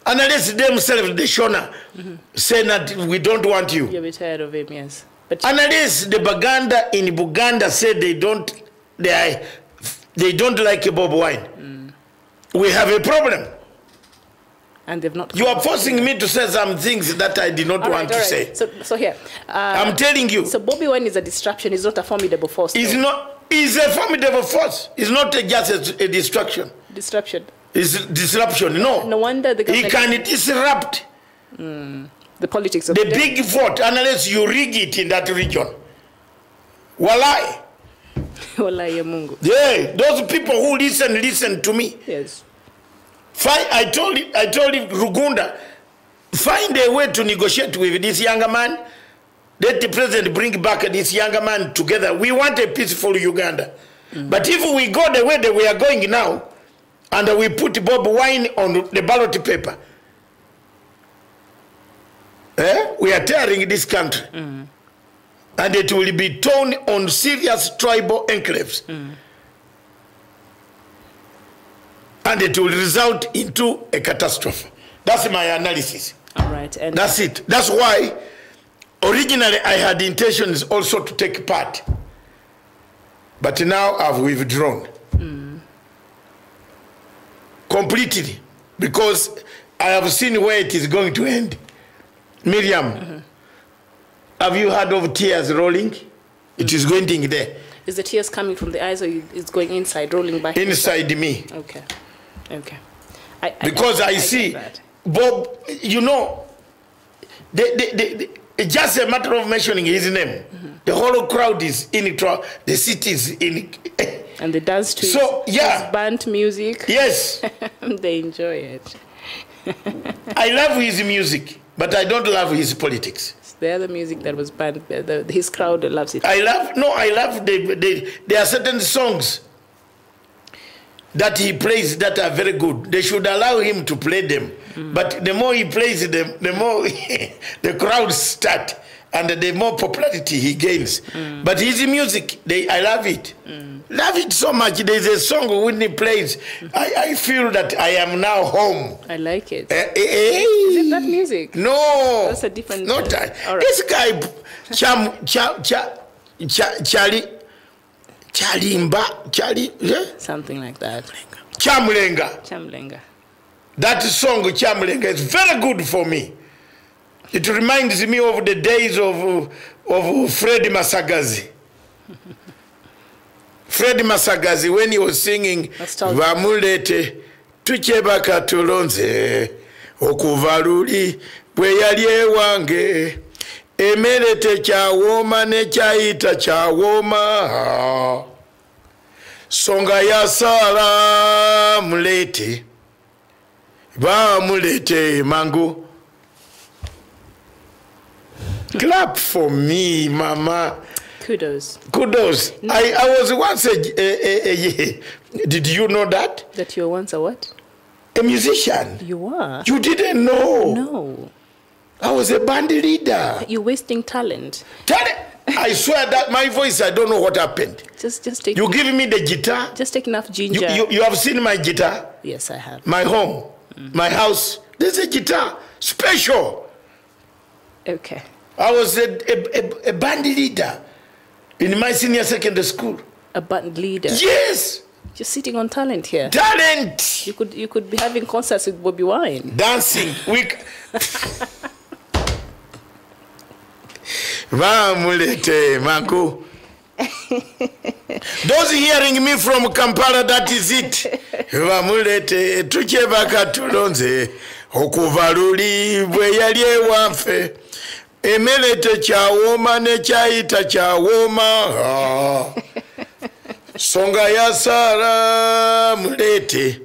Unless themselves, the Shona, say that we don't want you. You'll be tired of him, yes. But unless the Baganda in Buganda said they They don't like Bob Wine. We have a problem. And they've not. You are forcing me to say some things that I did not want to say. So here. I'm telling you. So Bobby Wine is a distraction. He's not a formidable force. He's not. He's a formidable force. It's not just a distraction. Disruption. It's disruption. No. No wonder the government. He can disrupt the politics of the big vote unless you rig it in that region. Walai. Walai Mungu. Yeah, those people who listen to me. Yes. I told him, Rugunda, find a way to negotiate with this younger man. Let the president bring back this younger man together. We want a peaceful Uganda. But if we go the way that we are going now, and we put Bob Wine on the ballot paper, we are tearing this country. And it will be torn on serious tribal enclaves. And it will result into a catastrophe. That's my analysis. All right. And that's it. That's why originally I had intentions also to take part. But now I've withdrawn. Completely. Because I have seen where it is going to end. Miriam, have you heard of tears rolling? It is going there. Is the tears coming from the eyes or it's going inside, rolling back? Inside me. Okay. Okay. Because I see, Bob, you know, it's just a matter of mentioning his name. The whole crowd is in it, the city is in it. And they dance to his band music. Yes. They enjoy it. I love his music, but I don't love his politics. The other music that was banned, his crowd loves it. I love there are certain songs that he plays that are very good. They should allow him to play them. But the more he plays them, the more the crowds start and the more popularity he gains. But his music, I love it. Love it so much. There's a song when he plays, I feel that I am now home. I like it. Is it that music? No. That's a different... Not that. Right. This guy, something like that. Chamlenga. That song, Chamlenga, is very good for me. It reminds me of the days of Freddie Masagazi. Freddie Masagazi, when he was singing, Vamulete, Tuchebaka Tulonze, Okuvaluli, Bweyali wange, Emelete chawoma ne chaita chawoma. Songa ya sala mulete, Vamulete mangu. Clap for me, Mama. Kudos. Kudos. No. I was once did you know that? That you were once a what? A musician. You were? You didn't know? No. I was a band leader. You're wasting talent. I swear that my voice, I don't know what happened. Just take... You give me the guitar? Just take enough ginger. You have seen my guitar? Yes, I have. My home, my house. There's a guitar. Special. Okay. I was a band leader in my senior secondary school. A band leader? Yes. You're sitting on talent here. Talent. You could be having concerts with Bobby Wine. Dancing. Vamulete Manku. Those hearing me from Kampala, that is it. Vamulete Tuchebaka Tulonze. Okuvaluli bweyali ewanfe. Emelete chawoma ne chaita chawoma. Songa ya sara mulete.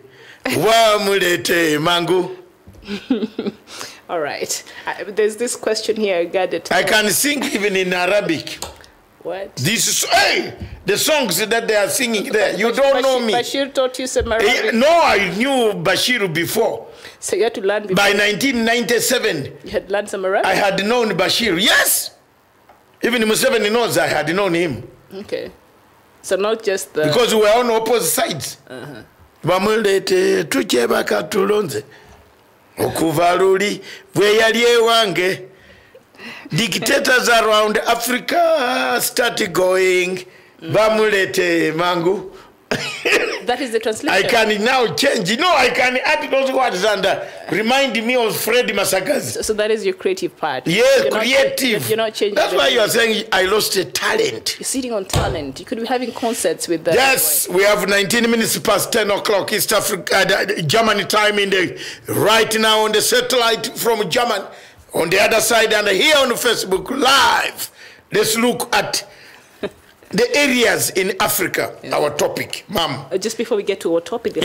Wa mulete mangu. All right. There's this question here I gathered. I can sing even in Arabic. What? This is the songs that they are singing there. You don't know me. Bashir taught you some Arabic? No, I knew Bashir before. So you had to learn before? By 1997. You had learned some Arabic? I had known Bashir, yes. Even Museveni knows I had known him. Okay. So not just the... Because we were on opposite sides. Vamulete tuchebaka tulonze. Okuvaluli bweyali ewange. Dictators around Africa started going. Vamulete mangu. That is the translation. I can now change. You know, I can add those words and remind me of Freddie Masakazi. So that is your creative part. Yes, creative. You're not changing. That's why you are saying I lost a talent. You're sitting on talent. You could be having concerts with that. Yes, we have 19 minutes past 10 o'clock East Africa, Germany time right now on the satellite from Germany. On the other side and here on Facebook live, let's look at the areas in Africa, our topic, Ma'am. Just before we get to our topic,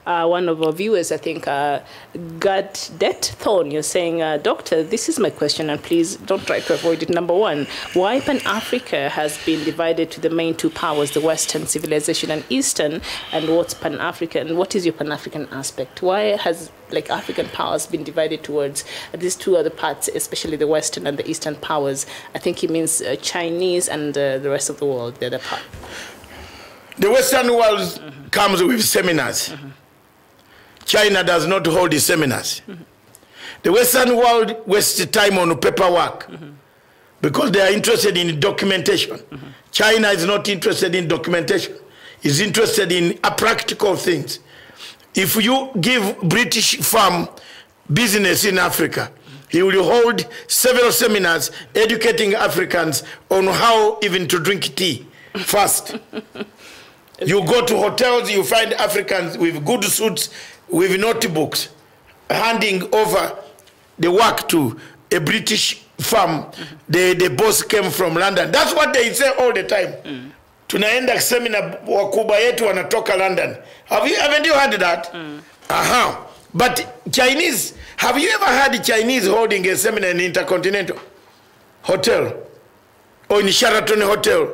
one of our viewers, I think, Gadet Thorn, you're saying, Doctor, this is my question, and please don't try to avoid it. Number one, why Pan-Africa has been divided to the main two powers, the Western civilization and Eastern, and what's Pan-African? What is your Pan-African aspect? Why has African powers been divided towards these two other parts, especially the Western and the Eastern powers? I think he means Chinese and the rest of the world, the other part. The Western world comes with seminars. China does not hold the seminars. The Western world wastes time on paperwork because they are interested in documentation. China is not interested in documentation. It's interested in practical things. If you give British firm business in Africa, he will hold several seminars educating Africans on how even to drink tea first. You go to hotels, you find Africans with good suits, with notebooks, handing over the work to a British firm. The boss came from London. That's what they say all the time. Tunaenda seminar wakubwa yetu wanatoka London. Haven't you heard that? But Chinese, have you ever had Chinese holding a seminar in Intercontinental Hotel or in Sheraton Hotel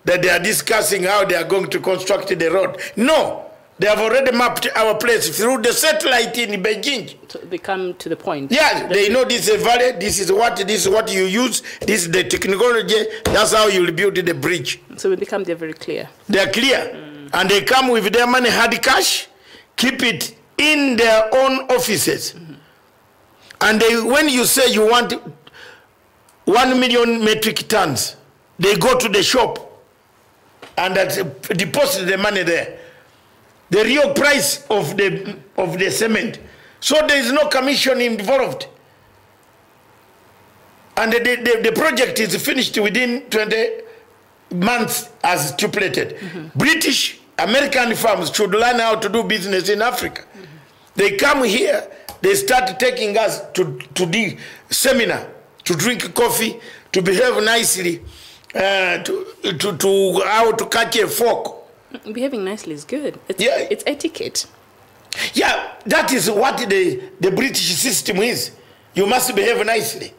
that they are discussing how they are going to construct the road? No. They have already mapped our place through the satellite in Beijing. So they come to the point. Yeah, they know this is a valley, this is what you use, this is the technology, that's how you will build the bridge. So when they come, they're very clear. They're clear. And they come with their money, hard cash, keep it in their own offices. And when you say you want 1 million metric tons, they go to the shop and deposit the money there. The real price of the cement. So there is no commission involved. And the project is finished within 20 months as stipulated. British, American firms should learn how to do business in Africa. They come here, they start taking us to the seminar, to drink coffee, to behave nicely, to how to catch a fork. Behaving nicely is good. It's etiquette. Yeah, that is what the British system is. You must behave nicely.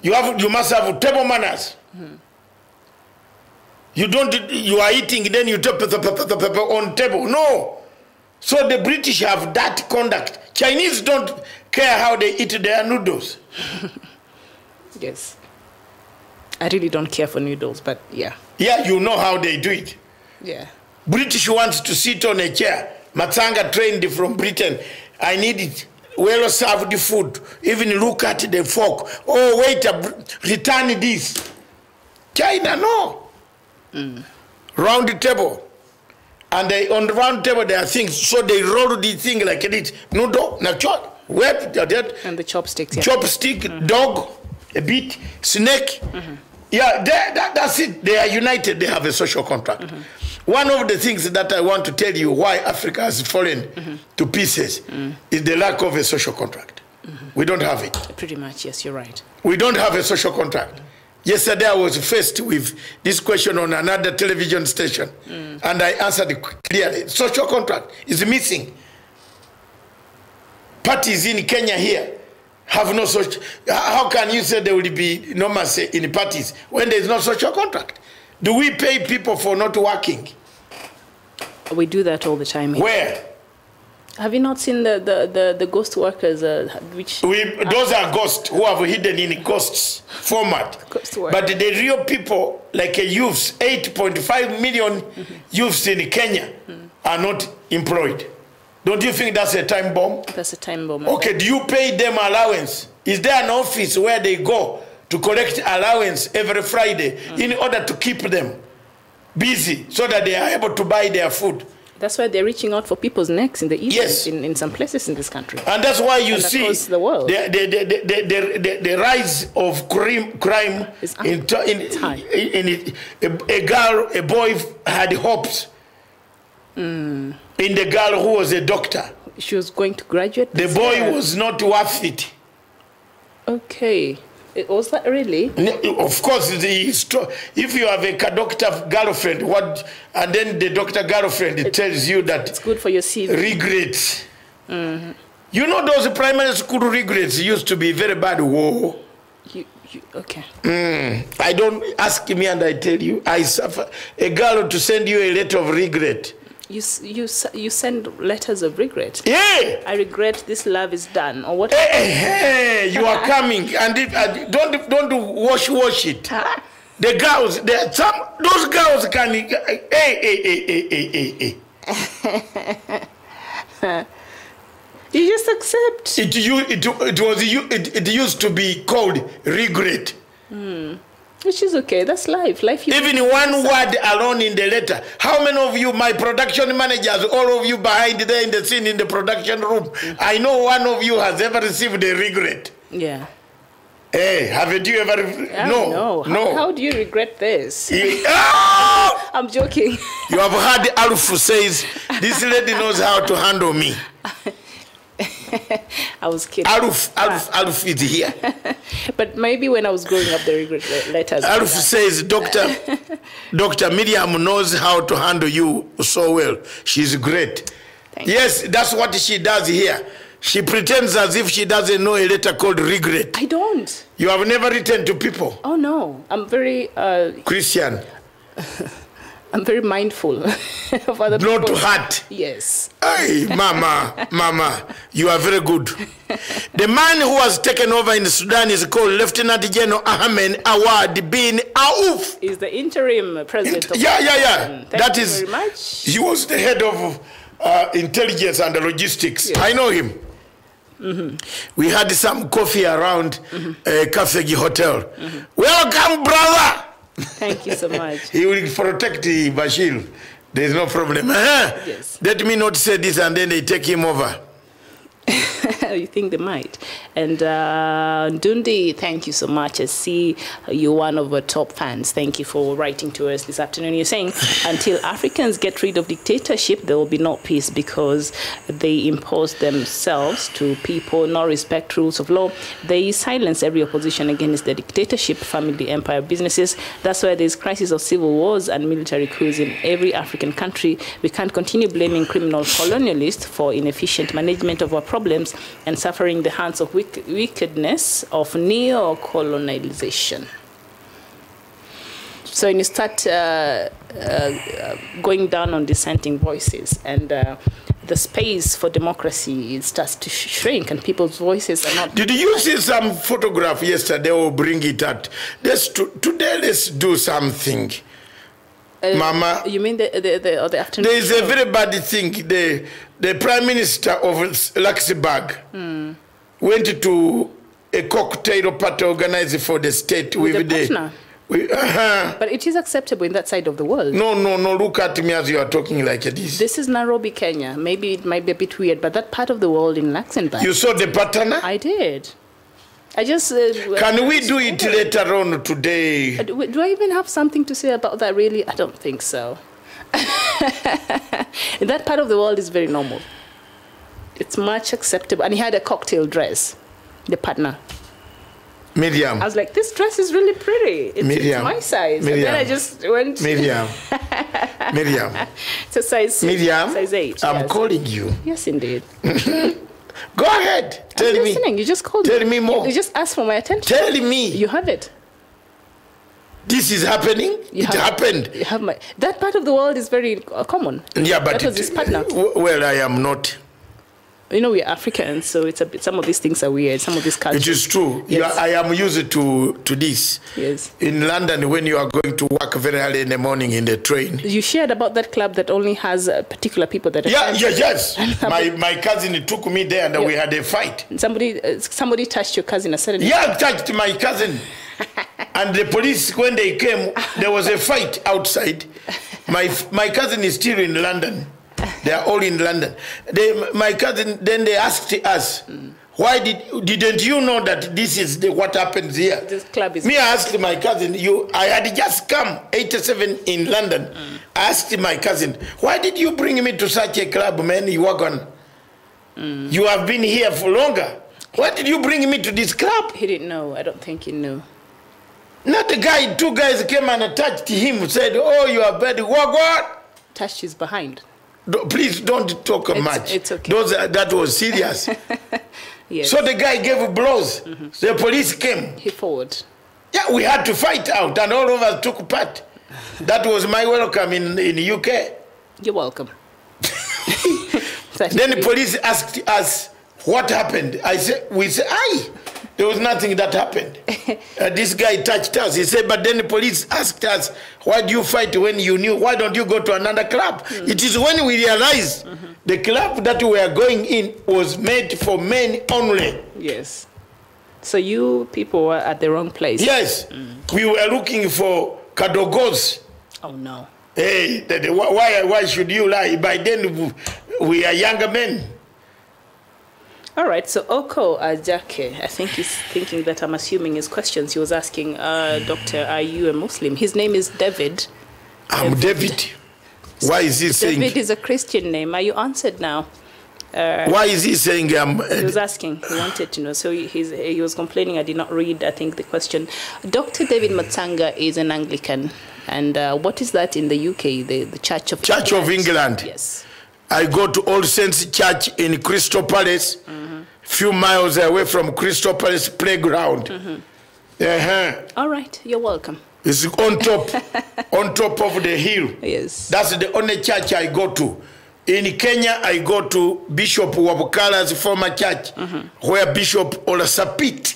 You must have table manners. You are eating, then you tap on table. No. So the British have that conduct. Chinese don't care how they eat their noodles. Yes. I really don't care for noodles, but yeah. Yeah, you know how they do it. Yeah. British wants to sit on a chair. Matsanga trained from Britain. I need it. Well served food. Even look at the fork. Oh, wait, return this. China, no. Round table. And on the round table there are things. So they roll the thing like this. Noodle, and the chopsticks. Yeah. Chopstick, dog, a bit, snake. Yeah, that's it. They are united. They have a social contract. One of the things that I want to tell you why Africa has fallen to pieces is the lack of a social contract. We don't have it. Pretty much, yes, you're right. We don't have a social contract. Yesterday I was faced with this question on another television station, and I answered it clearly. Social contract is missing. Parties in Kenya here have no social. How can you say there will be normalcy in parties when there is no social contract? Do we pay people for not working? We do that all the time here. Where? Have you not seen the ghost workers? Those are ghosts who have hidden in ghosts format. But the real people, like youths, 8.5 million youths in Kenya are not employed. Don't you think that's a time bomb? That's a time bomb. Okay, do you pay them allowance? Is there an office where they go to collect allowance every Friday in order to keep them busy so that they are able to buy their food? That's why they're reaching out for people's necks in the east, Yes. in some places in this country. And that's why you And see across the world. the rise of crime It's high. a girl, a boy had hopes in the girl who was a doctor. She was going to graduate. The this boy year. was not worth it. Okay. Was that really? Of course, if you have a doctor girlfriend, and then the doctor girlfriend tells you that It's good for your CV. regrets. You know those primary school regrets used to be very bad. Whoa. Okay. I don't ask me and I tell you, I suffer. A girl to send you a letter of regret. You send letters of regret. Yeah. I regret this love is done, or what? Hey, you are coming, and don't wash it. The girls, those girls can. Hey. You just accept. It used to be called regret. Which is okay. That's life. Even one word alone in the letter. How many of you, my production managers, all of you behind there in the scene in the production room, I know one of you has ever received a regret. Yeah. Hey, haven't you ever? No. How do you regret this? Oh! I'm joking. You have heard Alf says, this lady knows how to handle me. I was kidding. Alf is here. But maybe when I was growing up, the regret letters. Alf says, Dr. Miriam knows how to handle you so well. She's great. Yes, that's what she does here. She pretends as if she doesn't know a letter called regret. I don't. You have never written to people. Oh, no. I'm very... Christian. I'm very mindful of other people. Not to hurt. Yes. Hey, Mama, you are very good. The man who has taken over in Sudan is called Lieutenant General Ahmed Awad bin Auf. He's the interim president of Yeah. Thank you very much. He was the head of intelligence and logistics. Yes. I know him. We had some coffee around Kafegi Hotel. Welcome, brother. Thank you so much. He will protect Bashir. There's no problem. Yes. Let me not say this and then they take him over. You think they might. And Dundi, thank you so much. I see you're one of our top fans. Thank you for writing to us this afternoon. You're saying, until Africans get rid of dictatorship, there will be no peace because they impose themselves to people, no respect rules of law. They silence every opposition against the dictatorship, family, empire, businesses. That's why there's crisis of civil wars and military coups in every African country. We can't continue blaming criminal colonialists for inefficient management of our problems and suffering the hands of wickedness of neo-colonization. So when you start going down on dissenting voices and the space for democracy starts to shrink and people's voices are not... Did you see some photograph yesterday or bring it out? Today let's do something. Mama, you mean the afternoon? There is a very bad thing. The Prime Minister of Luxembourg went to a cocktail party organized for the state with the partner. But it is acceptable in that side of the world. No. Look at me as you are talking like this. This is Nairobi, Kenya. Maybe it might be a bit weird, but that part of the world in Luxembourg. You saw the partner? I did. I just... Can we do it later on today? Do I even have something to say about that, really? I don't think so. In that part of the world, it's very normal. It's much acceptable. And he had a cocktail dress, the partner. Miriam. I was like, this dress is really pretty. It's my size. Miriam. And then I just went... Miriam. It's a size 6. Miriam. Size 8. I'm calling you. Yes, indeed. Go ahead. Tell me. Listening. You just called me. Tell me more. You just asked for my attention. Tell me. You have it. This is happening? It happened. You have that part of the world is very common. Yeah, but that was his partner. Well, I am not. You know, we are Africans, so it's a bit, some of these things are weird. Some of these cultures. It is true. Yes. I am used to this. Yes. In London, when you are going to work very early in the morning in the train. You shared about that club that only has particular people that. Yes. my cousin took me there, and we had a fight. Somebody touched your cousin a certain. Yeah, touched my cousin. And the police, when they came, there was a fight outside. My cousin is still in London. They are all in London. My cousin, then they asked us, why didn't you know that this is what happens here? This club is... Me, I asked my cousin, I had just come, 87 in London. I asked my cousin, why did you bring me to such a club, man? You are gone. You have been here for longer. Why did you bring me to this club? He didn't know. I don't think he knew. Not the guy, 2 guys came and touched him, said, oh, you are bad. What? Touched his behind. Please don't talk much. It's okay. That was serious. Yes. So the guy gave blows. The police came. He forward. Yeah, we had to fight out, and all of us took part. That was my welcome in the UK. You're welcome. Then the police asked us what happened. We said, aye, there was nothing that happened. This guy touched us. He said, but then the police asked us, why do you fight when you knew? Why don't you go to another club? It is when we realized the club that we are going in was made for men only. Yes. So you people were at the wrong place. Yes. We were looking for kadogos. Oh, no. Hey, why should you lie? By then, we are younger men. All right, so Oko Ajake, I think he's thinking that I'm assuming his questions. He was asking, Doctor, are you a Muslim? His name is David. I'm David. Why is he saying? David is a Christian name. Are you answered now? Why is he saying he was asking, he wanted to know. So he was complaining I did not read, I think, the question. Dr. David Matsanga is an Anglican. And what is that in the UK, the Church of England? Church of England. Yes. I go to All Saints Church in Crystal Palace, few miles away from Crystal Palace playground. All right, you're welcome. It's on top of the hill. Yes. That's the only church I go to. In Kenya, I go to Bishop Wabukala's former church, where Bishop Olasapit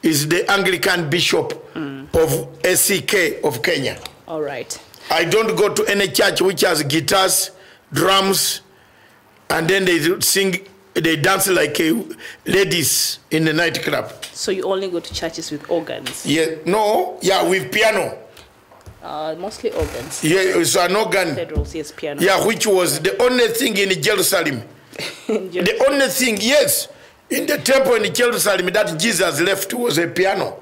is the Anglican bishop of SCK of Kenya. All right. I don't go to any church which has guitars, drums, and then they dance like ladies in the nightclub. So you only go to churches with organs? Yeah, with piano. Mostly organs. Yeah, it's an organ. Cathedrals, yes, piano. Yeah, which was the only thing in Jerusalem. The only thing, yes, in the temple in Jerusalem that Jesus left was a piano.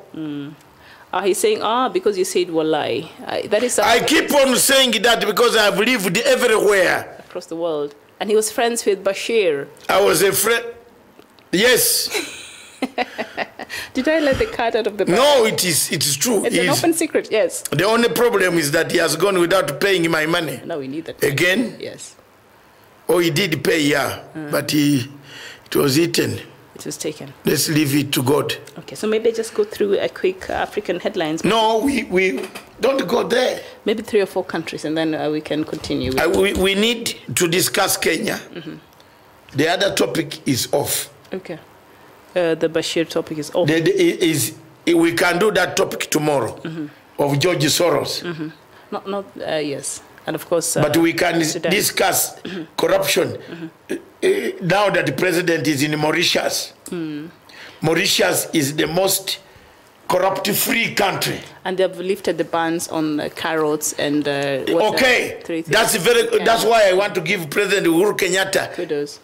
He's saying, because you said walai. That is I keep on saying that because I've lived everywhere. Across the world. And he was friends with Bashir. I was a friend. Yes. Did I let the cat out of the bag? No, it's true. It's an open secret, yes. The only problem is that he has gone without paying my money. No, we need that. Again? Yes. Oh, he did pay, yeah. But it was eaten. It was taken. Let's leave it to God. Okay, so maybe just go through a quick African headlines. No, we don't go there. Maybe 3 or 4 countries, and then we can continue. We need to discuss Kenya. The other topic is off. Okay. The Bashir topic is off. We can do that topic tomorrow of George Soros. Yes. And of course... but we can discuss corruption now that the president is in Mauritius. Mauritius is the most corrupt-free country. And they've lifted the bans on carrots and... okay, that's why I want to give President Uhuru Kenyatta kudos.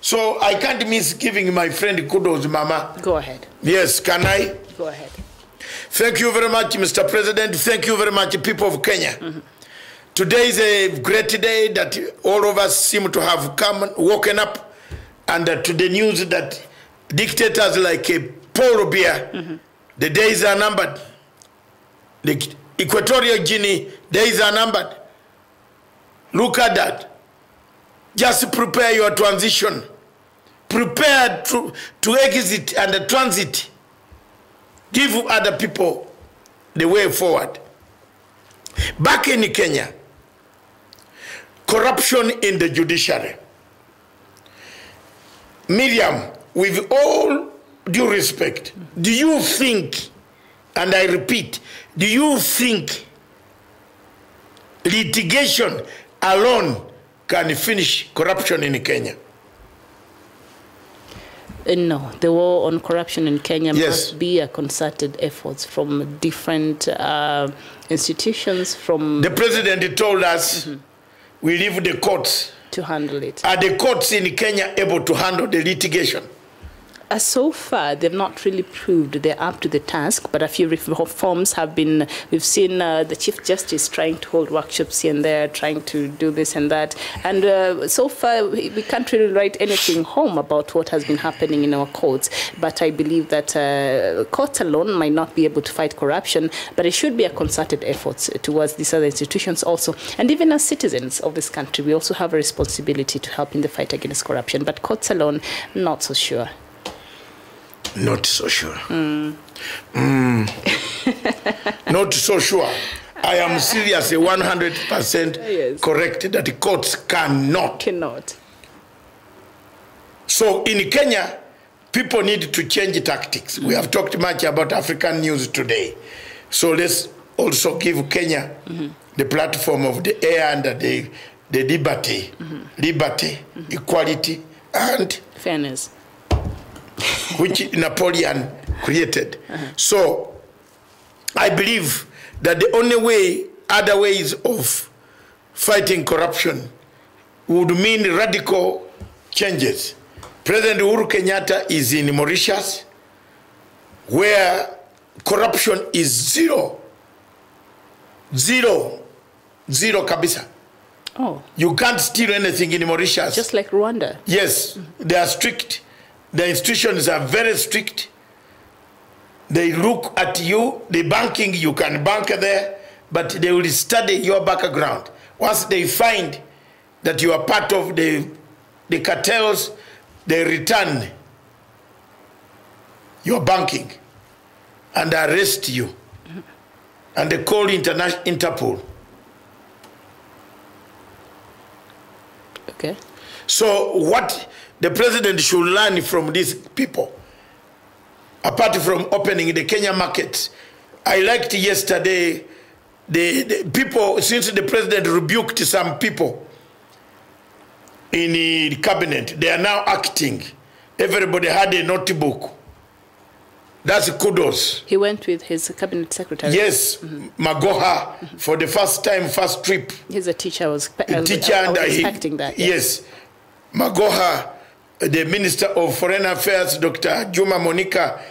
So I can't miss giving my friend kudos, Mama. Go ahead. Yes, can I? Go ahead. Thank you very much, Mr. President. Thank you very much, people of Kenya. Today is a great day that all of us seem to have woken up, and to the news that dictators like Paul Biya, the days are numbered. The Equatorial Guinea, days are numbered. Look at that. Just prepare your transition. Prepare to exit and transit. Give other people the way forward. Back in Kenya, corruption in the judiciary. Miriam, with all due respect, do you think, and I repeat, do you think litigation alone can finish corruption in Kenya? No, the war on corruption in Kenya must be a concerted effort from different institutions. From the president told us we leave the courts to handle it. Are the courts in Kenya able to handle the litigation? So far, they've not really proved they're up to the task, but a few reforms have been, we've seen the Chief Justice trying to hold workshops here and there, trying to do this and that. And so far, we can't really write anything home about what has been happening in our courts. But I believe that courts alone might not be able to fight corruption, but it should be a concerted effort towards these other institutions also. And even as citizens of this country, we also have a responsibility to help in the fight against corruption. But courts alone, not so sure. Not so sure. Not so sure. I am seriously 100% yes. correct that the courts cannot. So in Kenya, people need to change tactics. We have talked much about African news today. So let's also give Kenya the platform of the air and the liberty, equality, and fairness, which Napoleon created. So I believe that the only way, other ways of fighting corruption would mean radical changes. President Uhuru Kenyatta is in Mauritius, where corruption is zero kabisa. Oh. You can't steal anything in Mauritius. Just like Rwanda. Yes, they are strict. The institutions are very strict. They look at you, the banking, you can bank there, but they will study your background. Once they find that you are part of the cartels, they return your banking and arrest you. And they call Interpol. Okay. So what the president should learn from these people, apart from opening the Kenya market, I liked yesterday the people, since the president rebuked some people in the cabinet, they are now acting. Everybody had a notebook. That's kudos. He went with his cabinet secretary. Yes, Magoha, for the first time, first trip. He's a teacher. I was expecting that. Yes. Magoha, the Minister of Foreign Affairs, Dr. Juma Monica,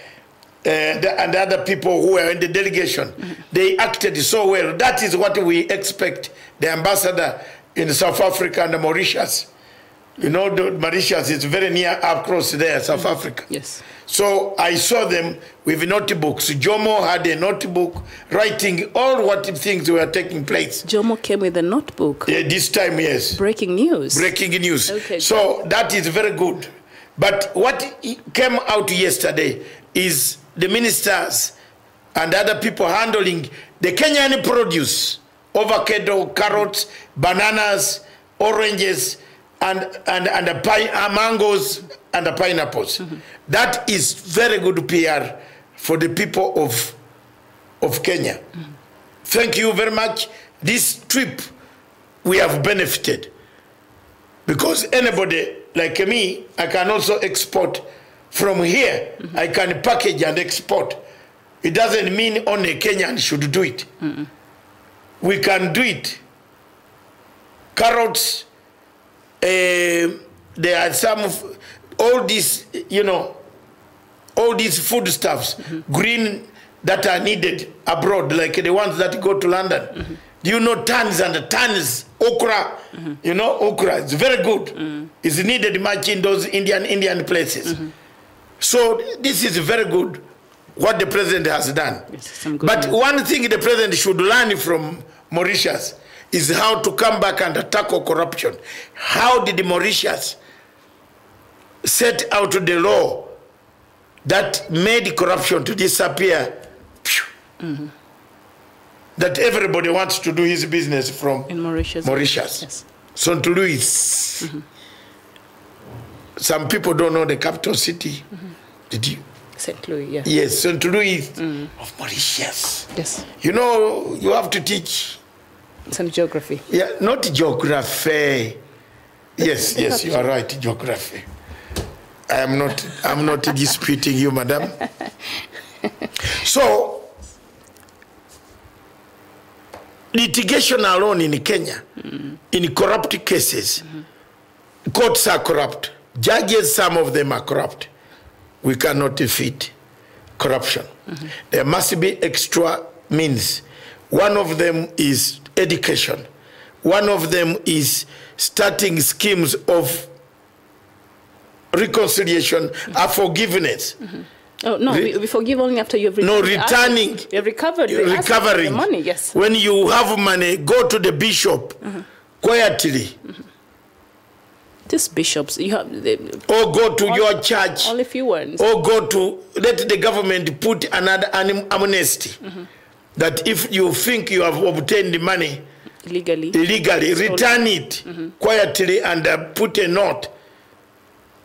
and other people who were in the delegation, they acted so well. That is what we expect the ambassador in South Africa and Mauritius. You know, Mauritius is very near across there, South Africa. Yes. So I saw them with notebooks. Jomo had a notebook writing all what things were taking place. Jomo came with a notebook. This time, yes. Breaking news. Breaking news. Okay, so that is very good. But what came out yesterday is the ministers and other people handling the Kenyan produce, avocado, carrots, bananas, oranges, and mangoes and the pineapples. That is very good PR for the people of Kenya. Thank you very much. This trip, we have benefited. Because anybody like me, I can also export from here. I can package and export. It doesn't mean only Kenyan should do it. We can do it. Carrots, there are some of all these, you know, all these foodstuffs, green that are needed abroad, like the ones that go to London. Do you know tons and tons, okra, you know, okra, it's very good. It's needed much in those Indian places. So this is very good, what the president has done. But one thing the president should learn from Mauritius is how to come back and tackle corruption. How did Mauritius set out the law that made corruption to disappear? That everybody wants to do his business from in Mauritius. Yes. St. Louis. Some people don't know the capital city. Did you? St. Louis, yes. Yes, St. Louis of Mauritius. Yes. You know, you have to teach some geography. Yeah, not geography. Yes, yes, you are right, geography. I'm not disputing you, madam. So litigation alone in Kenya, in corrupt cases, courts are corrupt. Judges, some of them are corrupt. We cannot defeat corruption. There must be extra means. One of them is education. One of them is starting schemes of reconciliation and forgiveness. Oh, no, we forgive only after you've returning. You have recovered the money, yes. When you have money, go to the bishop quietly. These bishops, you have... or go to your church. Only few ones. Or go to, let the government put another amnesty. That if you think you have obtained the money illegally, return it quietly and put a note.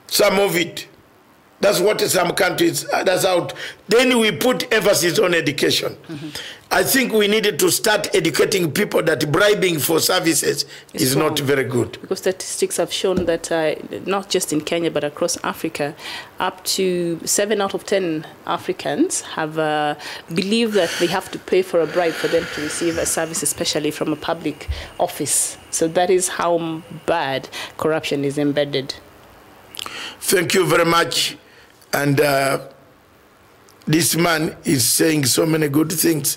Some of it. That's what some countries, that's out. Then we put emphasis on education. I think we needed to start educating people that bribing for services is not very good. Because statistics have shown that not just in Kenya but across Africa, up to 7 out of 10 Africans have believed that they have to pay for a bribe for them to receive a service, especially from a public office. So that is how bad corruption is embedded. Thank you very much. And this man is saying so many good things.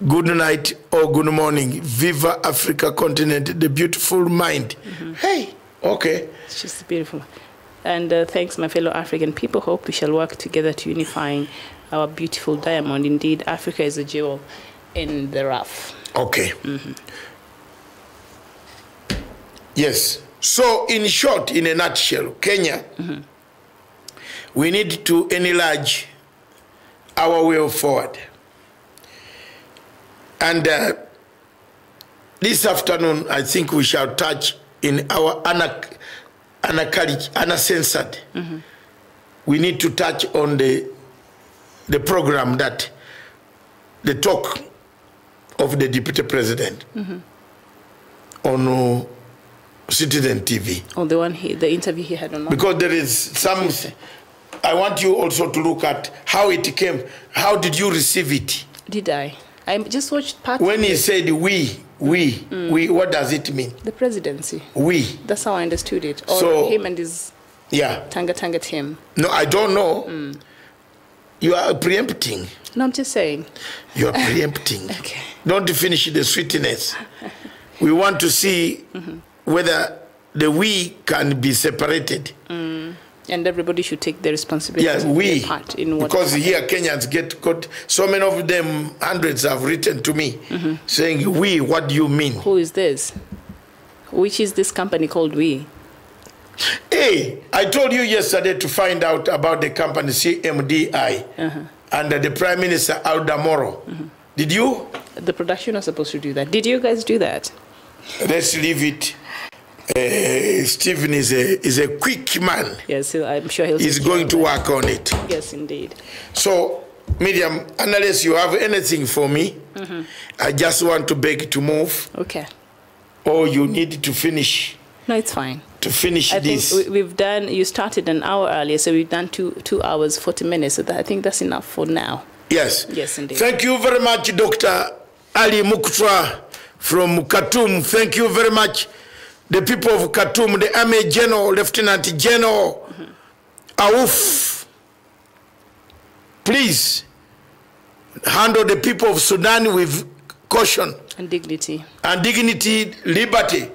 Good night or good morning. Viva Africa continent, the beautiful mind. Hey, okay. It's just beautiful. And thanks, my fellow African people. Hope we shall work together to unifying our beautiful diamond. Indeed, Africa is a jewel in the rough. Okay. Yes. So, in short, in a nutshell, Kenya, we need to enlarge our way forward. And this afternoon, I think we shall touch in our uncensored. We need to touch on the program that the talk of the Deputy President on Citizen TV. Oh, the interview he had on Monday. Because there is some... I want you also to look at how it came. How did you receive it? Did I? I just watched part when he said we, what does it mean? The presidency. We. That's how I understood it. Or so, him and his Tanga team. No, I don't know. You are preempting. No, I'm just saying. You are preempting. Okay. Don't finish the sweetness. We want to see whether the we can be separated. And everybody should take the responsibility. Yes, we. Part in what because here Kenyans get caught. So many of them, hundreds, have written to me saying, we, what do you mean? Who is this? Which is this company called We? Hey, I told you yesterday to find out about the company CMDI under the Prime Minister Alda Moro. Did you? The production was supposed to do that. Did you guys do that? Let's leave it. Stephen is a quick man. Yes, I'm sure he's going to work on it. Yes, indeed. So, Miriam, unless you have anything for me, I just want to beg to move. Okay. Or you need to finish. No, it's fine. To finish this. I think we've done, you started an hour earlier, so we've done 2 hours, 40 minutes. So I think that's enough for now. Yes. Yes, indeed. Thank you very much, Dr. Ali Muktra from Khartoum. Thank you very much. The people of Khartoum, the Army General, Lieutenant General Aouf, please handle the people of Sudan with caution. And dignity. And dignity, liberty.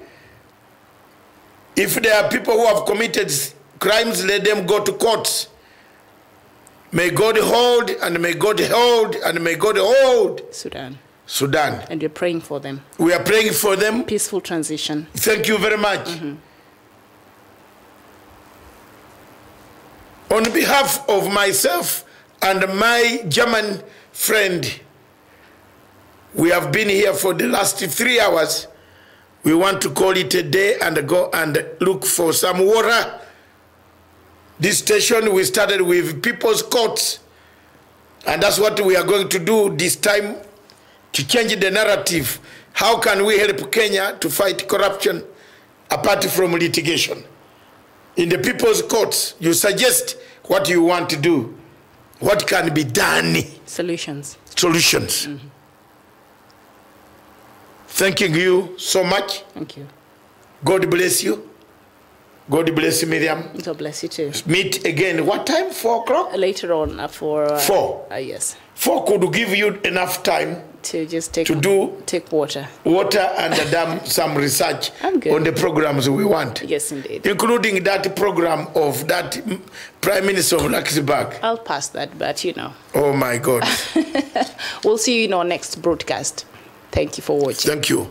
If there are people who have committed crimes, let them go to courts. May God hold, and may God hold, and may God hold Sudan. And we're praying for them. We are praying for them. Peaceful transition. Thank you very much. On behalf of myself and my German friend, we have been here for the last 3 hours. We want to call it a day and go and look for some water. This station, we started with people's courts. And that's what we are going to do this time, to change the narrative. How can we help Kenya to fight corruption apart from litigation? In the people's courts, you suggest what you want to do. What can be done? Solutions. Solutions. thanking you so much. Thank you. God bless you. God bless you, Miriam. God bless you too. Meet again. What time? 4 o'clock? Later on for... 4? Yes. 4 could give you enough time to just take water. Water and some research on the programs we want. Yes, indeed. Including that program of that Prime Minister of Luxembourg. I'll pass that, but you know. Oh my God. We'll see you in our next broadcast. Thank you for watching. Thank you.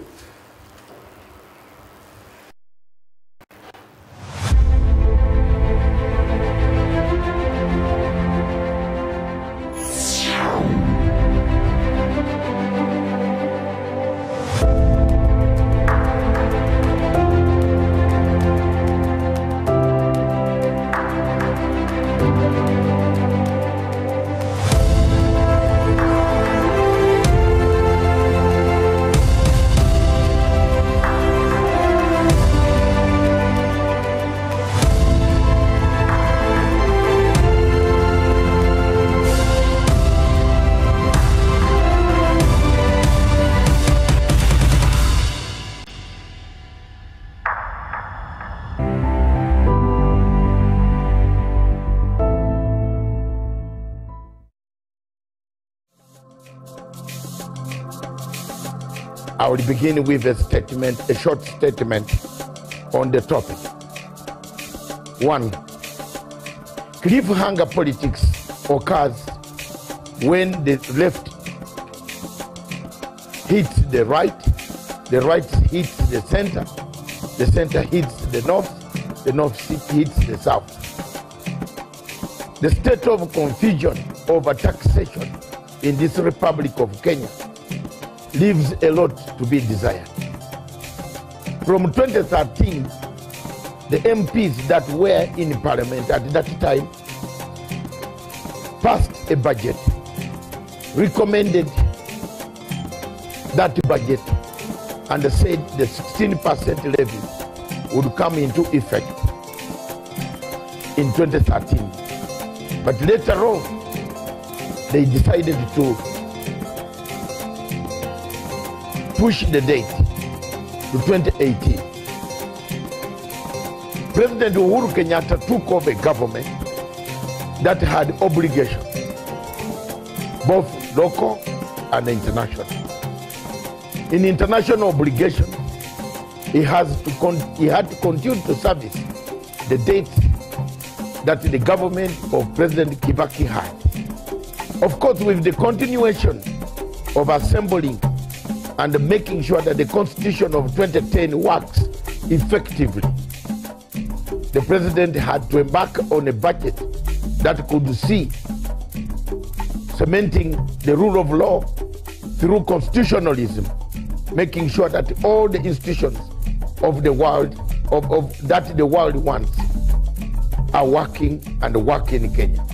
I will begin with a short statement on the topic. 1. Cliffhanger politics occurs when the left hits the right hits the center hits the north hits the south. The state of confusion over taxation in this Republic of Kenya leaves a lot to be desired. From 2013, the MPs that were in Parliament at that time passed a budget, recommended that budget, and said the 16% levy would come into effect in 2013. But later on, they decided to push the date to 2018. President Uhuru Kenyatta took over a government that had obligations, both local and international. In international obligations, he had to continue to service the dates that the government of President Kibaki had. Of course, with the continuation of assembling and making sure that the Constitution of 2010 works effectively, the president had to embark on a budget that could see cementing the rule of law through constitutionalism, making sure that all the institutions of the world, that the world wants, are working and work in Kenya.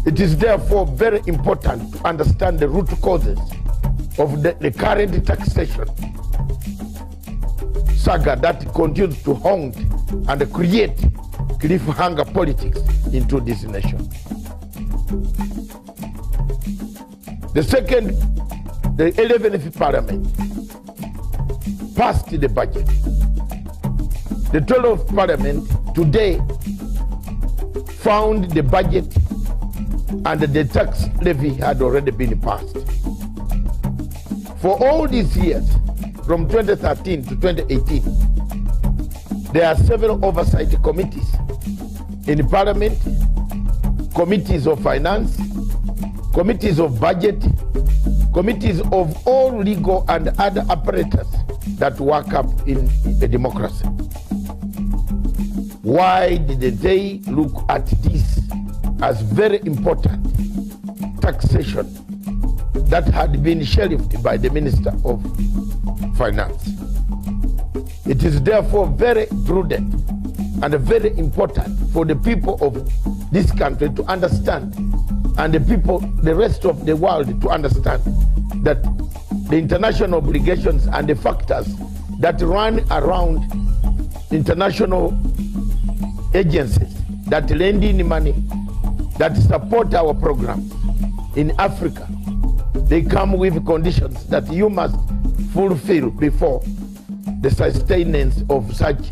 It is therefore very important to understand the root causes of the current taxation saga that continues to haunt and create cliffhanger politics into this nation. The 11th Parliament passed the budget. The 12th Parliament today found the budget and the tax levy had already been passed. For all these years, from 2013 to 2018, there are several oversight committees in Parliament, committees of finance, committees of budget, committees of all legal and other apparatus that work up in a democracy. Why did they look at this as very important taxation that had been shelved by the Minister of Finance? It is therefore very prudent and very important for the people of this country to understand, and the rest of the world to understand, that the international obligations and the factors that run around international agencies that lend in money, that support our programs in Africa, they come with conditions that you must fulfill before the sustenance of such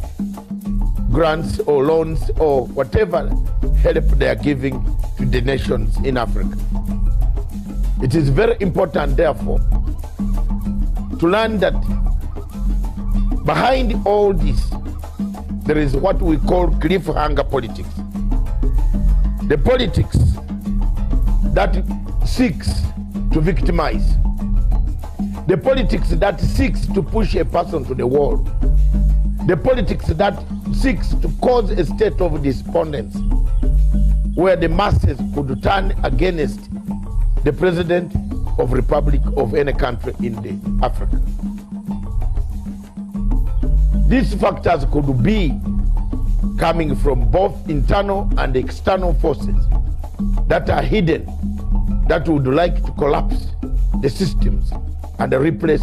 grants or loans or whatever help they are giving to the nations in Africa. It is very important, therefore, to learn that behind all this, there is what we call cliffhanger politics. The politics that seeks to victimize. The politics that seeks to push a person to the wall. The politics that seeks to cause a state of despondence where the masses could turn against the president of republic of any country in Africa. These factors could be coming from both internal and external forces that are hidden, that would like to collapse the systems and replace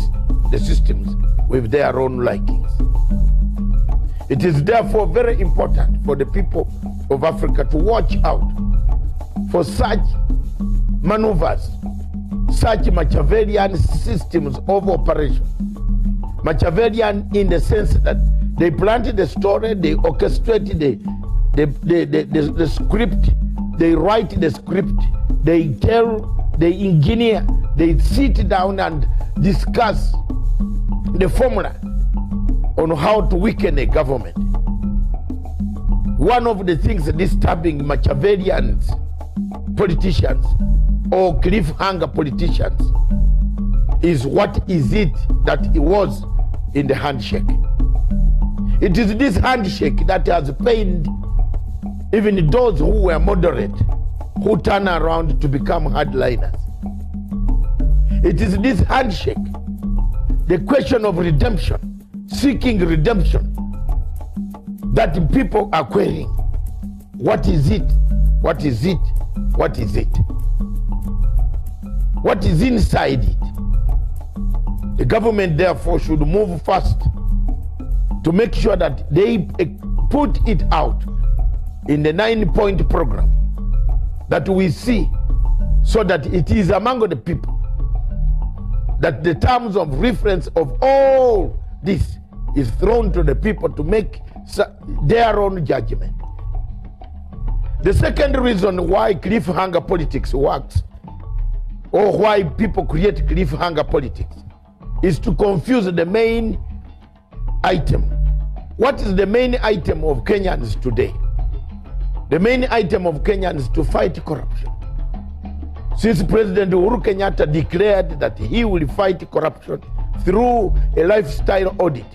the systems with their own likings. It is therefore very important for the people of Africa to watch out for such maneuvers, such Machiavellian systems of operation. Machiavellian in the sense that they planted the story, they orchestrate the script, they write the script, they tell, they engineer, they sit down and discuss the formula on how to weaken a government. One of the things disturbing Machiavellian politicians or cliffhanger politicians is what is it that it was in the handshake. It is this handshake that has pained even those who were moderate, who turn around to become hardliners. It is this handshake, the question of redemption, seeking redemption, that people are querying. What is it? What is it? What is it? What is inside it? The government therefore should move fast to make sure that they put it out in the 9-point program that we see, so that it is among the people that the terms of reference of all this is thrown to the people to make their own judgment. The second reason why cliffhanger politics works, or why people create cliffhanger politics, is to confuse the main item. What is the main item of Kenyans today? The main item of Kenyans is to fight corruption. Since President Uhuru Kenyatta declared that he will fight corruption through a lifestyle audit,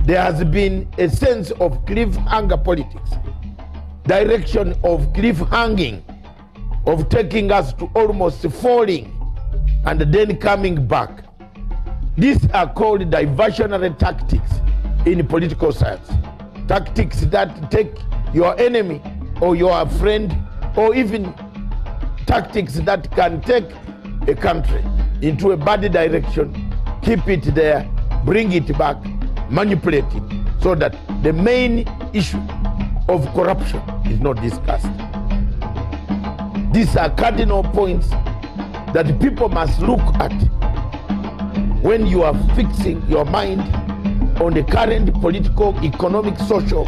there has been a sense of cliffhanger politics, direction of cliffhanging, of taking us to almost falling and then coming back. These are called diversionary tactics in political science. Tactics that take your enemy or your friend, or even tactics that can take a country into a bad direction, keep it there, bring it back, manipulate it, so that the main issue of corruption is not discussed. These are cardinal points that people must look at when you are fixing your mind on the current political, economic, social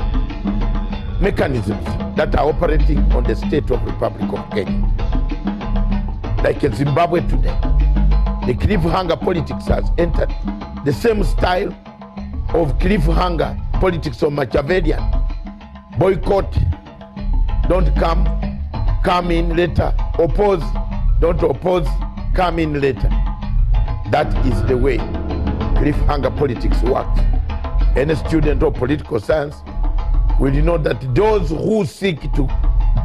mechanisms that are operating on the state of Republic of Kenya. Like in Zimbabwe today, the cliffhanger politics has entered the same style of cliffhanger politics of Machiavellian. Boycott, don't come, come in later. Oppose, don't oppose, come in later. That is the way cliffhanger politics works. Any student of political science will know that those who seek to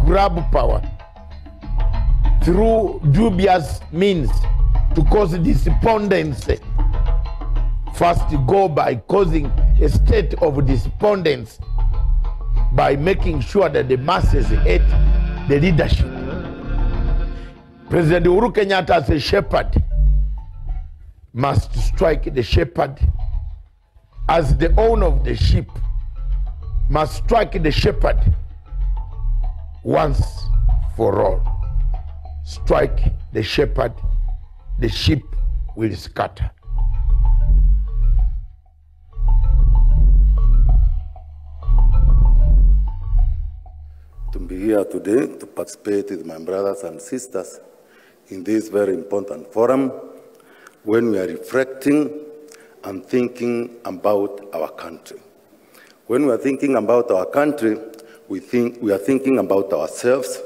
grab power through dubious means to cause despondency first go by causing a state of despondence by making sure that the masses hate the leadership. President Uhuru Kenyatta, as a shepherd, must strike the shepherd. As the owner of the sheep, must strike the shepherd once for all. Strike the shepherd, the sheep will scatter. be here today to participate with my brothers and sisters in this very important forum when we are reflecting and thinking about our country. When we are thinking about our country, we are thinking about ourselves,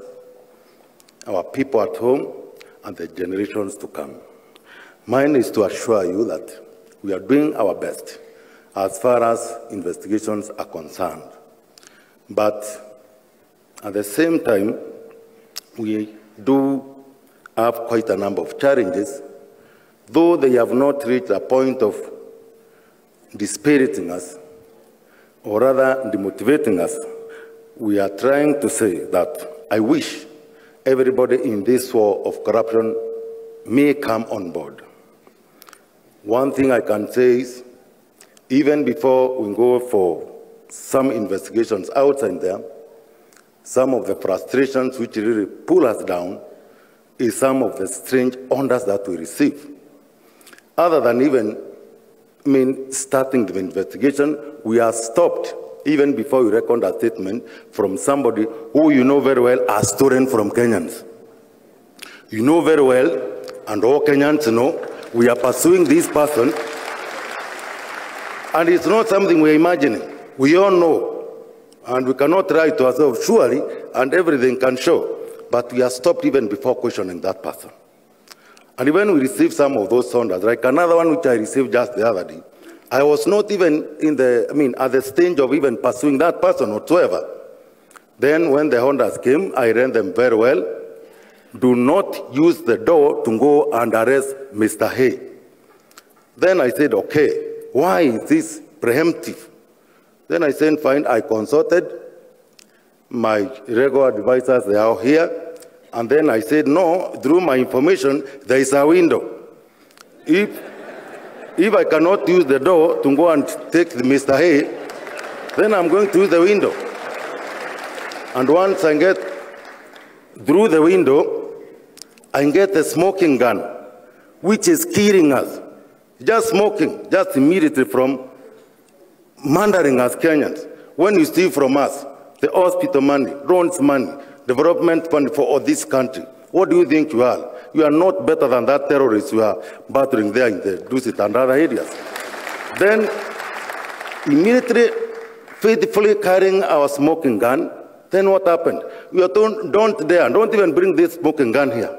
our people at home, and the generations to come. Mine is to assure you that we are doing our best as far as investigations are concerned. But at the same time, we do have quite a number of challenges, though they have not reached a point of dispiriting us, or rather demotivating us. We are trying to say that I wish everybody in this war of corruption may come on board. One thing I can say is, even before we go for some investigations outside there, some of the frustrations which really pull us down is some of the strange orders that we receive. Other than even starting the investigation, we are stopped even before we record a statement from somebody who you know very well are stolen from Kenyans. You know very well, and all Kenyans know, we are pursuing this person, and it's not something we're imagining. We all know, and we cannot lie to ourselves, surely, and everything can show, but we are stopped even before questioning that person. And when we receive some of those orders, like another one which I received just the other day, I was not even at the stage of even pursuing that person whatsoever. Then when the orders came, I read them very well. Do not use the door to go and arrest Mr. Hay. Then I said, okay, why is this preemptive? Then I said, fine, I consulted my regular advisors, they are here. And then I said, no, through my information, there is a window. If I cannot use the door to go and take Mr. Hay, then I'm going to use the window. And once I get through the window, I get a smoking gun, which is killing us. Just smoking, just immediately from murdering us Kenyans. When you steal from us, the hospital money, loans money, development fund for all this country, what do you think you are? You are not better than that terrorist you are battering there in the Dusit and other areas. Then, immediately, faithfully carrying our smoking gun, then what happened? We are told, don't dare, don't even bring this smoking gun here.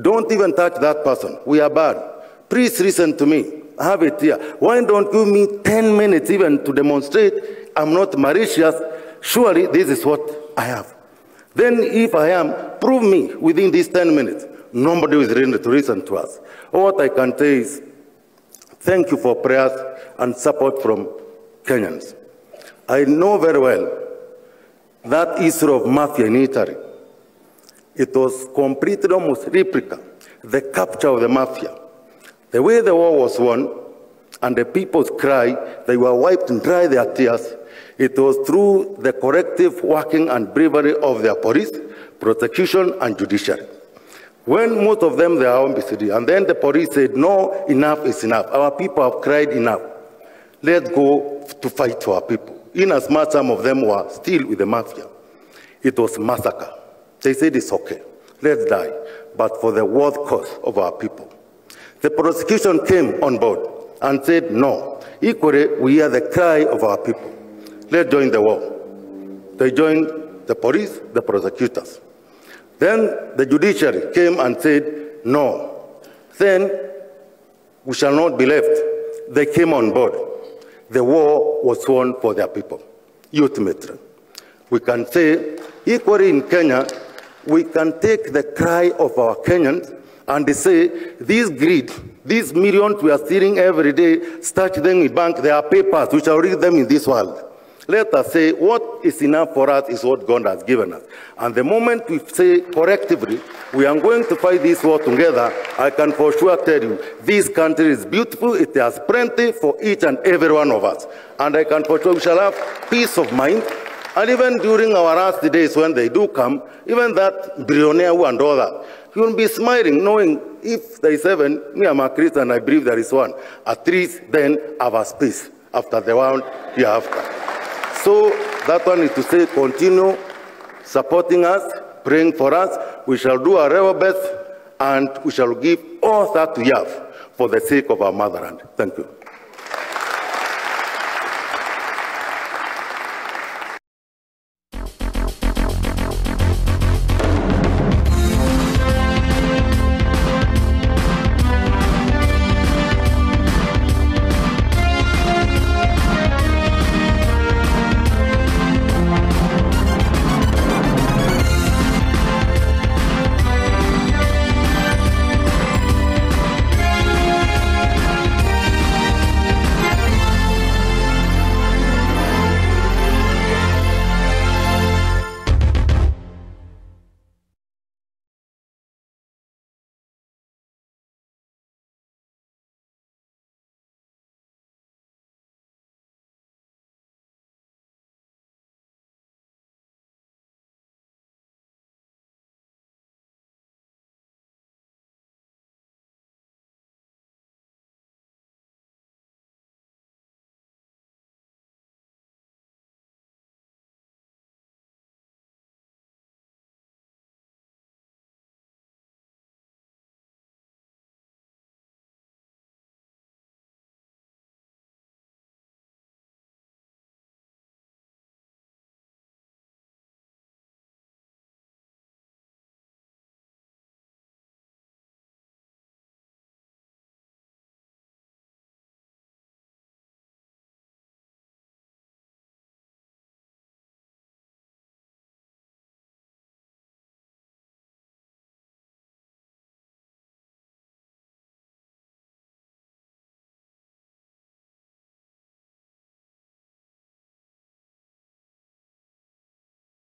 Don't even touch that person. We are bad. Please listen to me. I have it here. Why don't you give me 10 minutes even to demonstrate I'm not malicious? Surely this is what I have. Then if I am, prove me within these 10 minutes. Nobody is ready to listen to us. What I can say is, thank you for prayers and support from Kenyans. I know very well that issue of mafia in Italy. It was completed almost replica, the capture of the mafia. The way the war was won, and the people's cry, they were wiped dry their tears. It was through the collective working and bravery of their police, prosecution, and judiciary. When most of them, they are on BCD, and then the police said, no, enough is enough. Our people have cried enough. Let's go to fight for our people. In as much some of them were still with the mafia. It was massacre. They said it's okay, let's die, but for the world cause of our people. The prosecution came on board and said, no, equally we hear the cry of our people. Let's join the war. They joined the police, the prosecutors. Then the judiciary came and said, no. Then we shall not be left. They came on board. The war was won for their people, ultimately. We can say, equally in Kenya, we can take the cry of our Kenyans and say, this greed, these millions we are stealing every day, stash them in bank, there are papers, we shall read them in this world. Let us say, what is enough for us is what God has given us. And the moment we say collectively, we are going to fight this war together, I can for sure tell you, this country is beautiful, it has plenty for each and every one of us. And I can for sure we shall have peace of mind. And even during our last days when they do come, even that billionaire and all that, you will be smiling, knowing if there is heaven, me I'm a Christian, I believe there is one. At least then have a space after the one hereafter. So that one is to say, continue supporting us, praying for us. We shall do our level best, and we shall give all that we have for the sake of our motherland. Thank you.